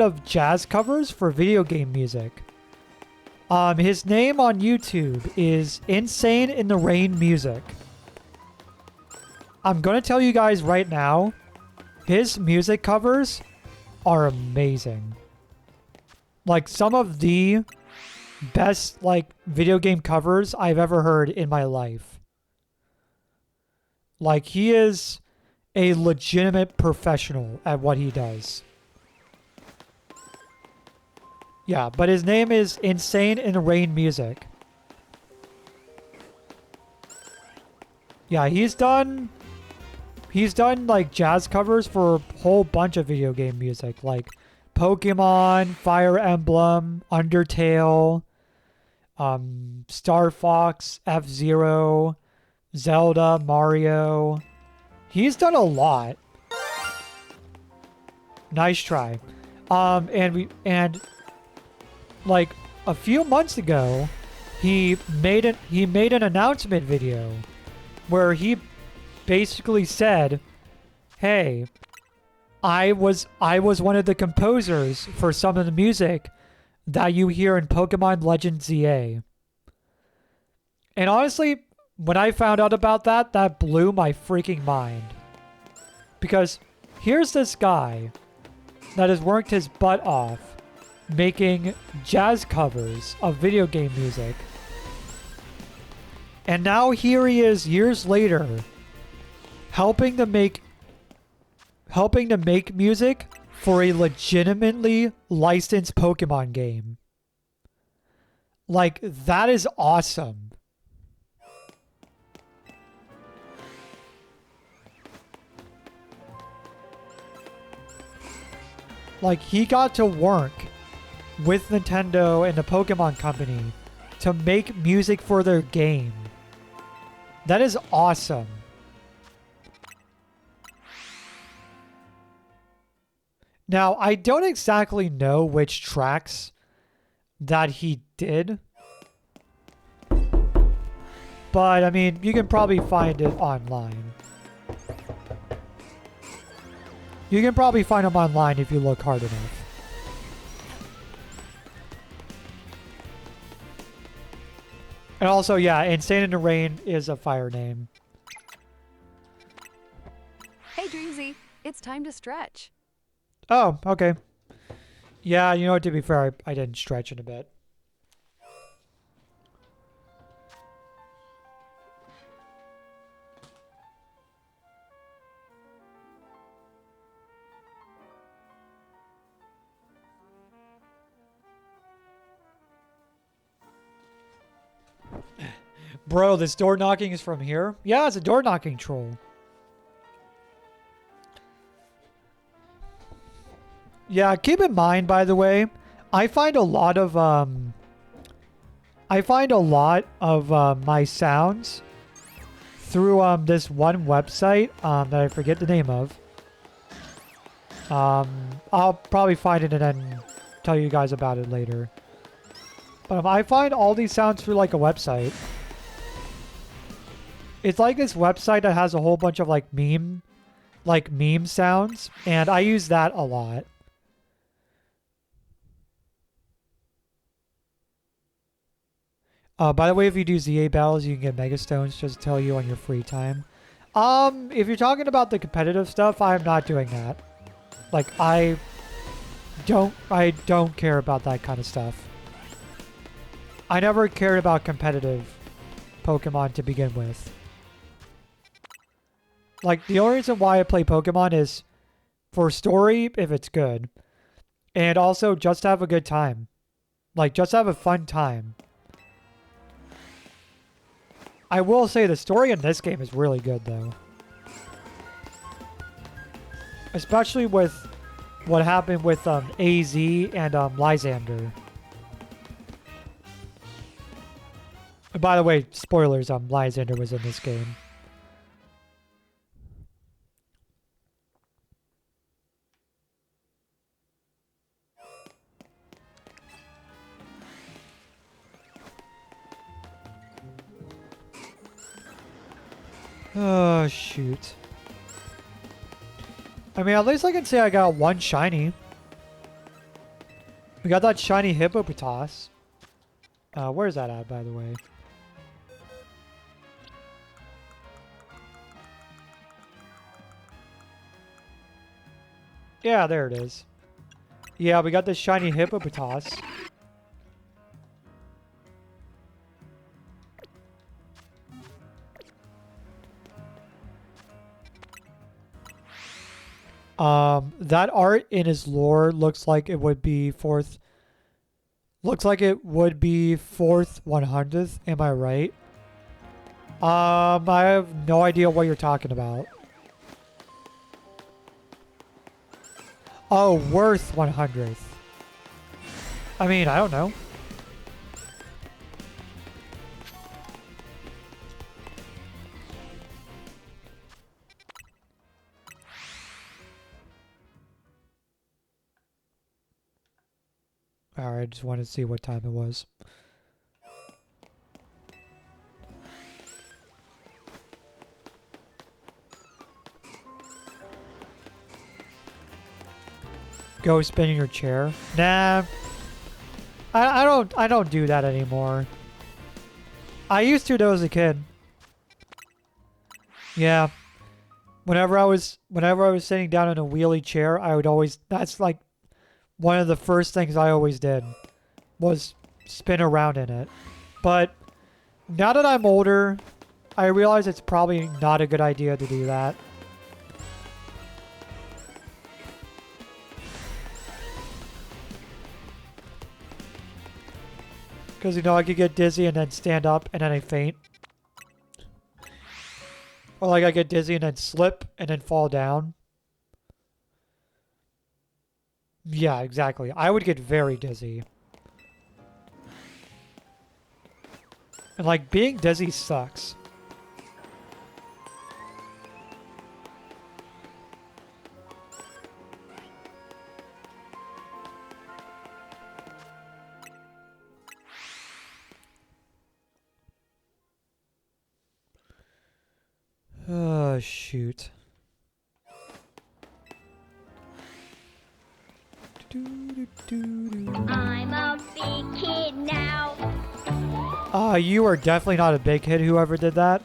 of jazz covers for video game music. His name on YouTube is Insane in the Rain Music. I'm gonna tell you guys right now, his music covers are amazing. Like some of the best like video game covers I've ever heard in my life. Like he is a legitimate professional at what he does. Yeah, but his name is Insane in the Rain Music. Yeah, he's done like jazz covers for a whole bunch of video game music, like Pokemon, Fire Emblem, Undertale, Star Fox, F-Zero, Zelda, Mario. He's done a lot. Nice try. And like a few months ago, he made an announcement video where he basically said, "Hey, I was one of the composers for some of the music that you hear in Pokemon Legends ZA." And honestly, when I found out about that, that blew my freaking mind. Because here's this guy that has worked his butt off making jazz covers of video game music. And now here he is years later helping to make music for a legitimately licensed Pokemon game. Like, that is awesome. Like, he got to work with Nintendo and the Pokemon Company to make music for their game. That is awesome. Now, I don't exactly know which tracks that he did. But, I mean, you can probably find it online. You can probably find them online if you look hard enough. And also, yeah, Insane in the Rain is a fire name. Hey, Dreamsy, it's time to stretch. Oh, okay. Yeah, you know what, to be fair, I didn't stretch in a bit. Bro, this door knocking is from here? Yeah, it's a door knocking troll. Yeah, keep in mind, by the way, I find a lot of my sounds through this one website that I forget the name of. I'll probably find it and then tell you guys about it later. But I find all these sounds through like a website. It's like this website that has a whole bunch of like meme sounds, and I use that a lot. By the way, if you do ZA battles, you can get Mega Stones, just to tell you on your free time. If you're talking about the competitive stuff, I'm not doing that. Like, I don't care about that kind of stuff. I never cared about competitive Pokemon to begin with. Like, the only reason why I play Pokemon is for story, if it's good. And also just to have a good time. Like, just have a fun time. I will say the story in this game is really good, though. Especially with what happened with AZ and Lysander. And by the way, spoilers, Lysander was in this game. Oh, shoot. I mean, at least I can say I got one shiny. We got that shiny Hippopotas. Where's that at, by the way? Yeah, there it is. Yeah, we got this shiny Hippopotas. That art in his lore looks like it would be fourth. Looks like it would be fourth 100th. Am I right? I have no idea what you're talking about. Oh, worth 100th. I mean, I don't know. Alright, I just wanted to see what time it was. Go spin in your chair. Nah. I don't do that anymore. I used to though as a kid. Yeah. Whenever I was sitting down in a wheelie chair, I would always that's like one of the first things I always did was spin around in it. But now that I'm older, I realize it's probably not a good idea to do that. Because, you know, I could get dizzy and then stand up and then I faint. Or like I get dizzy and then slip and then fall down. Yeah, exactly. I would get very dizzy. And like being dizzy sucks. Oh, shoot. I'm a big kid now. You are definitely not a big kid, whoever did that.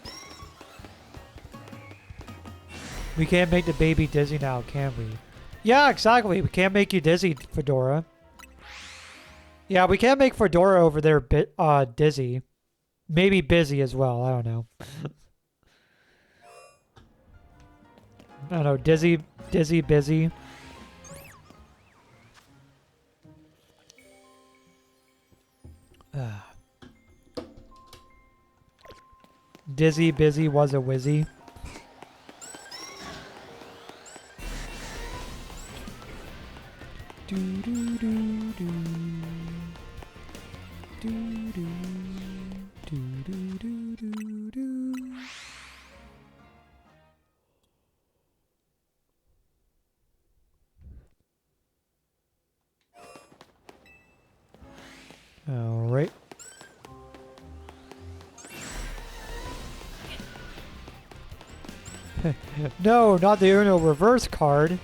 We can't make the baby dizzy now, can we? Yeah, exactly. We can't make you dizzy, Fedora. Yeah, we can't make Fedora over there dizzy. Maybe busy as well. I don't know. I don't know. Dizzy, busy. Dizzy, busy was a whizzy. Do do do do. Do do do do do do do. All right. No, not the Uno reverse card.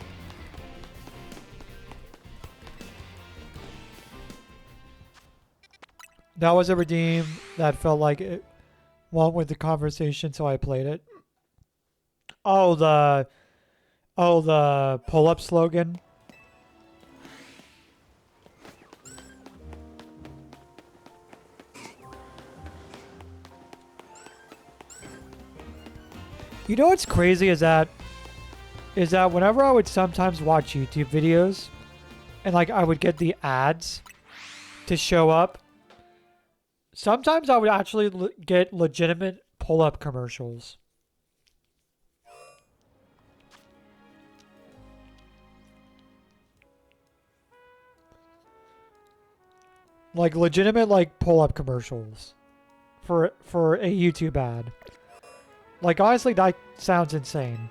That was a redeem that felt like it went with the conversation, so I played it. Oh, the pull-up slogan. You know what's crazy is that whenever I would sometimes watch YouTube videos and like I would get the ads to show up, sometimes I would actually get legitimate pull-up commercials. Like legitimate like pull-up commercials for a YouTube ad. Like, honestly, that sounds insane.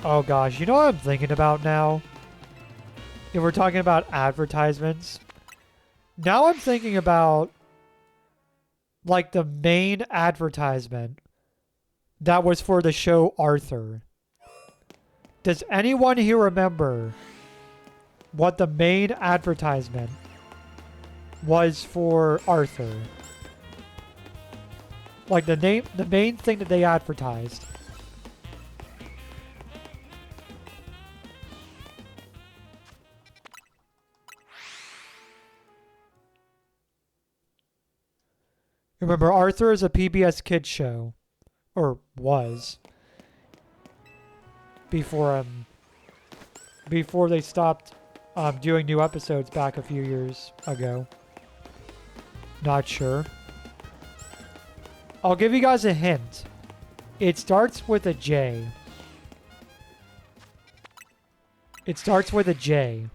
Oh gosh, you know what I'm thinking about now? If we're talking about advertisements, now I'm thinking about like the main advertisement that was for the show Arthur. Does anyone here remember what the main advertisement was for Arthur? Like the main thing that they advertised. Remember, Arthur is a PBS Kids show, or was, before they stopped doing new episodes back a few years ago. Not sure. I'll give you guys a hint. It starts with a J. It starts with a J.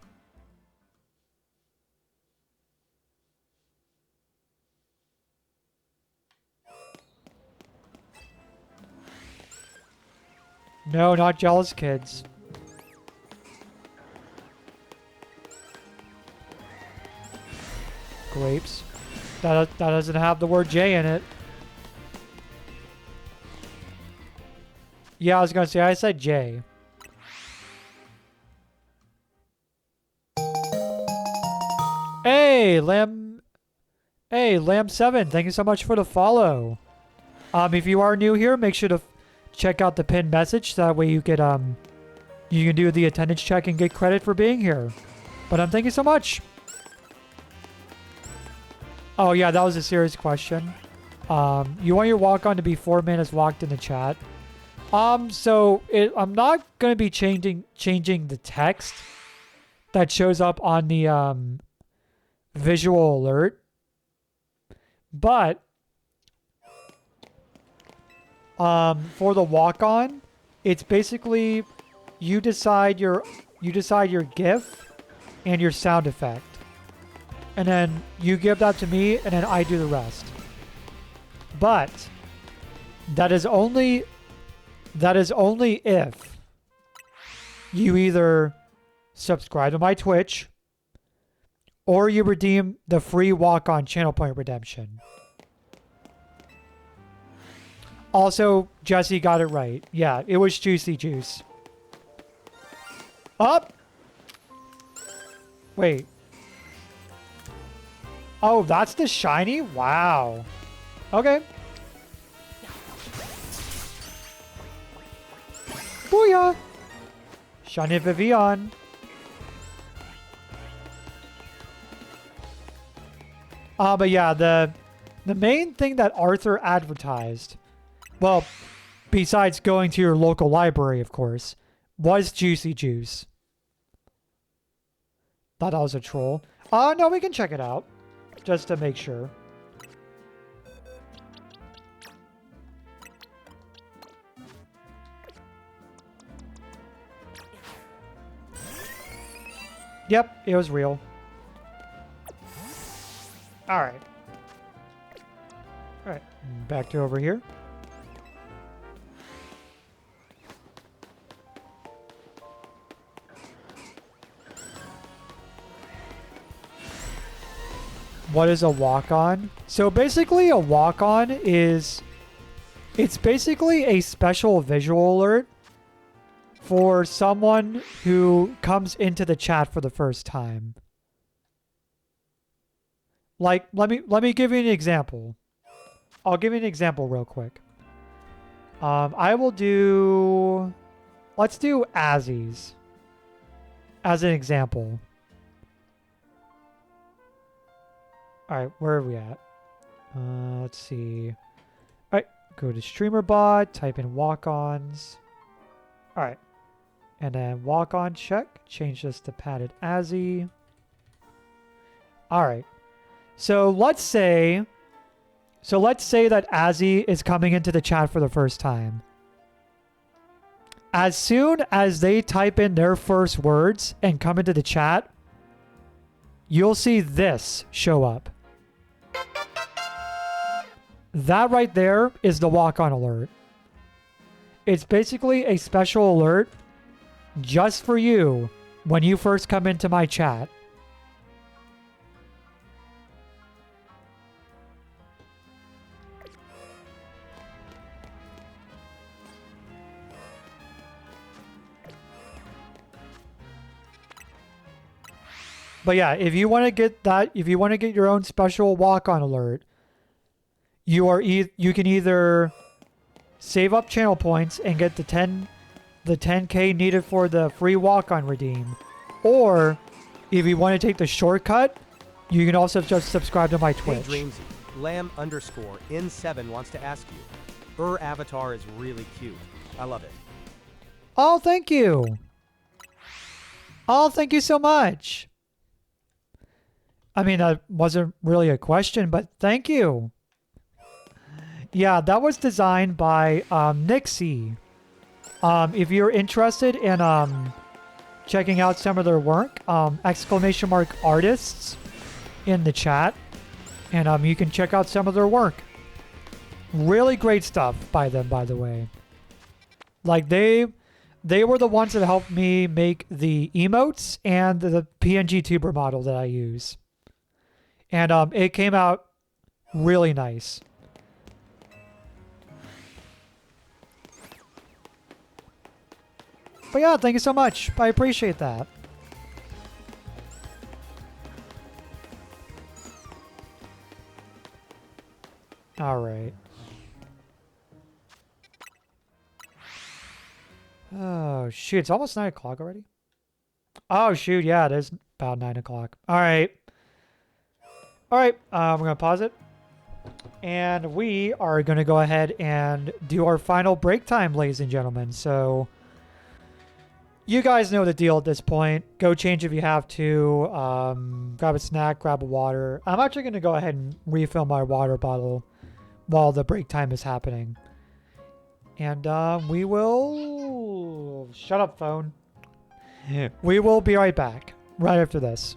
No, not Jealous Kids. Grapes. That doesn't have the word J in it. Yeah, I was gonna say, I said J. Hey, Lamb 7, thank you so much for the follow. If you are new here, make sure to check out the pinned message. That way you can do the attendance check and get credit for being here. But thank you so much. Oh yeah, that was a serious question. You want your walk-on to be 4 minutes walked in the chat. I'm not gonna be changing the text that shows up on the visual alert, but for the walk-on, it's basically you decide your GIF and your sound effect, and then you give that to me, and then I do the rest. But that is only if you either subscribe to my Twitch or you redeem the free walk-on channel point redemption. Also, Jesse got it right. Yeah, it was Juicy Juice. Up! Wait. Oh, that's the shiny? Wow. Okay. Booyah! Shiny Vivian. But yeah, the main thing that Arthur advertised, well, besides going to your local library, of course, was Juicy Juice. Thought I was a troll. No, we can check it out, just to make sure. Yep, it was real. Alright. Alright, back to over here. What is a walk-on? So basically a walk-on is... It's basically a special visual alert for someone who comes into the chat for the first time. Like, let me give you an example. I'll give you an example real quick. I will do... Let's do Azzies as an example. Alright, where are we at? Let's see. Alright, go to StreamerBot, type in walk-ons. Alright. And then walk-on check. Change this to padded Azzy. Alright. So let's say that Azzy is coming into the chat for the first time. as soon as they type in their first words and come into the chat, you'll see this show up. That right there is the walk-on alert. It's basically a special alert just for you when you first come into my chat. But yeah, if you want to get that, if you want to get your own special walk-on alert, you can either save up channel points and get the 10K needed for the free walk-on redeem, or if you want to take the shortcut, you can also just subscribe to my Twitch. Hey Dreamsy, Lamb_in7 wants to ask you. Her avatar is really cute. I love it. Oh, thank you. Oh, thank you so much. I mean, that wasn't really a question, but thank you. Yeah, that was designed by Nixie. If you're interested in checking out some of their work, !artists in the chat, and you can check out some of their work. Really great stuff by them, by the way. Like they were the ones that helped me make the emotes and the PNG tuber model that I use. And it came out really nice. But yeah, thank you so much. I appreciate that. All right. Oh, shoot. It's almost 9 o'clock already. Oh, shoot. Yeah, it is about 9 o'clock. All right. All right. We're going to pause it. And we are going to go ahead and do our final break time, ladies and gentlemen. So you guys know the deal at this point. Go change if you have to. Grab a snack, grab a water. I'm actually going to go ahead and refill my water bottle while the break time is happening. And we will... Shut up, phone. We will be right back right after this.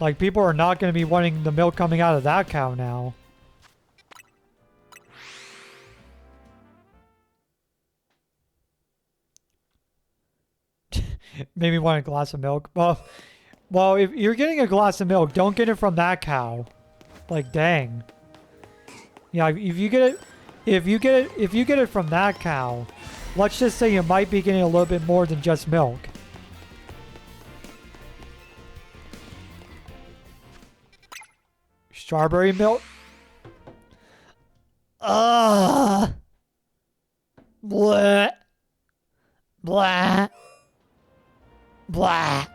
Like, people are not going to be wanting the milk coming out of that cow now. Maybe want a glass of milk. Well, if you're getting a glass of milk, don't get it from that cow. Like, dang. Yeah, if you get it from that cow, let's just say you might be getting a little bit more than just milk. Strawberry milk. Blah. Blah. Blah.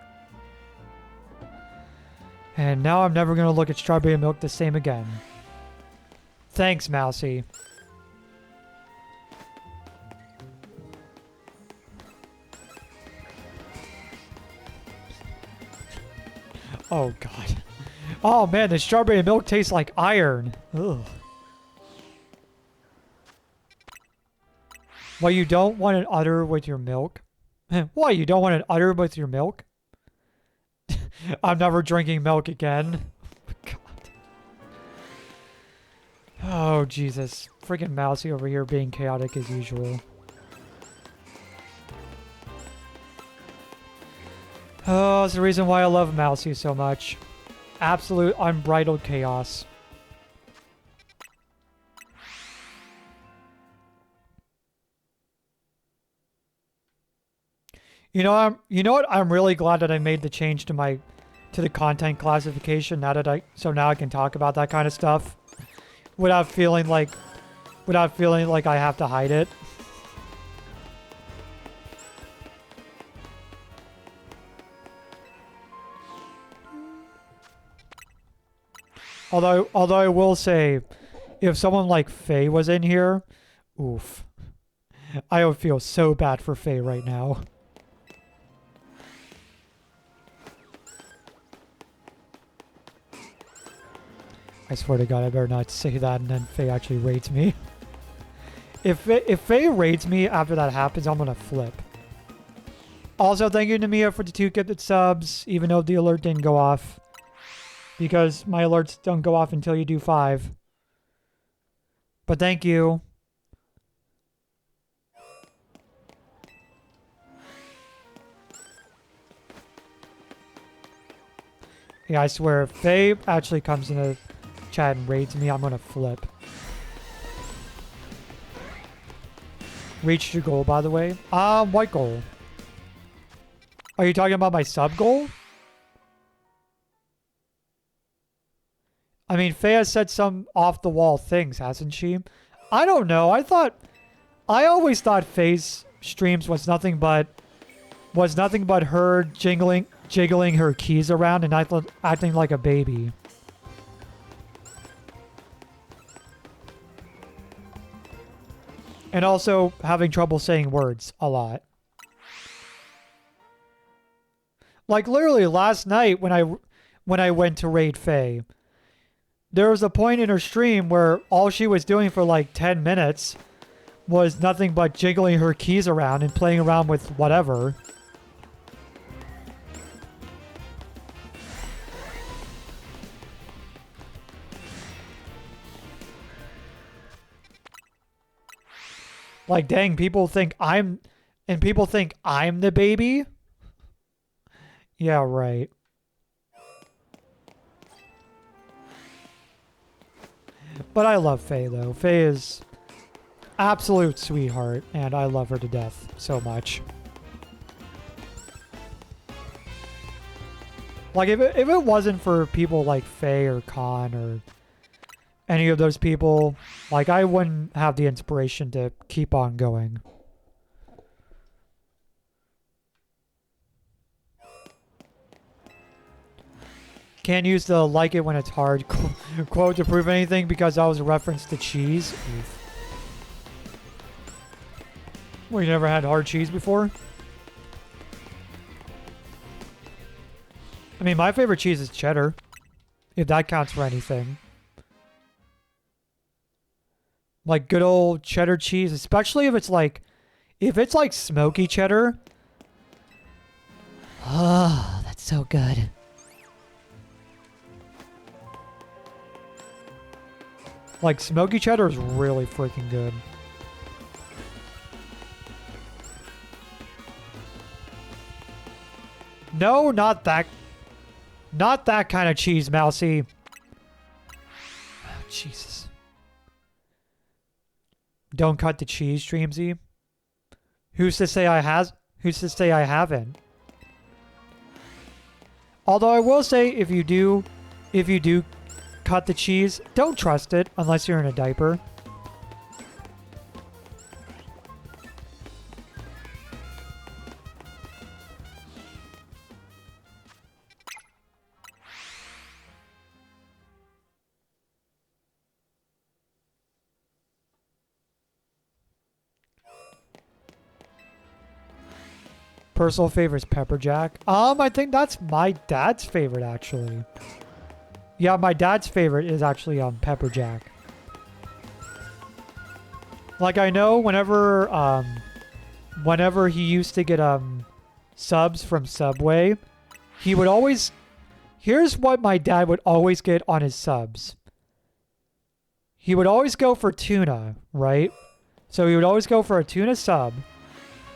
And now I'm never going to look at strawberry milk the same again. Thanks, Mousy. Oh, God. Oh, man, the strawberry milk tastes like iron. Ugh. Well, you don't want an udder with your milk? What, you don't want an udder with your milk? I'm never drinking milk again. God. Oh, Jesus. Freaking Mousy over here being chaotic as usual. Oh, that's the reason why I love Mousy so much. Absolute unbridled chaos. You know what? I'm really glad that I made the change to the content classification now that now I can talk about that kind of stuff without feeling like I have to hide it. Although I will say, if someone like Faye was in here, oof. I would feel so bad for Faye right now. I swear to God, I better not say that and then Faye actually raids me. If Faye raids me after that happens, I'm gonna flip. Also, thank you to Mia for the 2 gifted subs, even though the alert didn't go off. Because my alerts don't go off until you do 5. But thank you. Yeah, I swear, if Faye actually comes into chat and raids me, I'm gonna flip. Reached your goal, by the way. What goal? Are you talking about my sub goal? I mean, Faye has said some off-the-wall things, hasn't she? I don't know. I always thought Faye's streams was nothing but her jiggling her keys around and acting like a baby. And also having trouble saying words a lot. Like literally last night when I went to raid Faye, there was a point in her stream where all she was doing for like 10 minutes was nothing but jiggling her keys around and playing around with whatever. Like, dang, people think I'm the baby? Yeah, right. But I love Faye, though. Faye is absolute sweetheart, and I love her to death so much. Like, if it wasn't for people like Faye or Khan or any of those people, like, I wouldn't have the inspiration to keep on going. Can't use the like it when it's hard quote to prove anything because that was a reference to cheese. Oof. Well, you never had hard cheese before? I mean, my favorite cheese is cheddar, if that counts for anything. Like good old cheddar cheese, especially if it's like smoky cheddar. Oh, that's so good. Like, smoky cheddar is really freaking good. No, not that. Not that kind of cheese, Mousy. Oh, Jesus. Don't cut the cheese, Dreamsy. Who's to say I haven't? Although I will say, if you do cut the cheese, don't trust it unless you're in a diaper. Personal favorite is pepper jack. I think that's my dad's favorite, actually. Yeah, my dad's favorite is actually pepper jack. Like, I know whenever he used to get subs from Subway, he would always... Here's what my dad would always get on his subs. He would always go for tuna, right? So he would always go for a tuna sub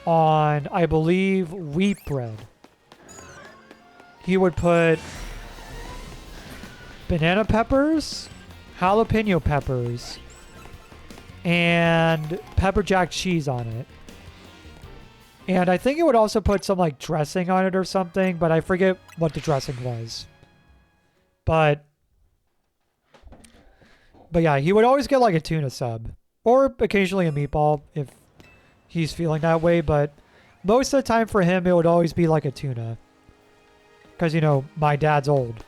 on, I believe, wheat bread. He would put banana peppers, jalapeno peppers, and pepper jack cheese on it. And I think it would also put some like dressing on it or something, but I forget what the dressing was. But yeah, he would always get like a tuna sub, or occasionally a meatball if he's feeling that way, but most of the time for him, it would always be like a tuna. Because, you know, my dad's old.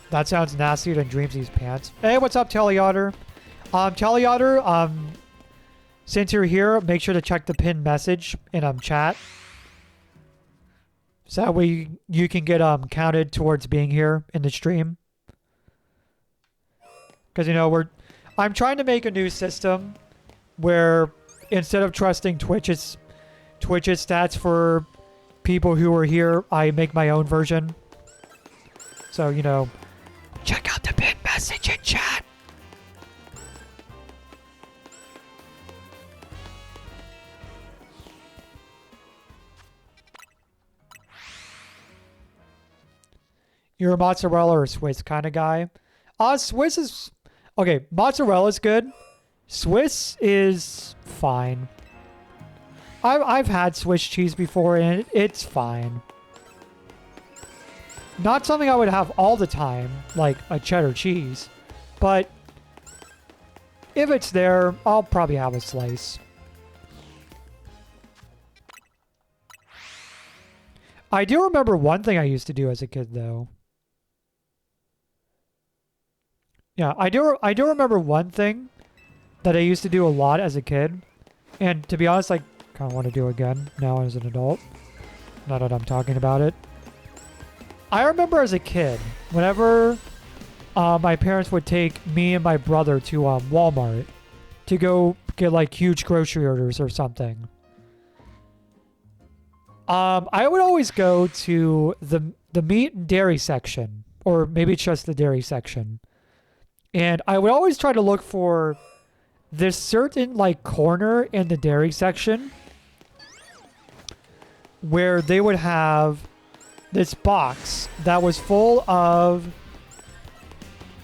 That sounds nastier than Dreamsy's pants. Hey, what's up, Teliotter? Teliotter, since you're here, make sure to check the pinned message in chat. So that way you can get counted towards being here in the stream. Because, you know, I'm trying to make a new system where instead of trusting Twitch's stats for people who are here, I make my own version. So, you know, check out the pinned message in chat. You're a mozzarella or Swiss kind of guy. Swiss is... Okay, mozzarella's good. Swiss is fine. I've had Swiss cheese before and it's fine. Not something I would have all the time, like a cheddar cheese. But if it's there, I'll probably have a slice. I do remember one thing I used to do as a kid, though. Yeah, I do remember one thing that I used to do a lot as a kid. And to be honest, I kind of want to do again now as an adult. Now that I'm talking about it. I remember as a kid, whenever my parents would take me and my brother to Walmart to go get like huge grocery orders or something. I would always go to the meat and dairy section, or maybe it's just the dairy section. And I would always try to look for this certain like corner in the dairy section where they would have this box that was full of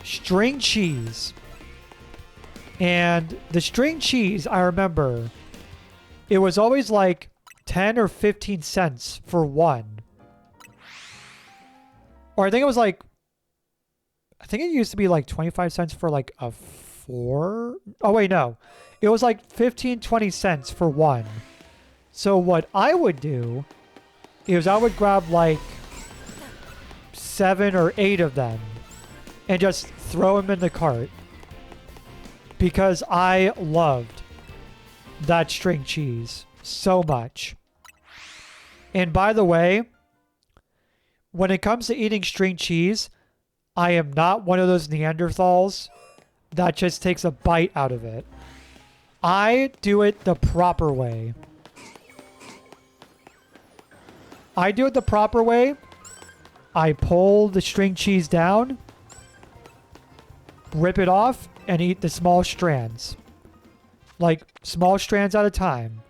string cheese. And the string cheese, I remember, it was always like 10 or 15 cents for one. Or I think it used to be like 25 cents for like a 4. Oh, wait, no. It was like 15, 20 cents for one. So what I would do is I would grab like 7 or 8 of them and just throw them in the cart. Because I loved that string cheese so much. And by the way, when it comes to eating string cheese, I am not one of those Neanderthals that just takes a bite out of it. I do it the proper way. I do it the proper way I pull the string cheese down, rip it off, and eat the small strands. Like, small strands at a time.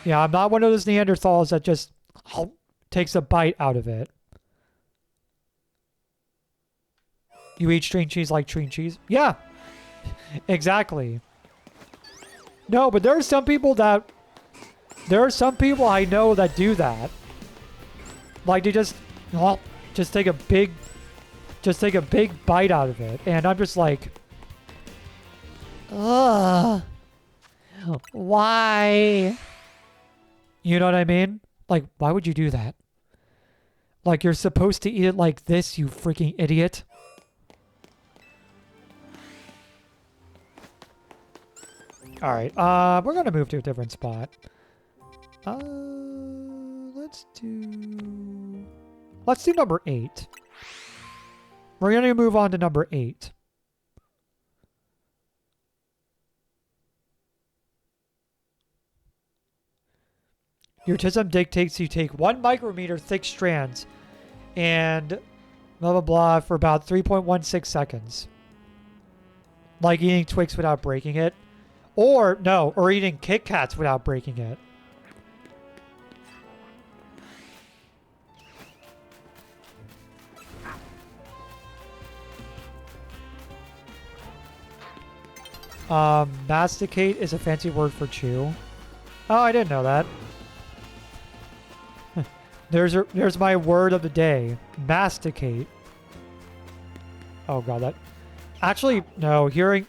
Yeah, I'm not one of those Neanderthals that just takes a bite out of it. You eat string cheese like string cheese? Yeah, exactly. No, but there are some people I know that do that. Like they just take a big bite out of it, and I'm just like, ugh, why? You know what I mean? Like, why would you do that? Like, you're supposed to eat it like this, you freaking idiot. Alright, we're gonna move to a different spot. Let's do number 8. We're gonna move on to number 8. Your TISM dictates you take 1 micrometer thick strands and blah blah blah for about 3.16 seconds. Like eating Twix without breaking it. Or eating Kit Kats without breaking it. Masticate is a fancy word for chew. Oh, I didn't know that. There's my word of the day. Masticate. Oh god, that... Actually, no, hearing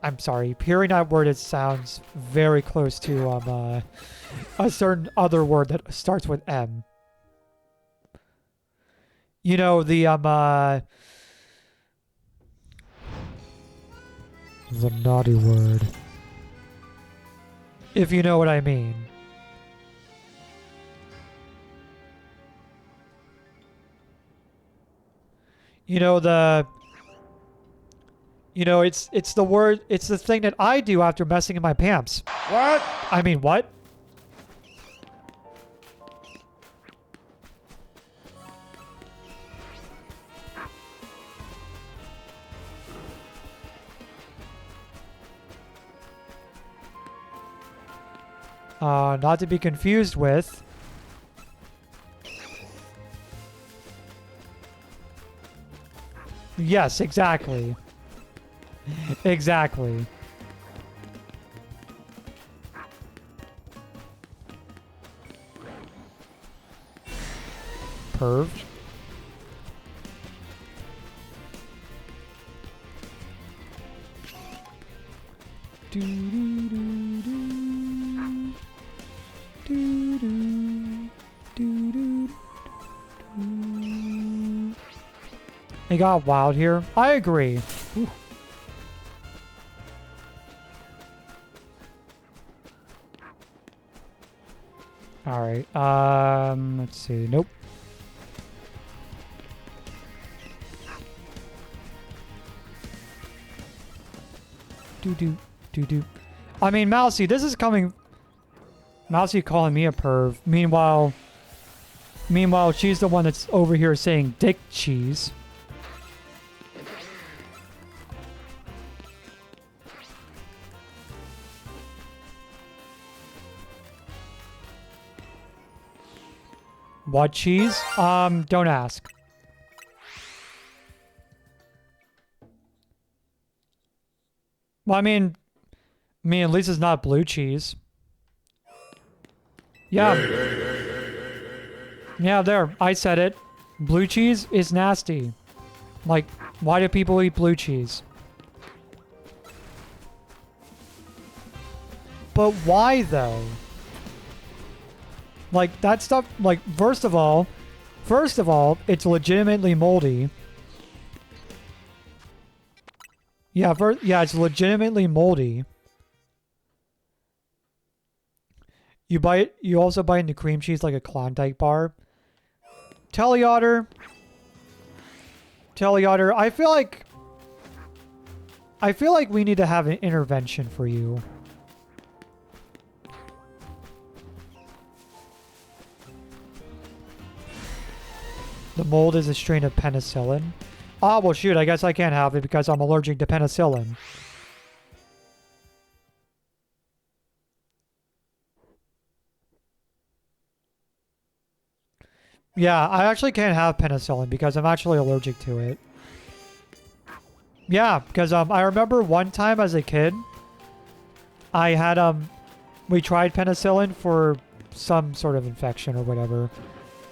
that word, it sounds very close to a certain other word that starts with M. You know, the naughty word. If you know what I mean. You know, it's the word, it's the thing that I do after messing in my pants. What? I mean, what? Not to be confused with... Yes, exactly. Exactly. Perv. Do do do do. Do do do do do. It got wild here. I agree. Ooh. All right. Let's see. Nope. Do. I mean, Mousy, this is coming. Mousy calling me a perv. Meanwhile, she's the one that's over here saying dick cheese. What cheese? Don't ask. Well, I mean, at least it's not blue cheese. Yeah. Yeah, there. I said it. Blue cheese is nasty. Like, why do people eat blue cheese? But why, though? Like, that stuff, like, first of all, it's legitimately moldy. Yeah, it's legitimately moldy. You also bite into cream cheese like a Klondike bar. Teleotter, I feel like we need to have an intervention for you. The mold is a strain of penicillin. Ah, well, shoot, I guess I can't have it because I'm allergic to penicillin. Yeah, I actually can't have penicillin because I'm actually allergic to it. Yeah, because I remember one time as a kid, I had we tried penicillin for some sort of infection or whatever,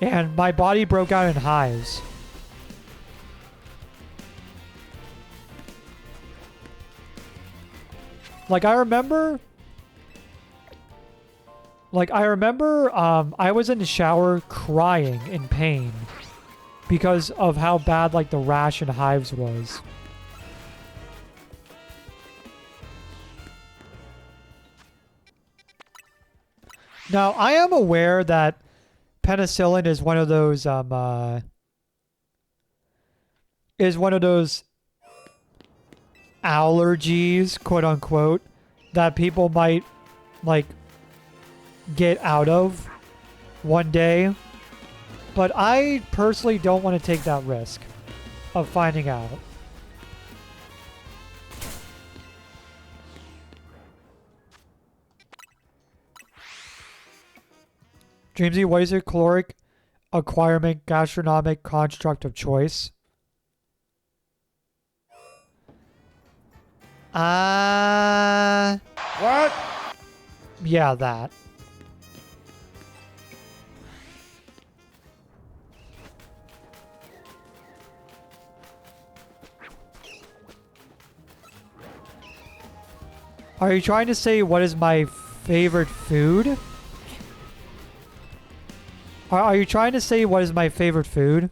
and my body broke out in hives. Like I remember I was in the shower crying in pain because of how bad like the rash and hives was. Now, I am aware that penicillin is one of those allergies, quote unquote, that people might like get out of one day. But I personally don't want to take that risk of finding out. Dreamsy, what is your caloric acquirement gastronomic construct of choice? What? Yeah, that. Are you trying to say what is my favorite food? Are you trying to say what is my favorite food?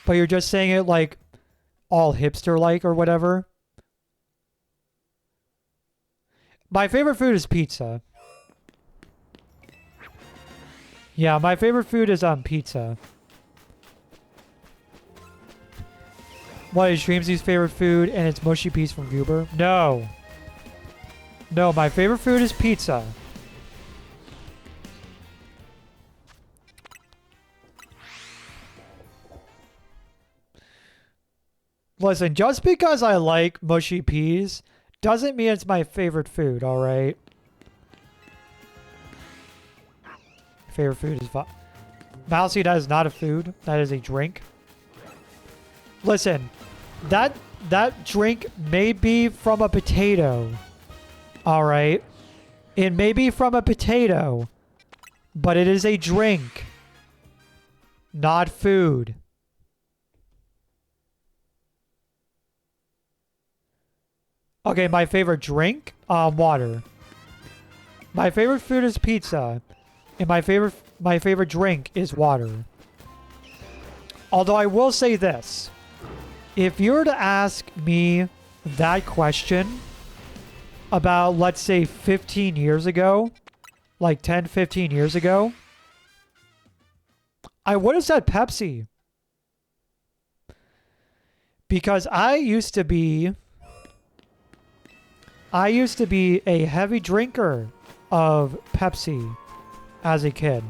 But you're just saying it like all hipster-like or whatever? My favorite food is pizza. Yeah, my favorite food is pizza. What is Dreamsy's favorite food and it's mushy peas from Goober? No. No, my favorite food is pizza. Listen, just because I like mushy peas doesn't mean it's my favorite food, alright? Favorite food is Mousy, that is not a food. That is a drink. Listen, that drink may be from a potato. Alright? It may be from a potato. But it is a drink. Not food. Okay, my favorite drink? Water. My favorite food is pizza. And my favorite drink is water. Although I will say this. If you were to ask me that question about, let's say, 15 years ago, like 10, 15 years ago, I would have said Pepsi. Because I used to be a heavy drinker of Pepsi as a kid.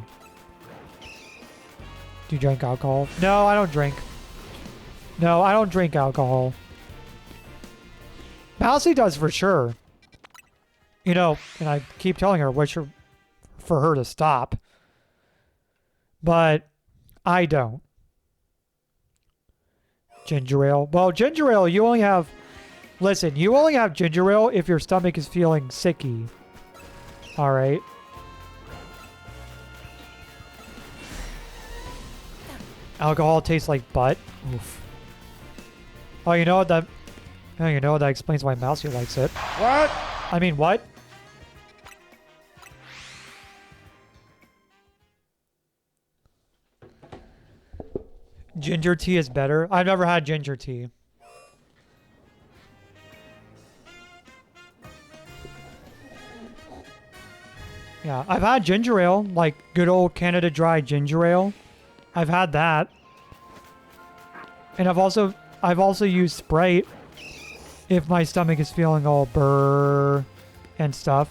Do you drink alcohol? No, I don't drink. No, I don't drink alcohol. Mousy does for sure. You know, and I keep telling her for her to stop. But I don't. Ginger ale. Well, ginger ale, you only have... Listen, you only have ginger ale if your stomach is feeling sicky. Alright. Alcohol tastes like butt. Oof. Oh, you know what that... Oh, you know what that explains why Mousy likes it. What? I mean, what? Ginger tea is better? I've never had ginger tea. Yeah, I've had ginger ale, like good old Canada Dry ginger ale. I've had that. And I've also used Sprite if my stomach is feeling all burr and stuff.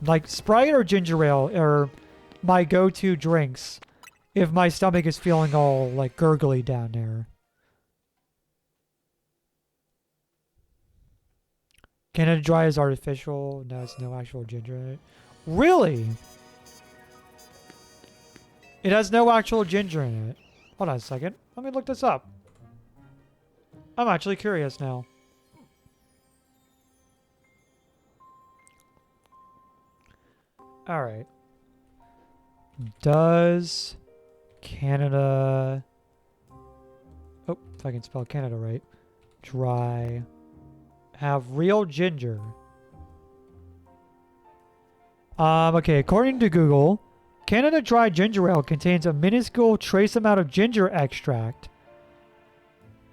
Like Sprite or ginger ale are my go-to drinks if my stomach is feeling all like gurgly down there. Canada Dry is artificial. No, it's no actual ginger in it. Really? It has no actual ginger in it. Hold on a second. Let me look this up. I'm actually curious now. Alright. Does Canada... Oh, if I can spell Canada right. Dry... have real ginger? Okay, according to Google, Canada Dry Ginger Ale contains a minuscule trace amount of ginger extract,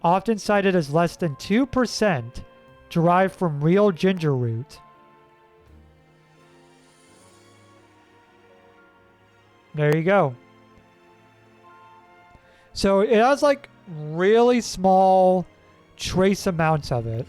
often cited as less than 2%, derived from real ginger root. There you go. So it has like really small trace amounts of it.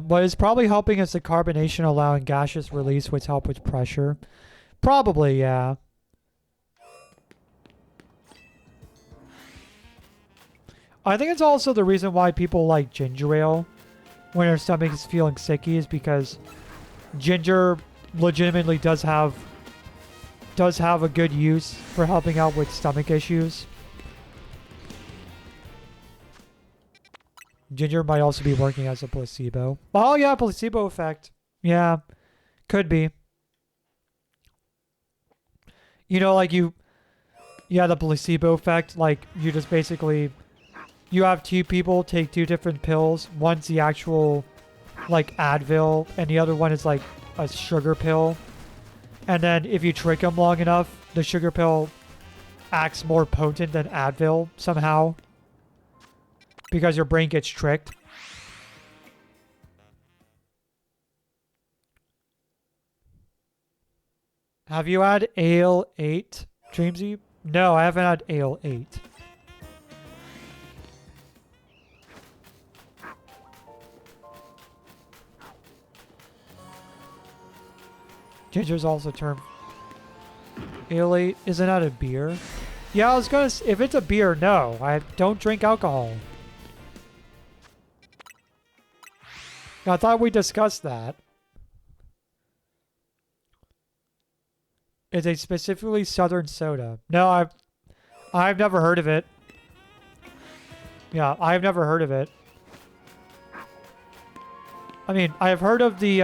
What is probably helping is the carbonation allowing gaseous release, which help with pressure. Probably, yeah. I think it's also the reason why people like ginger ale when their stomach is feeling sicky, is because ginger legitimately does have a good use for helping out with stomach issues. Ginger might also be working as a placebo. Oh yeah, placebo effect. Yeah, could be. You know, like yeah, the placebo effect, like you just basically, you have two people take two different pills. One's the actual, like, Advil, and the other one is like a sugar pill. And then if you trick them long enough, the sugar pill acts more potent than Advil somehow. Because your brain gets tricked. Have you had Ale 8, Dreamsy? No, I haven't had Ale 8. Ginger's also termed Ale 8. Isn't that a beer? Yeah, I was gonna say, if it's a beer, no. I don't drink alcohol. I thought we discussed that. It's a specifically southern soda. No, I've never heard of it. Yeah, I've never heard of it. I mean, I've heard of the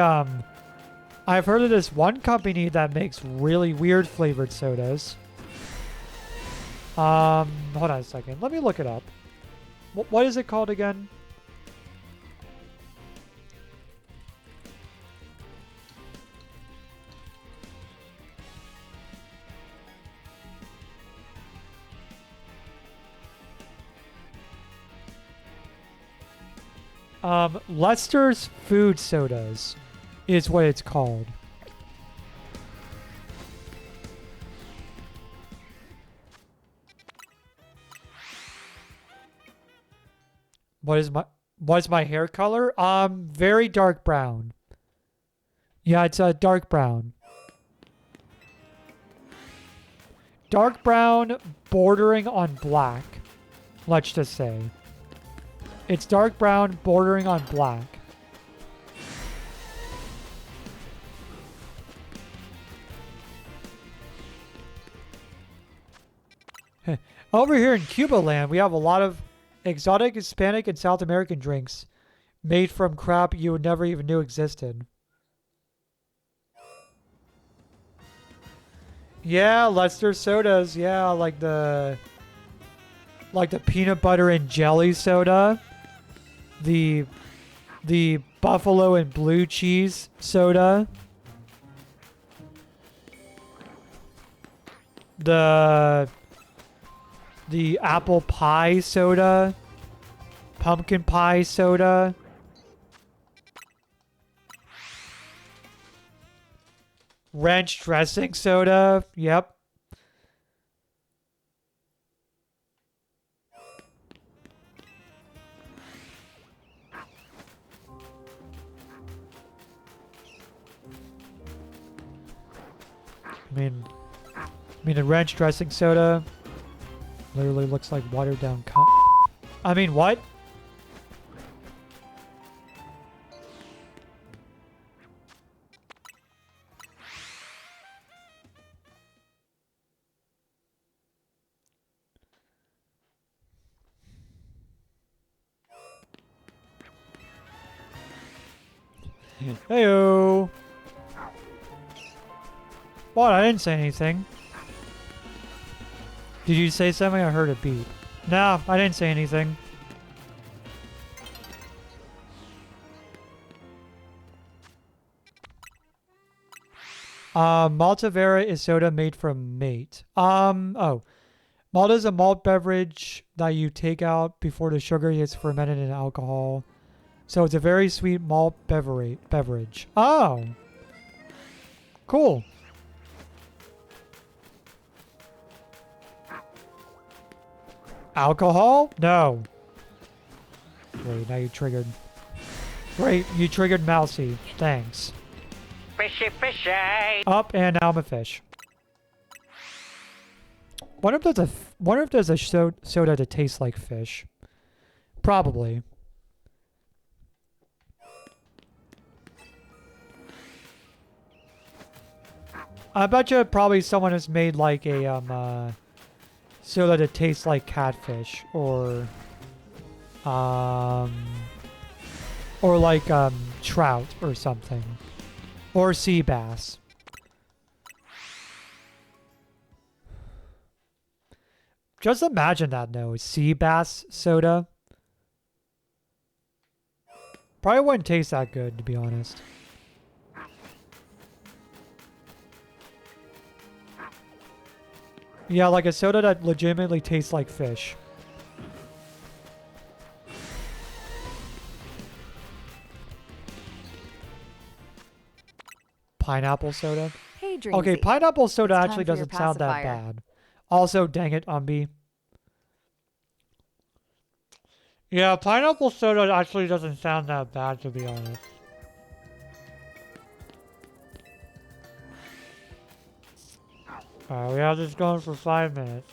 I've heard of this one company that makes really weird flavored sodas. Hold on a second. Let me look it up. What is it called again? Lester's Food Sodas is what it's called. What's my hair color? Very dark brown. Yeah, it's a dark brown. Dark brown bordering on black, let's just say. It's dark brown bordering on black. Over here in Cuba land, we have a lot of exotic Hispanic and South American drinks made from crap you would never even knew existed. Yeah, Lester sodas. Yeah, like the peanut butter and jelly soda. The buffalo and blue cheese soda. The apple pie soda. Pumpkin pie soda. Ranch dressing soda. Yep. I mean, a ranch dressing soda literally looks like watered down I mean, what? Heyo. What? I didn't say anything. Did you say something? I heard a beep. No, I didn't say anything. Malta Vera is soda made from mate. Oh. Malta is a malt beverage that you take out before the sugar gets fermented in alcohol. So it's a very sweet malt beverage. Oh. Cool. Alcohol? No. Wait, now you triggered. Great, you triggered Mousy. Thanks. Fishy, fishy. Up, and now I'm a fish. Wonder if there's a soda that tastes like fish. Probably. I bet you probably someone has made like a soda that tastes like catfish or like trout or something. Or sea bass. Just imagine that though, sea bass soda. Probably wouldn't taste that good, to be honest. Yeah, like a soda that legitimately tastes like fish. Pineapple soda? Hey, Dreamsy. Okay, pineapple soda It's time actually for your doesn't sound that pacifier. bad. Also, dang it, Umbi. Yeah, pineapple soda actually doesn't sound that bad, to be honest. Alright, we have this going for 5 minutes.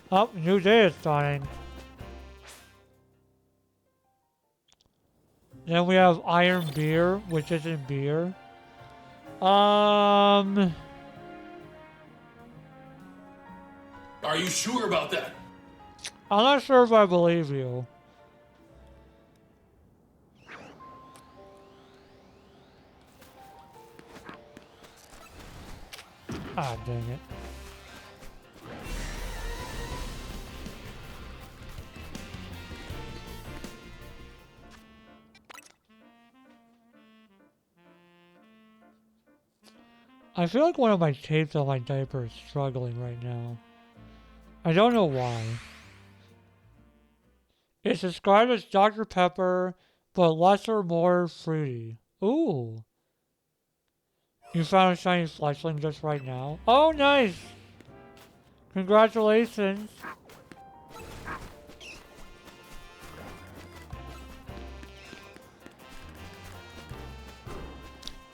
Oh, new day is starting. Then we have Iron Beer, which isn't beer. Are you sure about that? I'm not sure if I believe you. Ah, dang it. I feel like one of my tapes on my diaper is struggling right now. I don't know why. It's described as Dr. Pepper, but less or more fruity. Ooh. You found a shiny fleshling just right now? Oh, nice! Congratulations!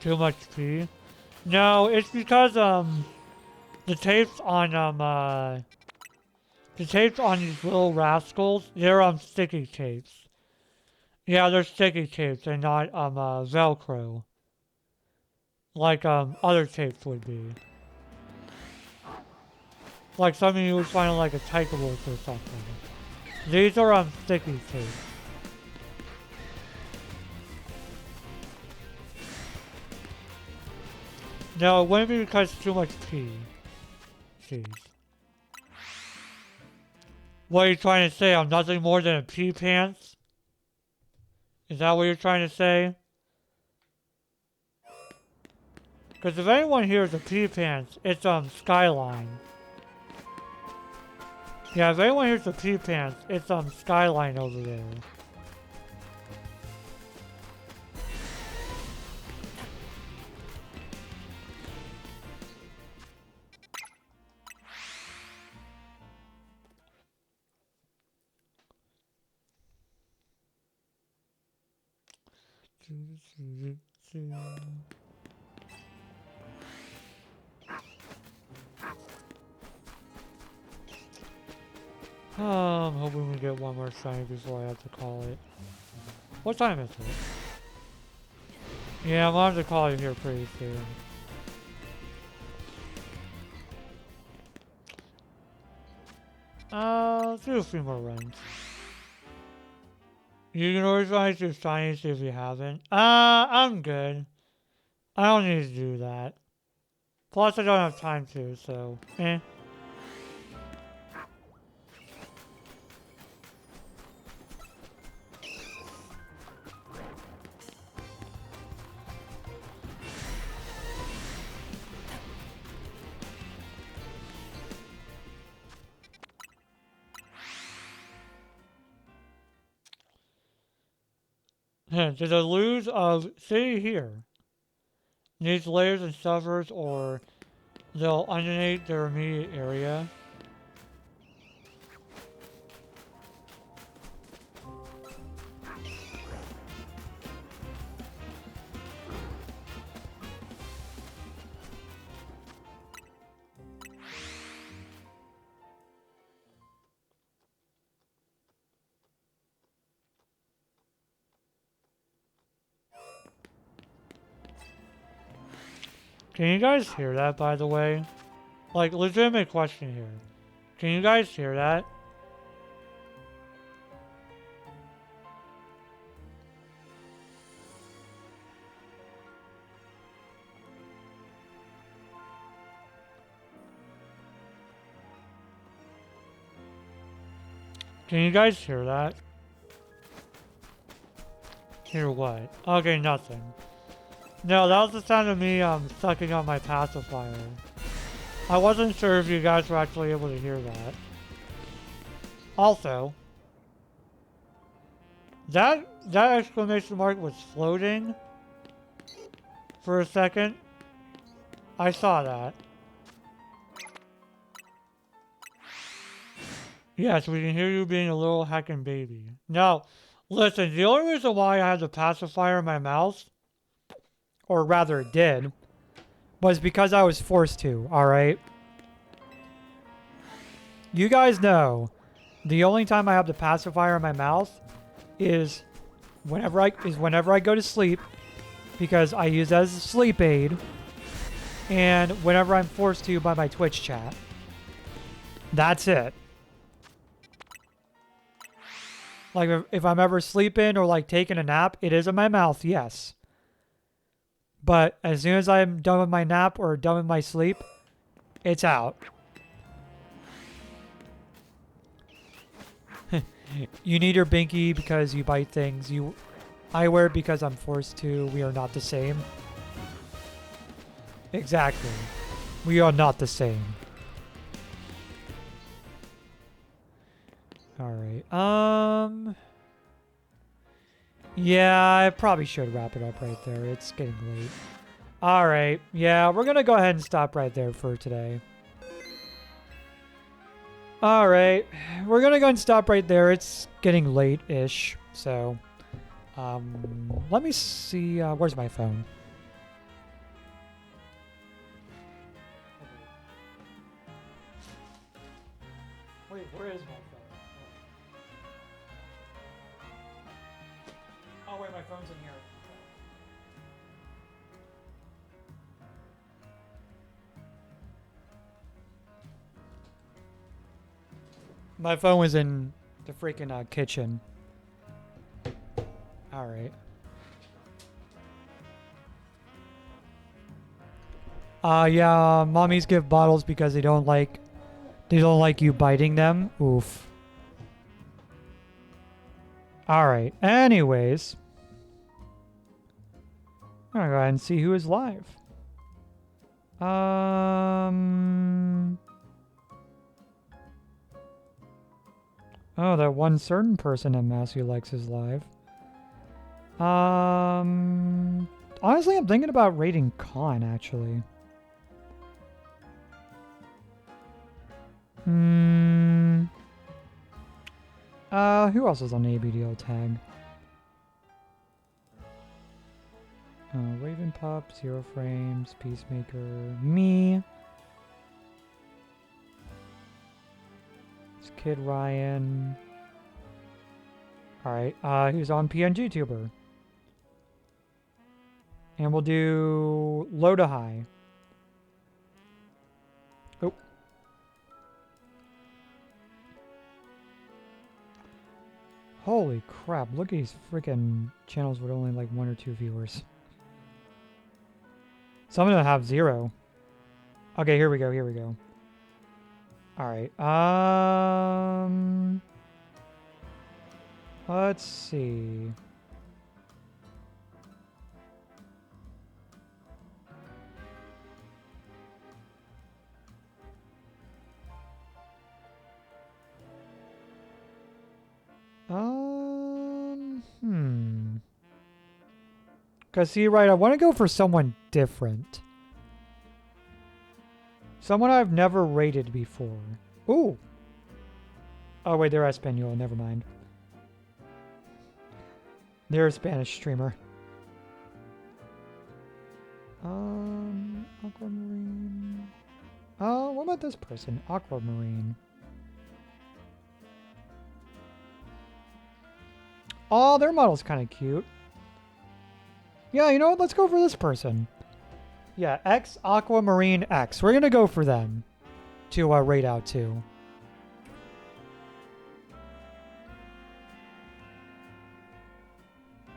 Too much pee? No, it's because, the tapes on, the tapes on these little rascals, they're, sticky tapes. Yeah, they're sticky tapes, they're not, Velcro. Like, other tapes would be. Like something you would find on, like, a Tykeables or something. These are, sticky tapes. No, it wouldn't be because too much pee. Jeez. What are you trying to say? I'm nothing more than a pee pants? Is that what you're trying to say? Because if anyone here is a pee pants, it's Skyline. Yeah, if anyone here's a pee pants, it's Skyline over there. I'm hoping we get one more shiny before I have to call it. What time is it? Yeah, I'm gonna have to call it here pretty soon. Let's do a few more runs. You can always find your shinies if you haven't. I'm good. I don't need to do that. Plus, I don't have time to, so, eh. To the lose of City here. Needs layers and suffers or they'll undulate their immediate area. Can you guys hear that, by the way? Like, legitimate question here. Can you guys hear that? Can you guys hear that? Hear what? Okay, nothing. No, that was the sound of me sucking on my pacifier. I wasn't sure if you guys were actually able to hear that. Also, that exclamation mark was floating for a second. I saw that. Yes, we can hear you being a little heckin' baby. Now, listen, the only reason why I had the pacifier in my mouth, or rather it did, was because I was forced to, alright? You guys know, the only time I have the pacifier in my mouth is whenever I go to sleep, because I use it as a sleep aid, and whenever I'm forced to by my Twitch chat. That's it. Like, if I'm ever sleeping or, like, taking a nap, it is in my mouth, yes. But as soon as I'm done with my nap or done with my sleep, it's out. You need your binky because you bite things. I wear it because I'm forced to. We are not the same. Exactly. We are not the same. Alright, yeah, I probably should wrap it up right there. It's getting late. Alright, yeah, we're gonna go ahead and stop right there for today. Alright, we're gonna go and stop right there. It's getting late-ish, so... let me see, where's my phone? Wait, where is my phone? Oh wait, my phone's in here. My phone was in the freaking kitchen. Alright. Yeah, mommies give bottles because they don't like you biting them. Oof. Alright, anyways. I'm gonna go ahead and see who is live. Oh, that one certain person in Mass who likes his live. Honestly, I'm thinking about rating Khan, actually. Who else is on the ABDL tag? Raven Pup, Zero Frames, Peacemaker, me. Kid Ryan. Alright, he's on PNG Tuber. And we'll do low to high. Oh. Holy crap, look at these freaking channels with only like 1 or 2 viewers. Some of them have 0. Okay, here we go, here we go. Alright, let's see. Cause see, right, I want to go for someone different. Someone I've never rated before. Ooh. Oh wait, they're Espanol, never mind. They're a Spanish streamer. Aquamarine. Oh, what about this person? Aquamarine. Oh, their model's kind of cute. Yeah, you know what? Let's go for this person. Yeah, X Aquamarine X. We're gonna go for them to rate out to.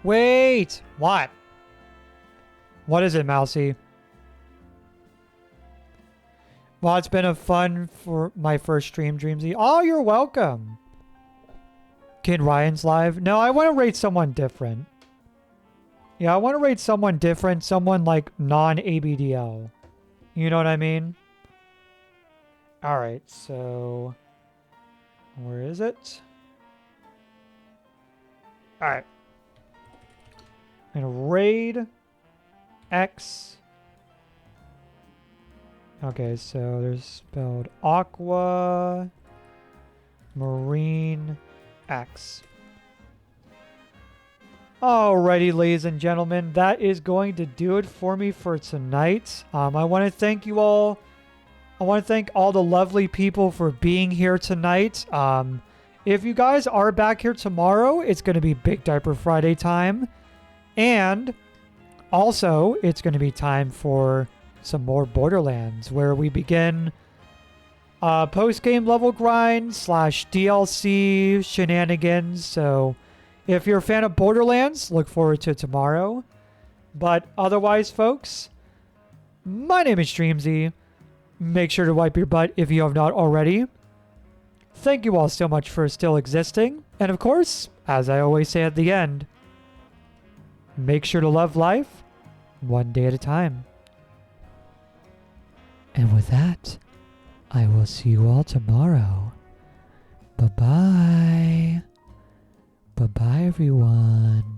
Wait! What? What is it, Mousy? Well, it's been a fun for my first stream, Dreamsy. Oh, you're welcome. Kid Ryan's live. No, I want to rate someone different. Yeah, I want to rate someone different. Someone like non-ABDL. You know what I mean? Alright, so... where is it? Alright. I'm going to raid X. Okay, so there's spelled Aqua Marine X. Alrighty, ladies and gentlemen, that is going to do it for me for tonight. I want to thank you all. I want to thank all the lovely people for being here tonight. If you guys are back here tomorrow, it's going to be Big Diaper Friday time. And also, it's going to be time for some more Borderlands, where we begin post-game level grind / DLC shenanigans. So if you're a fan of Borderlands, look forward to tomorrow. But otherwise, folks, my name is Dreamsy. Make sure to wipe your butt if you have not already. Thank you all so much for still existing. And of course, as I always say at the end, make sure to love life one day at a time. And with that, I will see you all tomorrow. Bye-bye. Bye-bye, everyone.